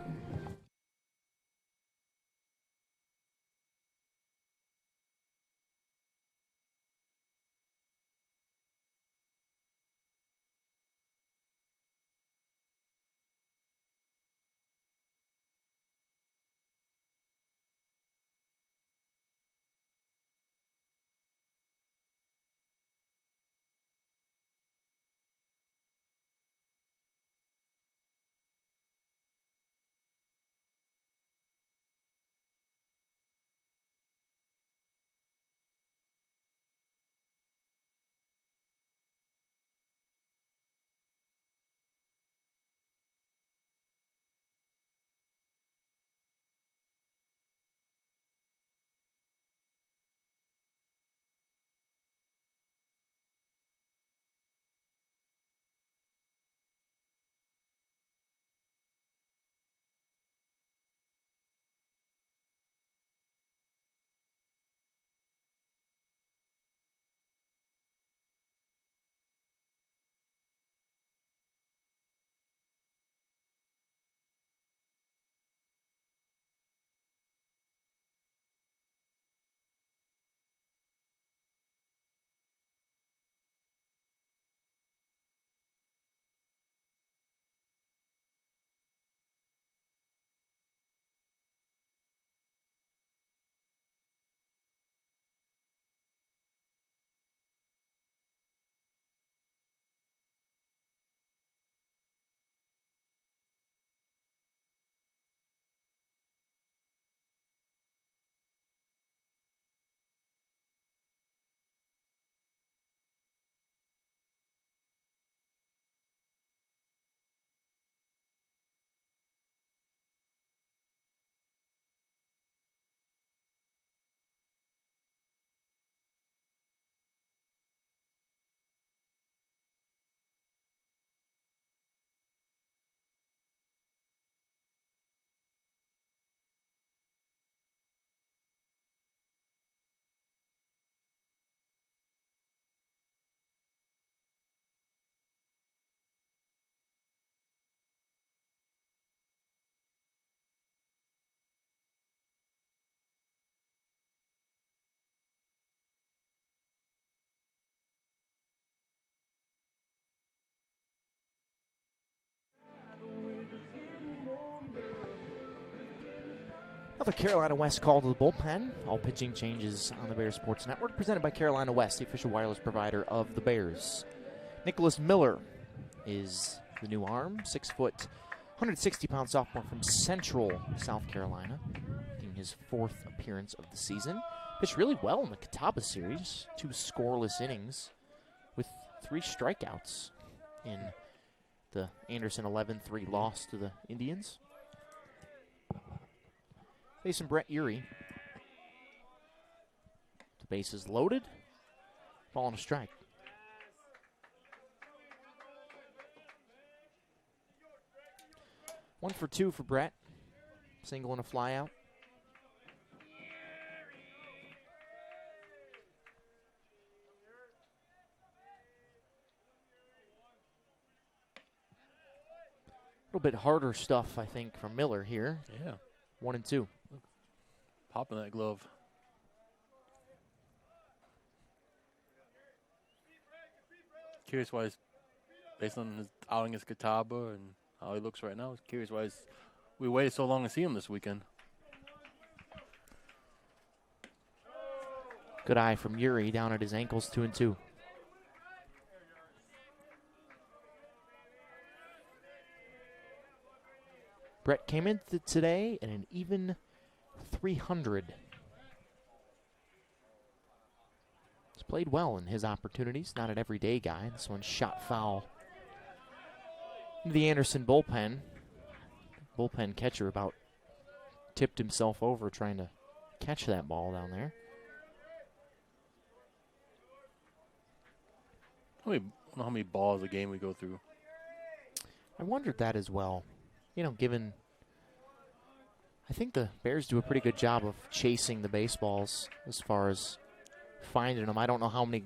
S1: Another Carolina West call to the bullpen. All pitching changes on the Bears Sports Network, presented by Carolina West, the official wireless provider of the Bears. Nicholas Miller is the new arm, 6 foot, 160-pound sophomore from Central South Carolina, making his 4th appearance of the season. Pitched really well in the Catawba series, 2 scoreless innings with 3 strikeouts in the Anderson 11-3 loss to the Indians. Facing Brett Erie. The base is loaded. Ball on a strike. One for 2 for Brett. Single and a fly out. A little bit harder stuff, I think, from Miller here.
S2: Yeah.
S1: 1 and 2.
S2: Popping that glove. Curious why, based on his outing against Catawba and how he looks right now, curious why we waited so long to see him this weekend.
S1: Good eye from Yuri down at his ankles, 2 and 2. Brett came in today at an even 300. He's played well in his opportunities, not an everyday guy. This one shot foul into the Anderson bullpen. Bullpen catcher about tipped himself over trying to catch that ball down there.
S2: I don't know how many balls a game we go through.
S1: I wondered that as well. You know, given, I think the Bears do a pretty good job of chasing the baseballs as far as finding them. I don't know how many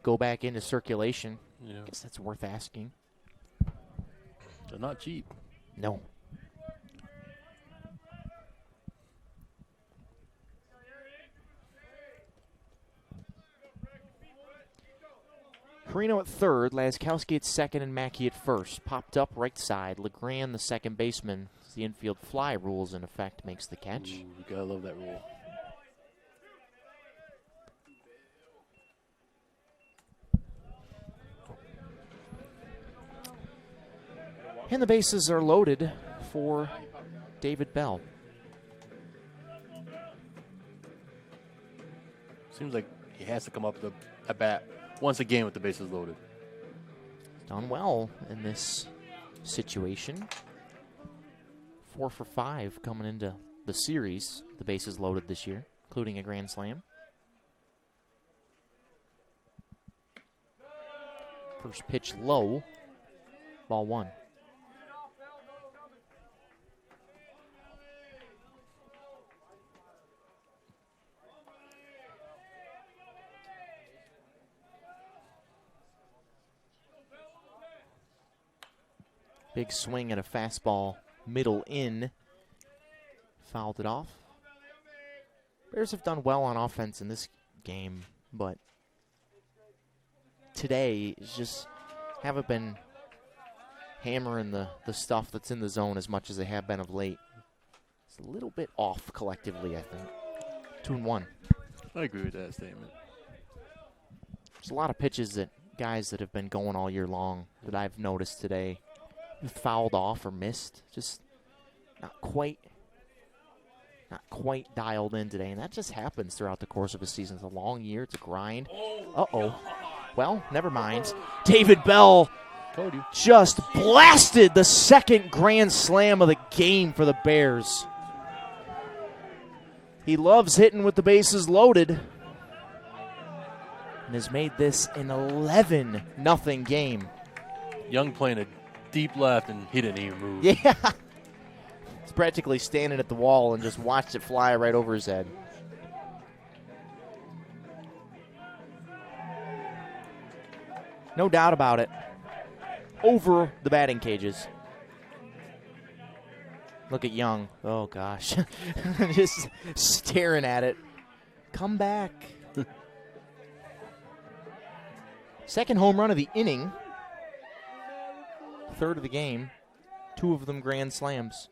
S1: go back into circulation.
S2: Yeah.
S1: I guess that's worth asking.
S2: They're not cheap.
S1: No. Perino at third, Laskowski at second, and Mackey at first. Popped up right side. LeGrand, the second baseman, as the infield fly rules in effect, makes the catch.
S2: Ooh, you gotta love that rule.
S1: And the bases are loaded for David Bell.
S2: Seems like he has to come up with a bat once a game with the bases loaded.
S1: Done well in this situation. 4 for 5 coming into the series. The bases loaded this year, including a grand slam. First pitch low. Ball 1. Big swing at a fastball, middle in. Fouled it off. Bears have done well on offense in this game, but today just haven't been hammering the stuff that's in the zone as much as they have been of late. It's a little bit off collectively, I think. 2-1.
S2: I agree with that statement.
S1: There's a lot of pitches that guys that have been going all year long that I've noticed today fouled off or missed. Just not quite dialed in today. And that just happens throughout the course of a season. It's a long year. It's a grind. Uh-oh. Well, never mind. David Bell
S2: Told you.
S1: just blasted the second grand slam of the game for the Bears. He loves hitting with the bases loaded and has made this an 11-0 game.
S2: Young playing a deep left, and he didn't even move.
S1: Yeah. He's practically standing at the wall and just watched it fly right over his head. No doubt about it. Over the batting cages. Look at Young. Oh, gosh. Just staring at it. Come back. Second home run of the inning. Third of the game. 2 of them grand slams.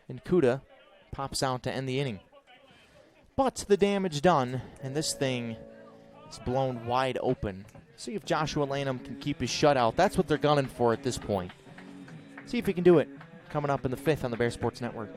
S1: And Kuda pops out to end the inning. But the damage done, and this thing is blown wide open. See if Joshua Lanham can keep his shutout. That's what they're gunning for at this point. See if he can do it. Coming up in the 5th on the Bear Sports Network.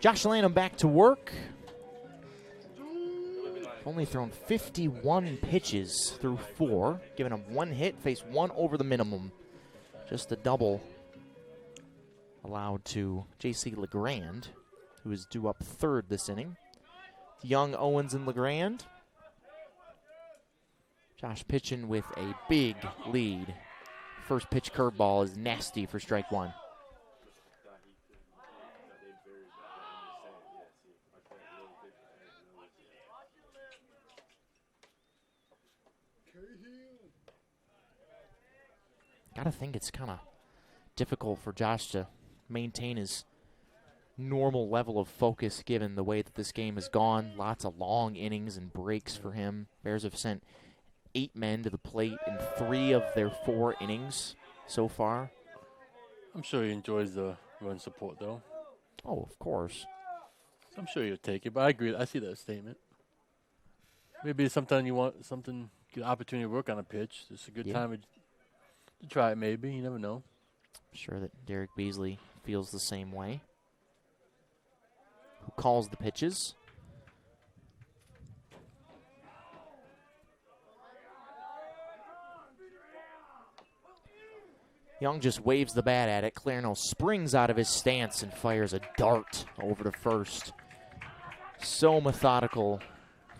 S1: Josh Lanham back to work. Only thrown 51 pitches through 4, giving him 1 hit, faced 1 over the minimum. Just a double allowed to J.C. LeGrand, who is due up 3rd this inning. Young, Owens, and LeGrand. Josh pitching with a big lead. First pitch curveball is nasty for strike 1. Gotta think it's kind of difficult for Josh to maintain his normal level of focus given the way that this game has gone. Lots of long innings and breaks for him. Bears have sent 8 men to the plate in 3 of their 4 innings so far.
S2: I'm sure he enjoys the run support, though.
S1: Oh, of course.
S2: I'm sure he'll take it, but I agree. I see that statement. Maybe sometime you want something, get an opportunity to work on a pitch. It's a good time to try it, maybe. You never know.
S1: I'm sure that Derek Beasley feels the same way. Who calls the pitches? Young just waves the bat at it. Clarno springs out of his stance and fires a dart over to first. So methodical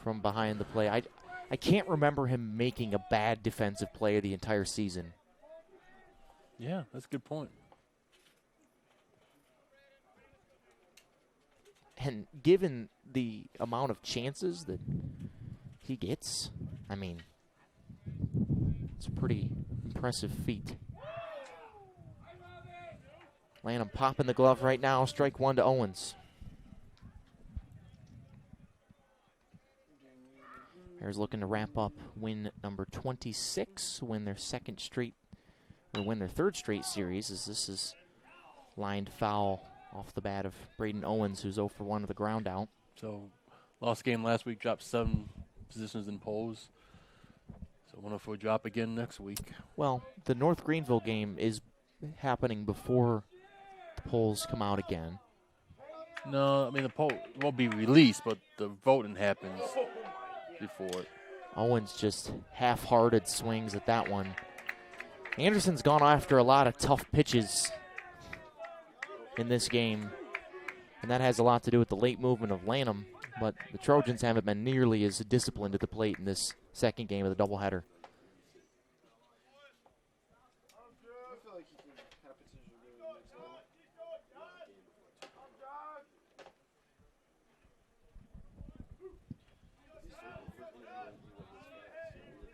S1: from behind the plate. I can't remember him making a bad defensive play the entire season.
S2: Yeah, that's a good point.
S1: And given the amount of chances that he gets, I mean, it's a pretty impressive feat. Lanham popping the glove right now. Strike 1 to Owens. Bears looking to wrap up win number 26, win their third straight series, as this is lined foul off the bat of Braden Owens, who's 0 for 1 with a ground out.
S2: So, lost game last week, dropped 7 positions in polls. So, 104 drop again next week.
S1: Well, the North Greenville game is happening before the polls come out again.
S2: No, I mean, the poll won't be released, but the voting happens before it.
S1: Owens just half-hearted swings at that one. Anderson's gone after a lot of tough pitches in this game, and that has a lot to do with the late movement of Lanham, but the Trojans haven't been nearly as disciplined at the plate in this second game of the doubleheader.
S5: feel like he can have potential to go to the next level.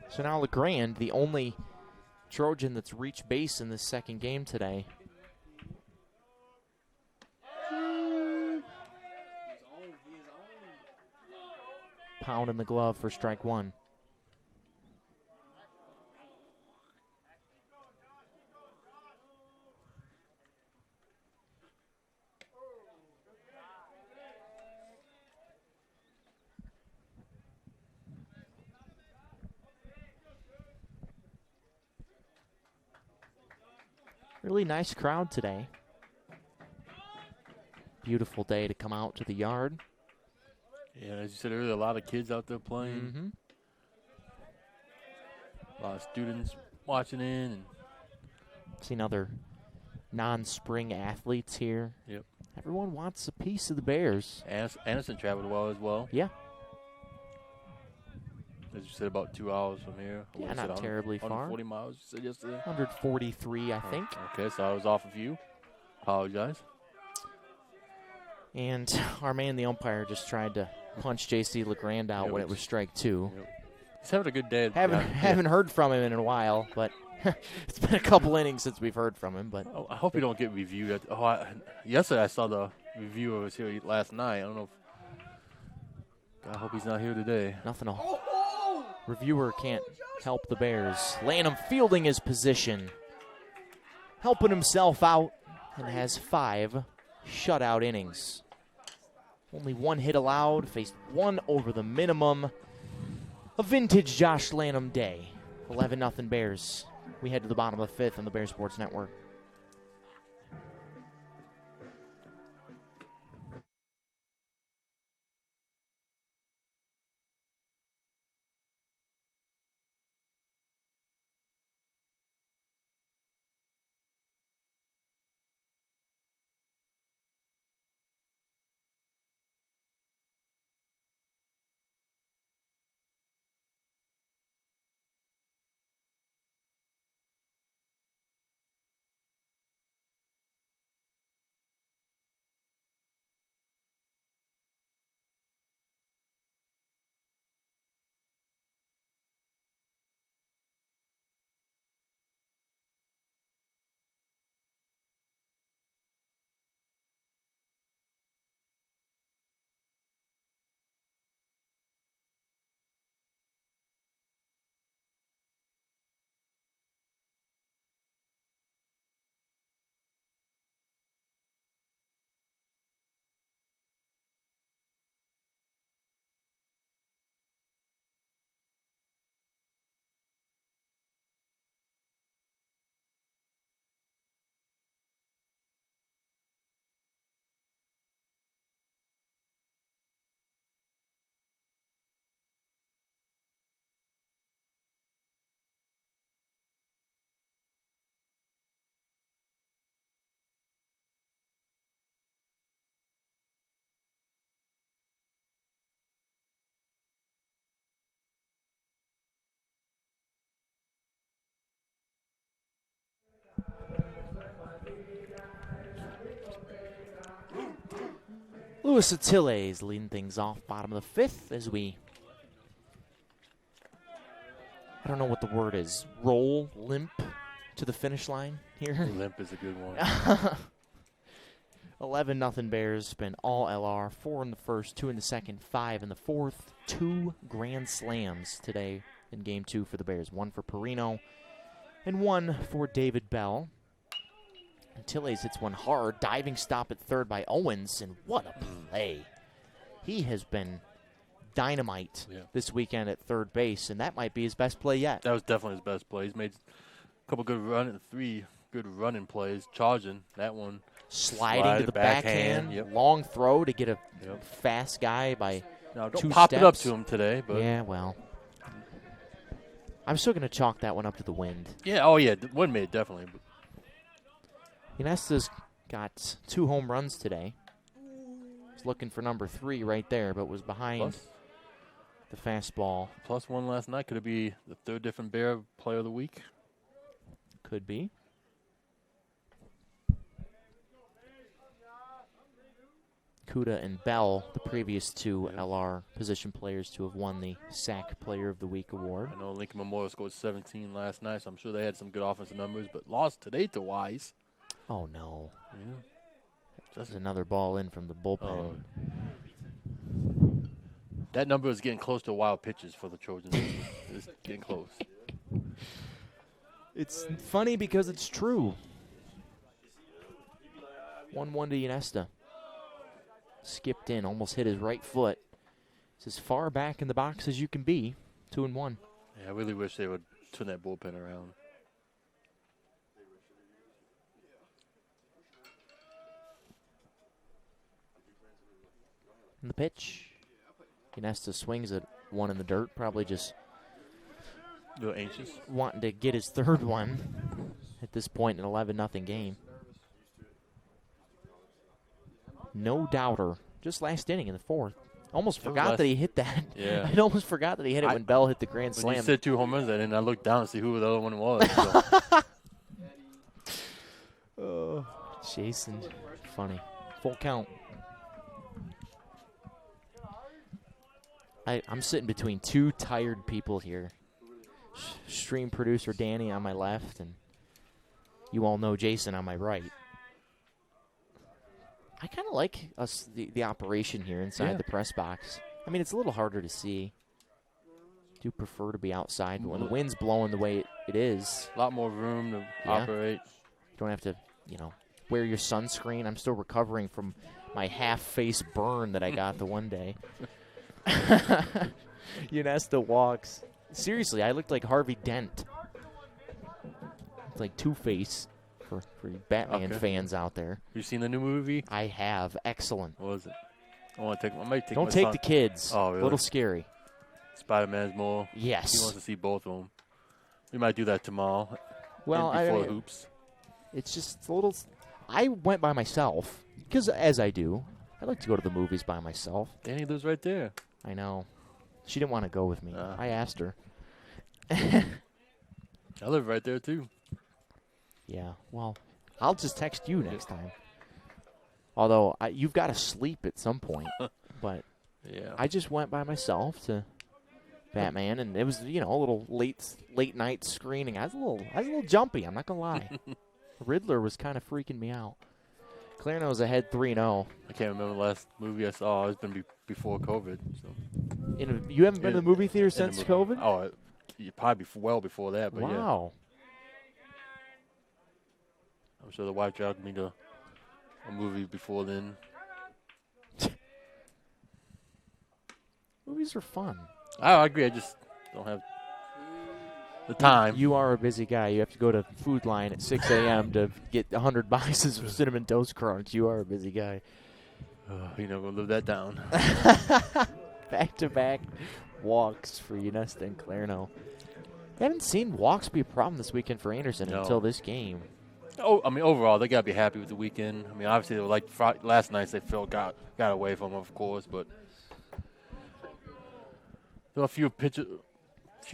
S1: So now LeGrand, the only Trojan that's reached base in this second game today. Pound in the glove for strike one. Really nice crowd today. Beautiful day to come out to the yard.
S2: Yeah, as you said earlier, a lot of kids out there playing.
S1: Mm-hmm.
S2: A lot of students watching in. And
S1: Seen other non-spring athletes here.
S2: yep.
S1: Everyone wants a piece of the Bears.
S2: Anderson traveled well as well.
S1: Yeah.
S2: As you said, about 2 hours from here.
S1: Yeah,
S2: What was
S1: not
S2: it,
S1: terribly far.
S2: 140 miles, you said yesterday?
S1: 143, I think.
S2: Okay, so I was off of you. Apologize.
S1: And our man, the umpire, just tried to punch J.C. LeGrand out when it was strike two.
S2: Yep. He's having a good day.
S1: Haven't heard from him in a while, but it's been a couple innings since we've heard from him. But
S2: I hope you don't get reviewed. Yesterday I saw the reviewer was here last night. I don't know if I hope he's not here today.
S1: nothing. Reviewer can't help the Bears. Lanham fielding his position, helping himself out, and has 5 shutout innings. Only 1 hit allowed, faced 1 over the minimum. A vintage Josh Lanham day. 11-0 Bears. We head to the bottom of the 5th on the Bears Sports Network. Luis Attile is leading things off bottom of the 5th as we, I don't know what the word is, limp to the finish line here.
S2: Limp is a good one.
S1: 11-0 Bears, spent all LR, 4 in the first, 2 in the second, 5 in the fourth. 2 grand slams today in game 2 for the Bears. 1 for Perino and 1 for David Bell. Tilles hits one hard, diving stop at third by Owens, and what a play. He has been dynamite this weekend at third base, and that might be his best play yet.
S2: That was definitely his best play. He's made a couple good 3 good running plays, charging. That one.
S1: Sliding to the backhand, long throw to get a fast guy by
S2: now,
S1: 2
S2: don't pop
S1: steps.
S2: it up to him today. But
S1: yeah, well. I'm still going to chalk that one up to the wind.
S2: Yeah, oh yeah, the wind made it definitely.
S1: Inesta's got 2 home runs today. He's looking for number 3 right there, but was behind the fastball.
S2: +1 last night. Could it be the 3rd different Bear player of the week?
S1: Could be. Kuda and Bell, the previous two LR position players to have won the SAC Player of the Week award.
S2: I know Lincoln Memorial scored 17 last night, so I'm sure they had some good offensive numbers, but lost today to Wise.
S1: Oh, no.
S2: Yeah.
S1: That's another ball in from the bullpen.
S2: That number is getting close to wild pitches for the Trojans. It's getting close.
S1: It's funny because it's true. 1-1 to Ynesta. Skipped in, almost hit his right foot. It's as far back in the box as you can be. 2-1.
S2: Yeah, I really wish they would turn that bullpen around.
S1: And the pitch. Ynesta swings at one in the dirt, probably just
S2: A little anxious.
S1: wanting to get his third one at this point in an 11-0 game. No doubter. Just last inning in the fourth. Almost forgot that he hit that.
S2: Yeah.
S1: I almost forgot that he hit it when Bell hit the grand
S2: When
S1: slam.
S2: you said 2 home runs, and I looked down to see who the other one was. So.
S1: Jason, funny. Full count. I'm sitting between two tired people here. Stream producer Danny on my left, and you all know Jason on my right. I kind of like the operation here inside the press box. I mean, it's a little harder to see. Do prefer to be outside, but when the wind's blowing the way it is,
S2: A lot more room to operate.
S1: you don't have to, wear your sunscreen. I'm still recovering from my half-face burn that I got the one day. Ynesta walks. Seriously, I looked like Harvey Dent. It's like Two-Face for you Batman fans out there.
S2: You seen the new movie?
S1: I have. Excellent.
S2: What was it? I might take
S1: Don't
S2: my
S1: take
S2: son.
S1: the kids.
S2: Oh, really?
S1: A little scary.
S2: Spider-Man's more. He
S1: Yes.
S2: wants to see both of them. We might do that tomorrow.
S1: Well,
S2: before hoops.
S1: It's just a little. I went by myself because, as I do, I like to go to the movies by myself.
S2: Danny lives right there.
S1: I know. She didn't want to go with me. I asked her.
S2: I live right there too.
S1: Yeah. Well, I'll just text you next time. Although you've got to sleep at some point, but
S2: Yeah.
S1: I just went by myself to Batman, and it was a little late night screening. I was a little jumpy. I'm not gonna lie. Riddler was kind of freaking me out. Clareno's ahead 3-0.
S2: I can't remember the last movie I saw. It's been before COVID. So.
S1: You haven't been to the movie theater since COVID?
S2: Oh, probably well before that. But
S1: Wow.
S2: I'm sure the wife dragged me to a movie before then.
S1: Movies are fun.
S2: I agree. I just don't have the time.
S1: You are a busy guy. You have to go to Food Line at 6 a.m. to get 100 boxes of Cinnamon Toast Crunch. You are a busy guy.
S2: We're not going to live that down.
S1: Back-to-back walks for Ynesta and Clareno. I haven't seen walks be a problem this weekend for Anderson until this game.
S2: Oh, I mean, overall, they got to be happy with the weekend. I mean, obviously, they were like last night, they felt got away from them, of course, but there were a few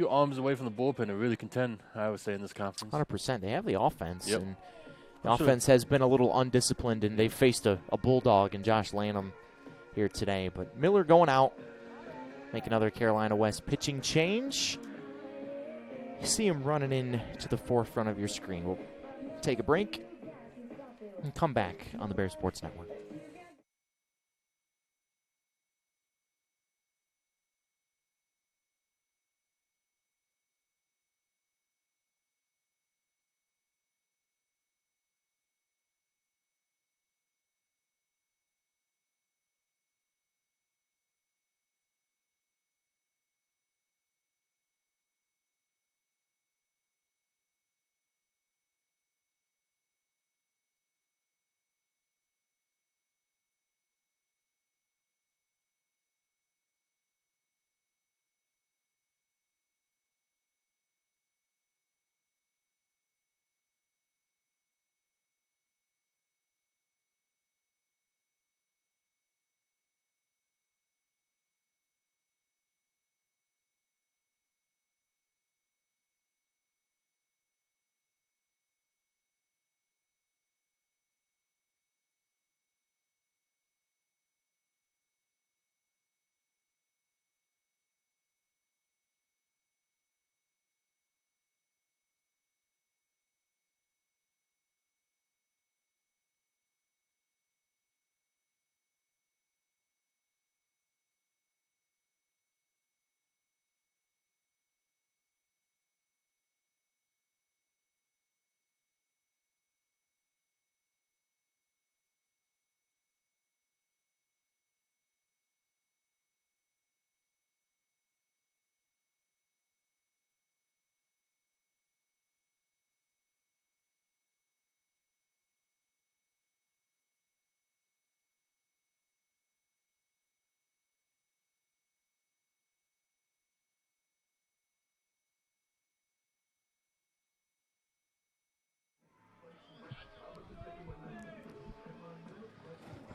S2: arms away from the bullpen to really contend, I would say, in this conference.
S1: 100%. They have the offense.
S2: Yep.
S1: And the offense has been a little undisciplined, and they faced a bulldog in Josh Lanham here today. But Miller going out. Make another Carolina West pitching change. You see him running in to the forefront of your screen. We'll take a break and come back on the Bear Sports Network.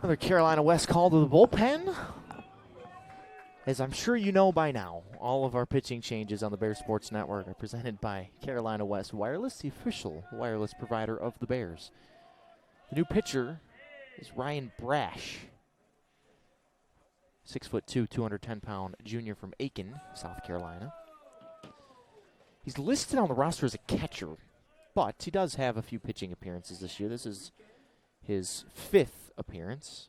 S1: Another Carolina West call to the bullpen. As I'm sure you know by now, all of our pitching changes on the Bears Sports Network are presented by Carolina West Wireless, the official wireless provider of the Bears. The new pitcher is Ryan Brash. 6'2", 210-pound junior from Aiken, South Carolina. He's listed on the roster as a catcher, but he does have a few pitching appearances this year. This is his 5th appearance.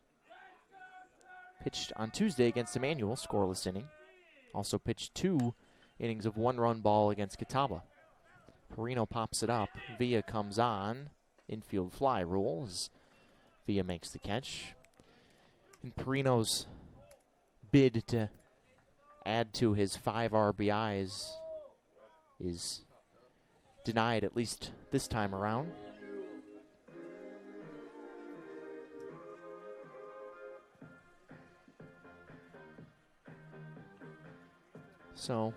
S1: Pitched on Tuesday against Emmanuel, scoreless inning. Also pitched 2 innings of 1-run ball against Catawba. Perino pops it up. Villa comes on. Infield fly rule as Villa makes the catch. And Perino's bid to add to his 5 RBIs is denied, at least this time around. So,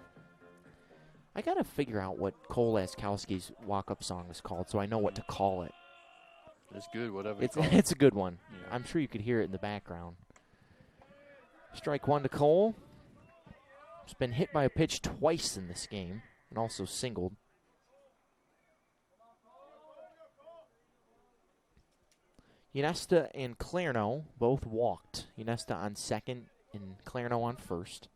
S1: I gotta figure out what Cole Laskowski's walk-up song is called, so I know what to call it.
S2: It's good, whatever.
S1: It's a good one.
S2: Yeah.
S1: I'm sure you could hear it in the background. Strike 1 to Cole. He's been hit by a pitch twice in this game, and also singled. Ynesta and Clarno both walked. Ynesta on second and Clarno on first.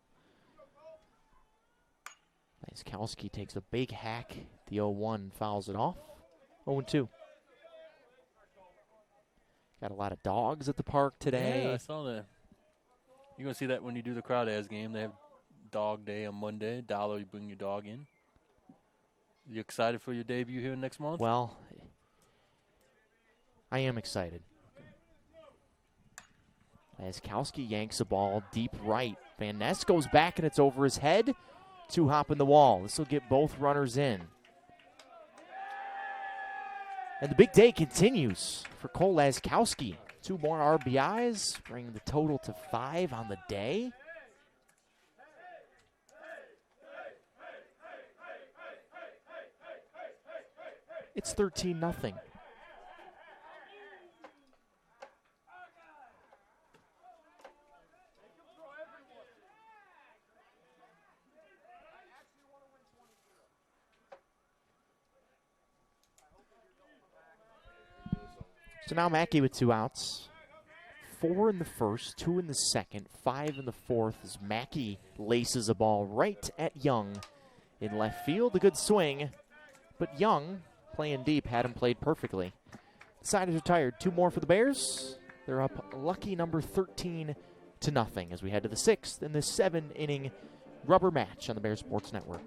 S1: Laskowski takes a big hack. The 0-1 fouls it off. 0-2. Got a lot of dogs at the park today.
S2: Yeah, I saw that. You're going to see that when you do the Crowd Ass game. They have dog day on Monday. $1, you bring your dog in. You excited for your debut here next month?
S1: Well, I am excited. Laskowski yanks a ball deep right. Van Ness goes back and it's over his head. 2 hop in the wall. This will get both runners in. And the big day continues for Cole Laskowski. 2 more RBIs, bringing the total to 5 on the day. It's 13-0. So now Mackey with 2 outs. 4 in the first, 2 in the second, 5 in the fourth as Mackey laces a ball right at Young in left field. A good swing, but Young, playing deep, had him played perfectly. The side is retired. 2 more for the Bears. They're up lucky number 13-0 as we head to the 6th in this 7-inning rubber match on the Bears Sports Network.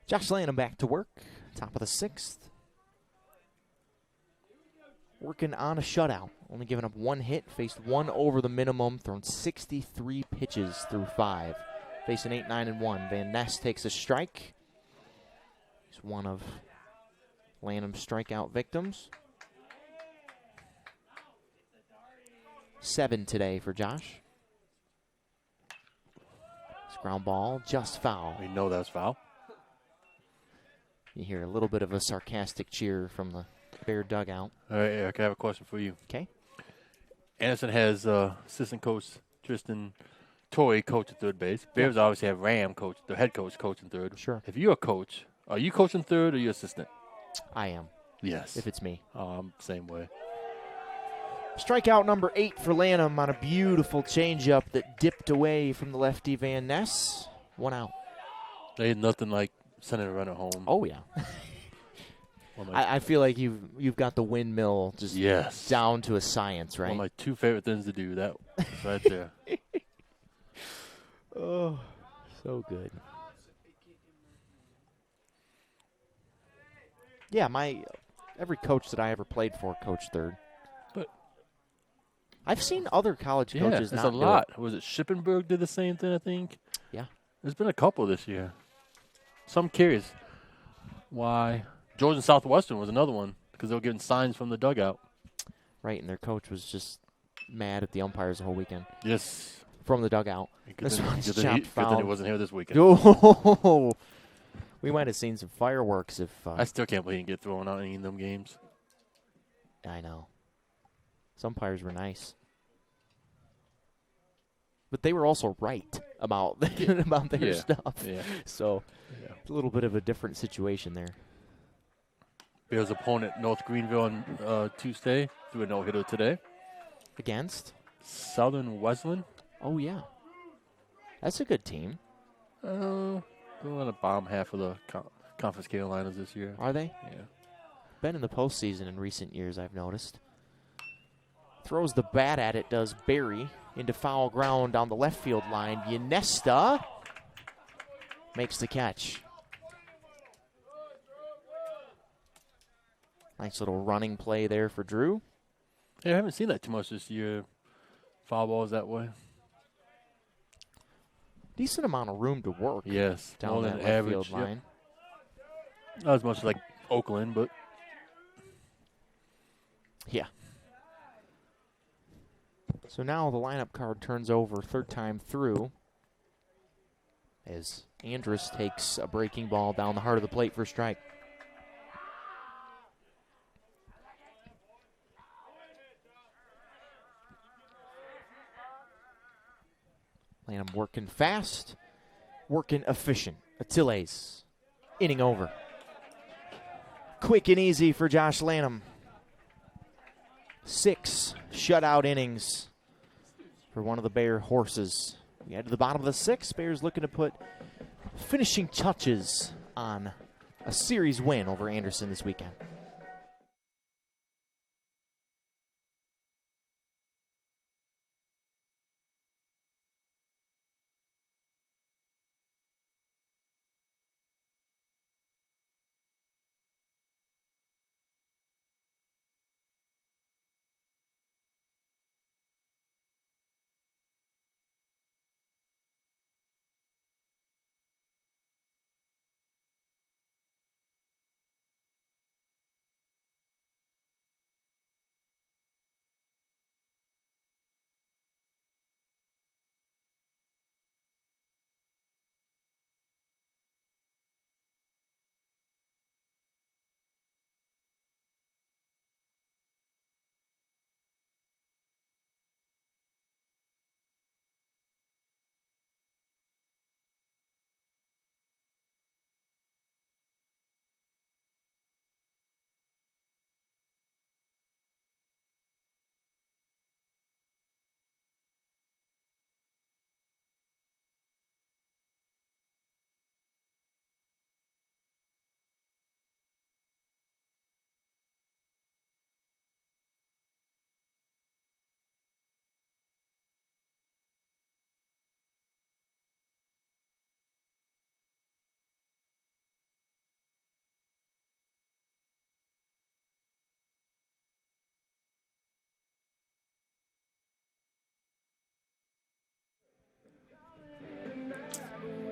S1: Josh Lanham back to work. Top of the 6th. Working on a shutout. Only giving up 1 hit. Faced 1 over the minimum. Thrown 63 pitches through 5. Facing 8-9-1. Van Ness takes a strike. He's one of Lanham's strikeout victims. 7 today for Josh. This ground ball, just foul.
S2: We know that's foul.
S1: You hear a little bit of a sarcastic cheer from the Bear dugout.
S2: All right, Eric, I have a question for you.
S1: Okay.
S2: Anderson has assistant coach Tristan Torrey coach at third base. Bears obviously have Ram coach, the head coach coaching third.
S1: Sure.
S2: If you're a coach, are you coaching third or are you assistant?
S1: I am,
S2: Yes.
S1: if it's me.
S2: Same way.
S1: Strikeout number 8 for Lanham on a beautiful changeup that dipped away from the lefty Van Ness. 1 out.
S2: There ain't nothing like sending a runner home.
S1: Oh, yeah. I feel like you've got the windmill just down to a science, right?
S2: One of my 2 favorite things to do. That right there.
S1: Oh, so good. Yeah, every coach that I ever played for coached third.
S2: But
S1: I've seen other college coaches
S2: there's
S1: not
S2: a lot.
S1: do it.
S2: Was it Shippenberg did the same thing, I think?
S1: Yeah.
S2: There's been a couple this year. So I'm curious why. Georgia Southwestern was another one because they were getting signs from the dugout.
S1: Right, and their coach was just mad at the umpires the whole weekend.
S2: Yes.
S1: From the dugout.
S2: Good
S1: This
S2: thing-
S1: one's
S2: good thing
S1: chopped
S2: good
S1: foul.
S2: thing he wasn't here this weekend.
S1: Oh, we might have seen some fireworks if.
S2: I still can't believe he didn't get thrown out in any of them games.
S1: I know. Some umpires were nice. But they were also right about their stuff.
S2: Yeah.
S1: So, a little bit of a different situation there.
S2: Bears opponent North Greenville on Tuesday threw a no-hitter today.
S1: Against?
S2: Southern Wesleyan.
S1: Oh, yeah. That's a good team.
S2: They're on the bottom half of the Conference Carolinas this year.
S1: Are they?
S2: Yeah.
S1: Been in the postseason in recent years, I've noticed. Throws the bat at it, does Barry, into foul ground down the left field line. Ynesta makes the catch. Nice little running play there for Drew.
S2: Yeah, I haven't seen that too much this year. Foul balls that way.
S1: Decent amount of room to work.
S2: Yes.
S1: Down
S2: more
S1: that
S2: than
S1: left
S2: average.
S1: field line.
S2: Not as much like Oakland, but
S1: Yeah. So now the lineup card turns over 3rd time through as Andrus takes a breaking ball down the heart of the plate for a strike. Lanham working fast, working efficient. Atiles, inning over. Quick and easy for Josh Lanham. 6 shutout innings for one of the Bear horses. We head to the bottom of the 6th. Bears looking to put finishing touches on a series win over Anderson this weekend.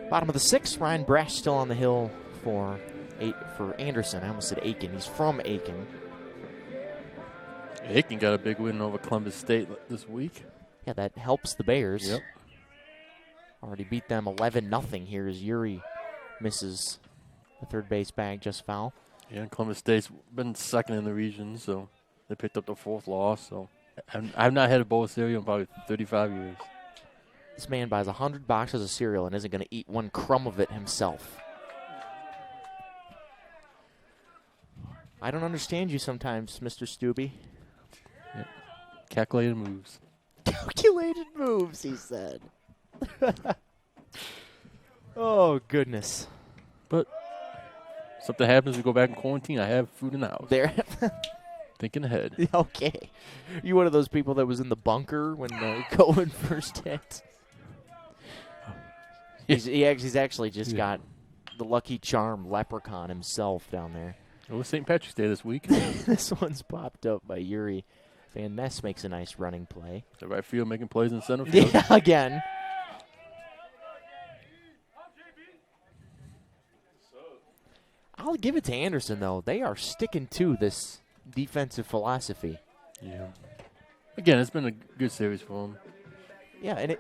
S1: Bottom of the 6th, Ryan Brash still on the hill for Anderson. I almost said Aiken. He's from Aiken.
S2: Aiken got a big win over Columbus State this week.
S1: Yeah, that helps the Bears.
S2: Yep.
S1: Already beat them 11-0 here as Yuri misses the third base bag, just foul.
S2: Yeah, Columbus State's been second in the region, so they picked up the 4th loss. So I've not had a bowl of cereal in probably 35 years.
S1: This man buys 100 boxes of cereal and isn't going to eat one crumb of it himself. I don't understand you sometimes, Mr. Stubbe.
S2: Yep. Calculated moves.
S1: Calculated moves, he said. Oh, goodness.
S2: But something happens, we go back in quarantine. I have food in the house.
S1: There.
S2: Thinking ahead.
S1: Okay. You one of those people that was in the bunker when the COVID first hit? He's actually just got the Lucky Charm leprechaun himself down there.
S2: It was St. Patrick's Day this week.
S1: This one's popped up by Yuri. Van Ness makes a nice running play.
S2: The right field making plays in center field.
S1: Yeah, again. I'll give it to Anderson, though. They are sticking to this defensive philosophy.
S2: Yeah. Again, it's been a good series for them.
S1: Yeah, and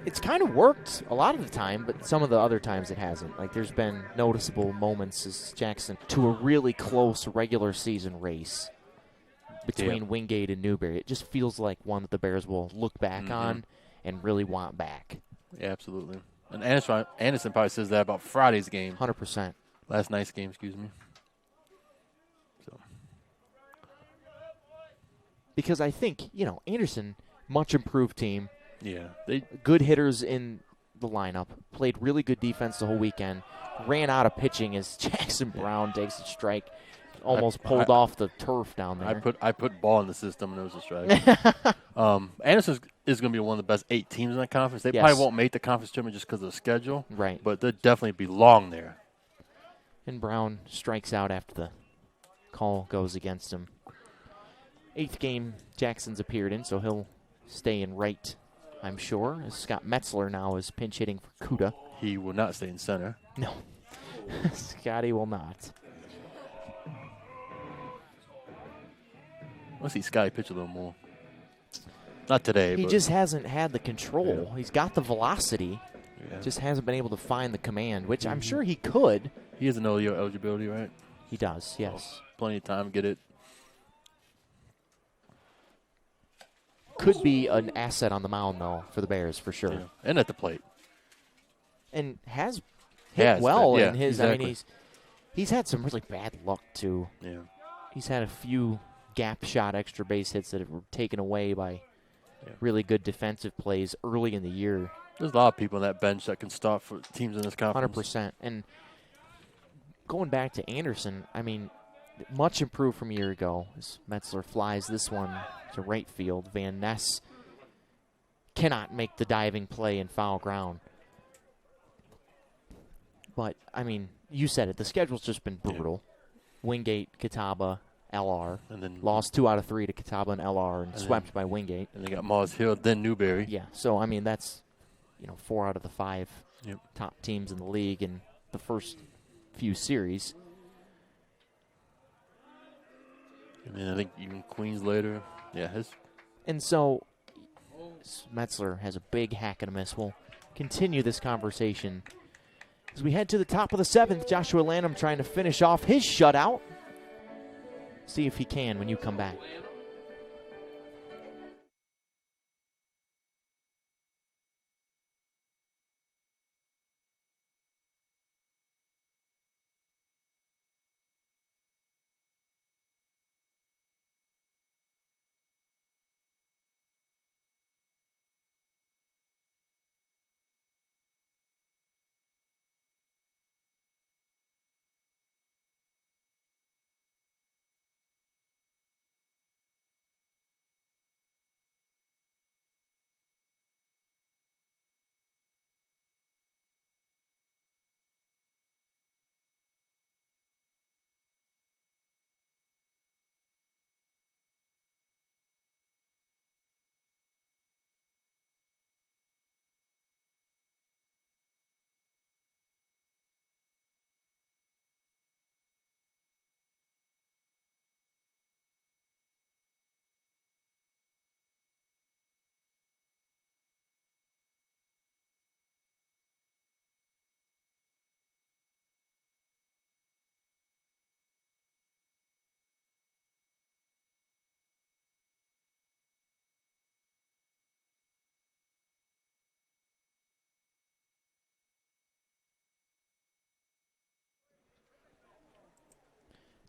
S1: it's kind of worked a lot of the time, but some of the other times it hasn't. Like, there's been noticeable moments as Jackson to a really close regular season race between Wingate and Newberry. It just feels like one that the Bears will look back on and really want back.
S2: Yeah, absolutely. And Anderson probably says that about Friday's game.
S1: 100%.
S2: Last night's game, excuse me. So.
S1: Because I think, Anderson, much improved team.
S2: Yeah.
S1: Good hitters in the lineup. Played really good defense the whole weekend. Ran out of pitching as Jackson Brown takes a strike. Almost pulled off the turf down there.
S2: I put ball in the system, and it was a strike. Anderson is going to be one of the best 8 teams in that conference. They probably won't make the conference tournament just because of the schedule.
S1: Right.
S2: But they'll definitely belong there.
S1: And Brown strikes out after the call goes against him. 8th game Jackson's appeared in, so he'll stay in right, I'm sure. As Scott Metzler now is pinch hitting for Kuda.
S2: He will not stay in center.
S1: No. Scotty will not.
S2: I want to see Scotty pitch a little more. Not today.
S1: He
S2: but
S1: just hasn't had the control.
S2: Yeah.
S1: He's got the velocity.
S2: Yeah.
S1: Just hasn't been able to find the command, which I'm sure he could.
S2: He has an OU eligibility, right?
S1: He does, yes.
S2: So plenty of time to get it.
S1: Could be an asset on the mound, though, for the Bears, for sure.
S2: Yeah. And at the plate.
S1: And has hit well in his.
S2: Exactly.
S1: I mean, he's had some really bad luck, too.
S2: Yeah.
S1: He's had a few gap shot extra base hits that were taken away by really good defensive plays early in the year.
S2: There's a lot of people on that bench that can start for teams in this conference.
S1: 100%. And going back to Anderson, I mean, much improved from a year ago as Metzler flies this one to right field. Van Ness cannot make the diving play in foul ground. But, I mean, you said it. The schedule's just been brutal. Wingate, Catawba, LR.
S2: And then
S1: lost 2 out of 3 to Catawba and LR and swept by Wingate.
S2: And they got Mars Hill, then Newberry.
S1: Yeah, so, I mean, that's 4 out of the 5
S2: Yep.
S1: top teams in the league in the first few series.
S2: And then I think even Queens later. Yeah.
S1: And so Metzler has a big hack and a miss. We'll continue this conversation as we head to the top of the 7th. Joshua Lanham trying to finish off his shutout. See if he can when you come back.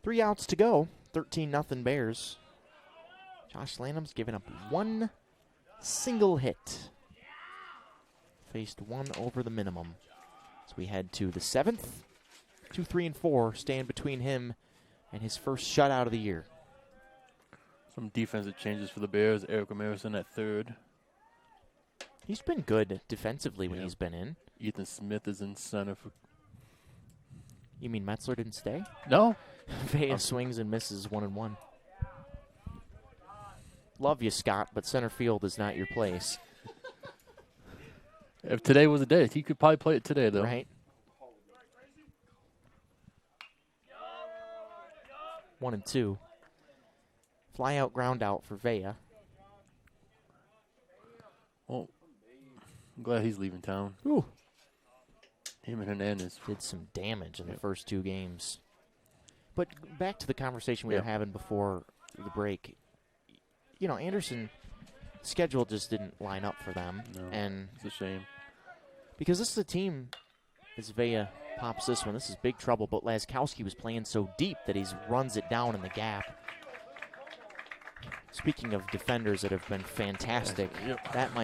S1: 3 outs to go. 13-0 Bears. Josh Lanham's given up one single hit. Faced one over the minimum. So we head to the 7th. 2, 3, and 4 stand between him and his first shutout of the year.
S2: Some defensive changes for the Bears. Eric Ramirez at third.
S1: He's been good defensively when he's been in.
S2: Ethan Smith is in center.
S1: You mean Metzler didn't stay?
S2: No.
S1: Vea swings and misses 1-1. Love you, Scott, but center field is not your place.
S2: If today was a day, he could probably play it today, though.
S1: Right. 1-2. Fly out, ground out for Vea.
S2: Well, I'm glad he's leaving town.
S1: Ooh.
S2: Him and Hernandez.
S1: Did some damage in the first 2 games. But back to the conversation we were having before the break. You know, Anderson schedule just didn't line up for them.
S2: No,
S1: and
S2: it's a shame.
S1: Because this is a team, as Vea pops this one, this is big trouble, but Laskowski was playing so deep that he runs it down in the gap. Speaking of defenders that have been fantastic, that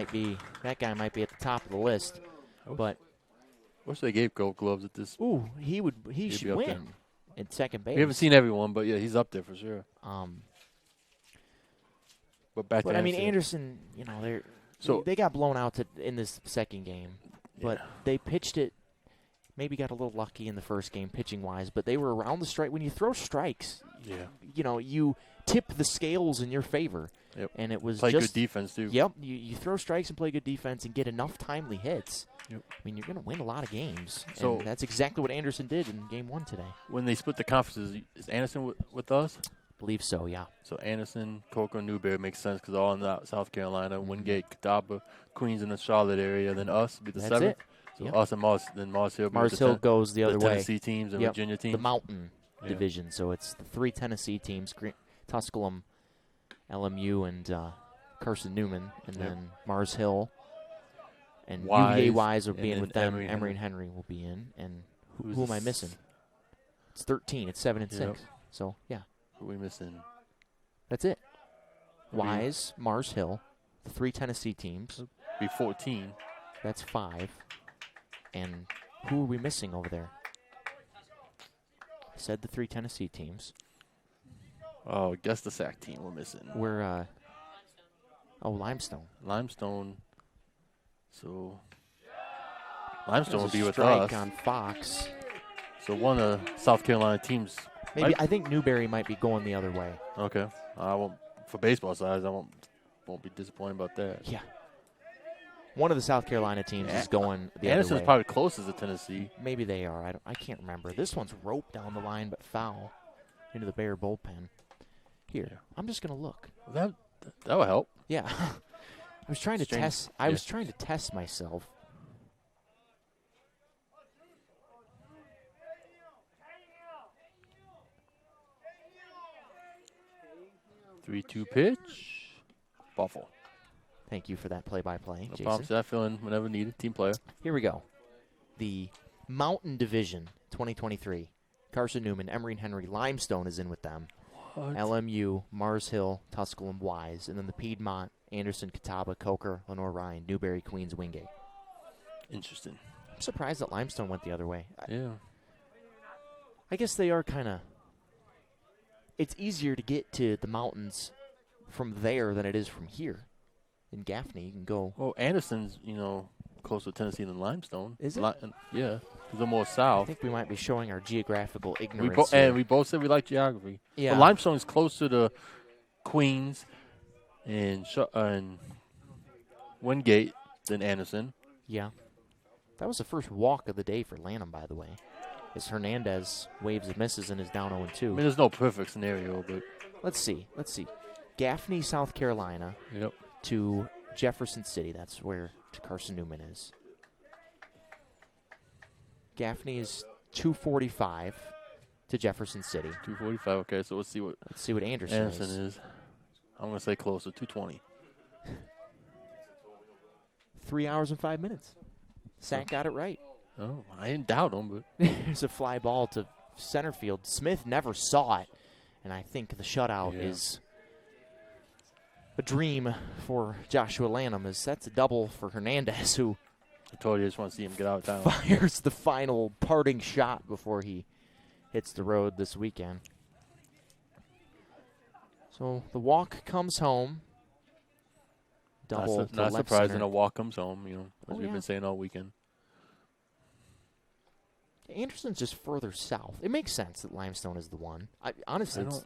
S1: guy might be at the top of the list. But
S2: wish they gave Gold Gloves at this.
S1: Ooh, he should win at second base.
S2: We haven't seen everyone, but yeah, he's up there for sure. But
S1: I mean, Anderson, you know, they got blown out in this second game, but they pitched it. Maybe got a little lucky in the first game pitching wise, but they were around the strike. When you throw strikes, you know, you tip the scales in your favor.
S2: Yep.
S1: And it was
S2: play
S1: just
S2: good defense too.
S1: Yep, you throw strikes and play good defense and get enough timely hits.
S2: Yep.
S1: I mean, you're going to win a lot of games.
S2: So
S1: and that's exactly what Anderson did in game 1 today.
S2: When they split the conferences, is Anderson with us?
S1: Believe so, yeah.
S2: So Anderson, Coker, Newberry makes sense because all in South Carolina, Wingate, Catawba, Queens in the Charlotte area, then us be the
S1: That's
S2: 7th.
S1: it.
S2: So us and Mars Hill.
S1: Mars Hill goes the other way.
S2: Tennessee teams and Virginia teams.
S1: The Mountain Division. So it's the 3 Tennessee teams: Tusculum, LMU, and Carson Newman, and then Mars Hill. And UVA Wise will be in with them. Emory and Henry will be in. And who am I missing? It's 13. It's 7 and 6. So yeah.
S2: Who are we missing?
S1: That's it. Wise, Mars Hill, the 3 Tennessee teams.
S2: Be 14.
S1: That's 5. And who are we missing over there? I said the 3 Tennessee teams.
S2: Oh, I guess the SAC team we're missing.
S1: We're Limestone.
S2: Limestone. So Limestone will be with
S1: us.
S2: us
S1: On Fox.
S2: So one of the South Carolina teams.
S1: Maybe I think Newberry might be going the other way.
S2: Okay. I won't for baseball size. I won't be disappointed about that.
S1: Yeah. One of the South Carolina teams is going the other way.
S2: Anderson's probably closest to Tennessee.
S1: Maybe they are. I can't remember. This one's roped down the line, but foul into the Bear bullpen. Here, I'm just gonna look.
S2: That will help.
S1: Yeah. I was trying to test. I was trying to test myself.
S2: Three-two pitch. Buffalo.
S1: Thank you for that play-by-play,
S2: No
S1: Jason.
S2: problem. Set fill-in whenever needed. Team player.
S1: Here we go. The Mountain Division 2023. Carson Newman, Emory and Henry, Limestone is in with them.
S2: What?
S1: LMU, Mars Hill, Tusculum, Wise, and then the Piedmont, Anderson, Catawba, Coker, Lenoir-Rhyne, Newberry, Queens, Wingate.
S2: Interesting.
S1: I'm surprised that Limestone went the other way.
S2: Yeah.
S1: I guess they are kind of. It's easier to get to the mountains from there than it is from here. In Gaffney, you can go.
S2: Well, Anderson's, closer to Tennessee than Limestone.
S1: Is it?
S2: Yeah. They're more
S1: I
S2: south.
S1: think we might be showing our geographical ignorance.
S2: And we both said we like geography.
S1: Yeah.
S2: Well, Limestone is closer to Queens and Wingate than Anderson.
S1: Yeah. That was the first walk of the day for Lanham, by the way. As Hernandez waves and misses and is down 0-2.
S2: I mean, there's no perfect scenario, but.
S1: Let's see. Gaffney, South Carolina.
S2: Yep.
S1: To Jefferson City. That's where Carson Newman is. Gaffney is 245 to Jefferson City.
S2: 245. Okay, so let's see what
S1: Anderson
S2: is. I'm going to say closer, 220.
S1: 3 hours and 5 minutes. Sack got it right.
S2: Oh, I didn't doubt him, but
S1: there's a fly ball to center field. Smith never saw it, and I think the shutout is a dream for Joshua Lanham, as that's a double for Hernandez, who
S2: I told you I just want to see him get out of town.
S1: fires the final parting shot before he hits the road this weekend. So the walk comes home. Double to
S2: Not
S1: left
S2: surprising
S1: center.
S2: a walk comes home, as we've
S1: yeah.
S2: been saying all weekend.
S1: Anderson's just further south. It makes sense that Limestone is the one. Honestly, it's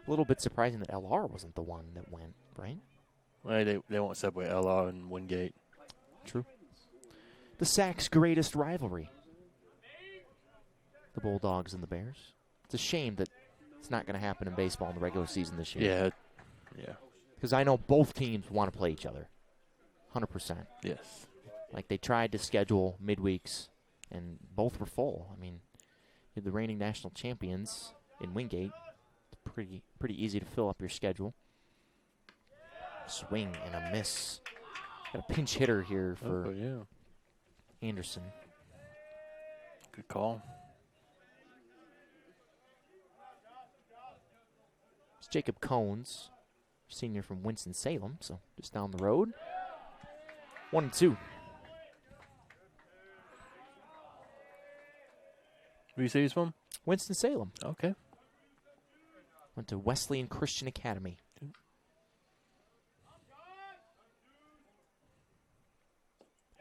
S1: a little bit surprising that LR wasn't the one that went, right?
S2: Well, they won't separate LR and Wingate.
S1: True. The Sac's greatest rivalry. The Bulldogs and the Bears. It's a shame that it's not going to happen in baseball in the regular season this year.
S2: Yeah.
S1: Because I know both teams want to play each other. 100%.
S2: Yes.
S1: Like, they tried to schedule midweeks, and both were full. I mean, you're the reigning national champions in Wingate. It's pretty easy to fill up your schedule. Swing and a miss. Got a pinch hitter here for Anderson.
S2: Good call.
S1: It's Jacob Cones, senior from Winston-Salem, so just down the road. 1-2.
S2: Where you say he's from?
S1: Winston-Salem.
S2: Okay.
S1: Went to Wesleyan Christian Academy.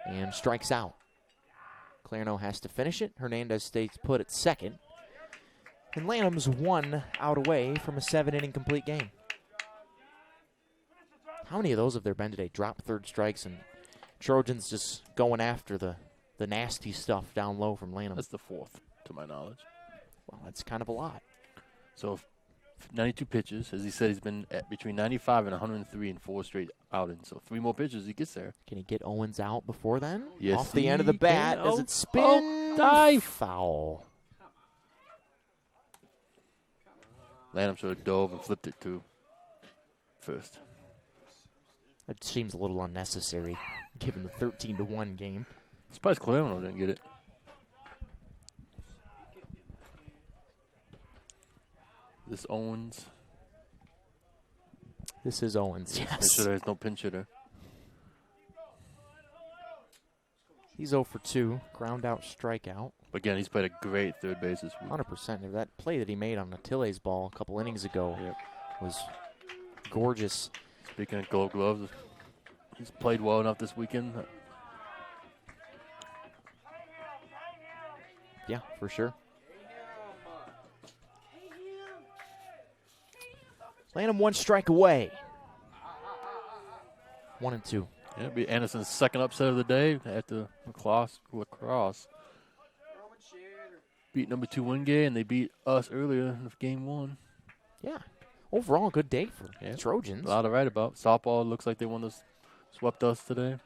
S1: And strikes out. Clarno has to finish it. Hernandez stays put at second. And Lanham's 1 out away from a 7-inning complete game. How many of those have there been today? Drop third strikes and Trojans just going after the nasty stuff down low from Lanham.
S2: That's the 4th, to my knowledge.
S1: Well, that's kind of a lot.
S2: So 92 pitches. As he said, he's been at between 95 and 103 in 4 straight outings. So 3 more pitches, he gets there.
S1: Can he get Owens out before then?
S2: Yes,
S1: Off the end of the
S2: he
S1: bat.
S2: can.
S1: Does
S2: Oh,
S1: it spin?
S2: oh, dive.
S1: Foul.
S2: Lanham sort of dove and flipped it to first.
S1: That seems a little unnecessary, given the 13-1 game.
S2: Surprised Claremont didn't get it. This Owens.
S1: This is Owens,
S2: Make
S1: yes.
S2: sure there's no pinch hitter.
S1: He's 0 for 2. Ground out, strikeout.
S2: But again, he's played a great third base this week.
S1: 100%. That play that he made on Attile's ball a couple innings ago was gorgeous.
S2: Speaking of gold gloves, he's played well enough this weekend.
S1: Yeah, for sure. Lanham 1 strike away. 1-2.
S2: Yeah, it'll be Anderson's second upset of the day after lacrosse. Beat number 2 Wingate, and they beat us earlier in game 1.
S1: Yeah. Overall, good day for Trojans.
S2: A lot to write about. Softball looks like they swept us today.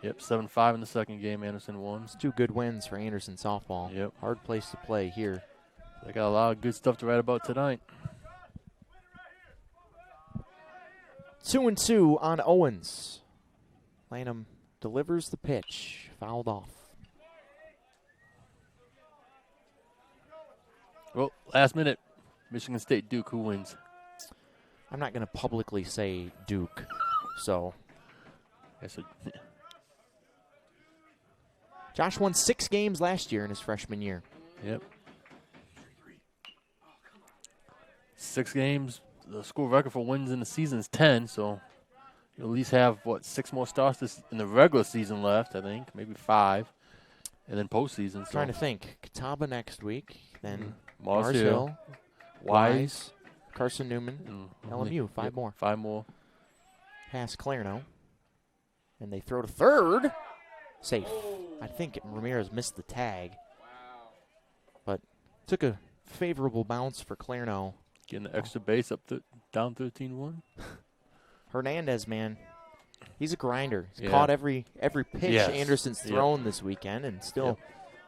S2: Yep, 7-5 in the second game. Anderson won.
S1: It's 2 good wins for Anderson softball.
S2: Yep.
S1: Hard place to play here.
S2: They got a lot of good stuff to write about tonight.
S1: 2-2 on Owens. Lanham delivers the pitch. Fouled off.
S2: Well, last minute, Michigan State Duke, who wins?
S1: I'm not going to publicly say Duke, so. Josh won 6 games last year in his freshman year.
S2: Yep. 6 games. The school record for wins in the season is 10, so you'll at least have, 6 more starts in the regular season left, I think. Maybe 5. And then postseason. So.
S1: Trying to think. Catawba next week, then
S2: Mars
S1: Hill,
S2: Hill, Wise,
S1: Carson Newman, LMU, 5 more.
S2: 5 more.
S1: Pass Clarno. And they throw to third. Safe. I think Ramirez missed the tag. But took a favorable bounce for Clarno.
S2: Getting the extra base up down 13-1.
S1: Hernandez, man. He's a grinder. He's
S2: Yeah.
S1: caught every pitch
S2: Yes.
S1: Anderson's thrown this weekend and still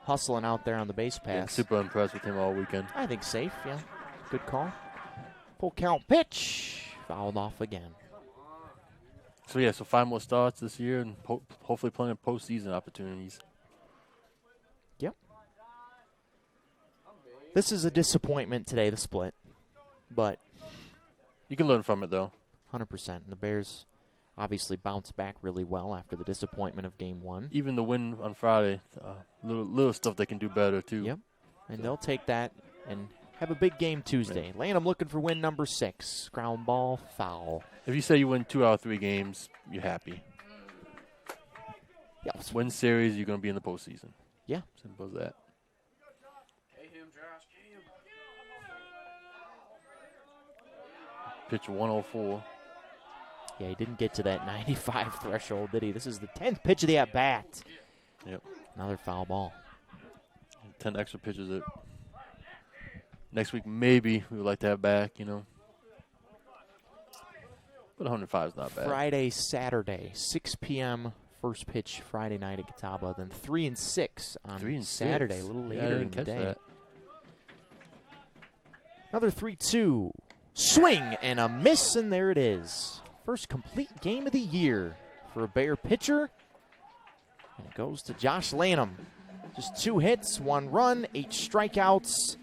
S1: hustling out there on the base
S2: Yeah,
S1: pass.
S2: super impressed with him all weekend.
S1: I think safe, yeah. Good call. Full count pitch. Fouled off again.
S2: So 5 more starts this year and hopefully plenty of postseason opportunities.
S1: Yep. This is a disappointment today, the split, but
S2: You can learn from it, though.
S1: 100%. And the Bears obviously bounced back really well after the disappointment of Game 1.
S2: Even the win on Friday, little stuff they can do better, too.
S1: Yep. And they'll take that and have a big game Tuesday. Lanham looking for win number 6. Ground ball, foul.
S2: If you say you win 2 out of 3 games, you're happy.
S1: Yep.
S2: Win series, you're going to be in the postseason.
S1: Yeah.
S2: Simple as that. Pitch 104.
S1: Yeah, he didn't get to that 95 threshold, did he? This is the 10th pitch of the at-bat.
S2: Yep.
S1: Another foul ball.
S2: 10 extra pitches that next week maybe we would like to have back, you know. But 105 is not bad.
S1: Friday, Saturday, 6 p.m. first pitch Friday night at Catawba. Then 3 and 6 on
S2: 3 and
S1: Saturday,
S2: 6.
S1: a little
S2: Yeah, I
S1: later
S2: didn't
S1: in the
S2: catch
S1: day.
S2: that.
S1: Another 3-2. Swing and a miss, and there it is. First complete game of the year for a Bear pitcher. And it goes to Josh Lanham. Just 2 hits, 1 run, 8 strikeouts.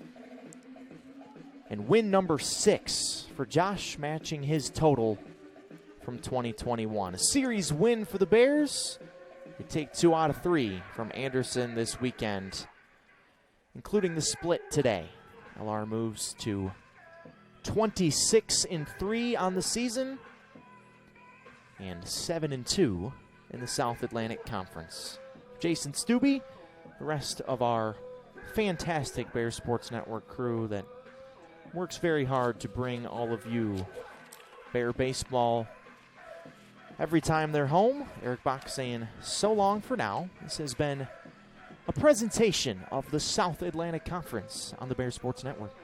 S1: And win number 6 for Josh, matching his total from 2021. A series win for the Bears. They take 2 out of 3 from Anderson this weekend, including the split today. LR moves to 26-3 on the season and 7-2 in the South Atlantic Conference. Jason Stubbe, the rest of our fantastic Bears Sports Network crew that works very hard to bring all of you Bear baseball every time they're home. Eric Bach saying so long for now. This has been a presentation of the South Atlantic Conference on the Bear Sports Network.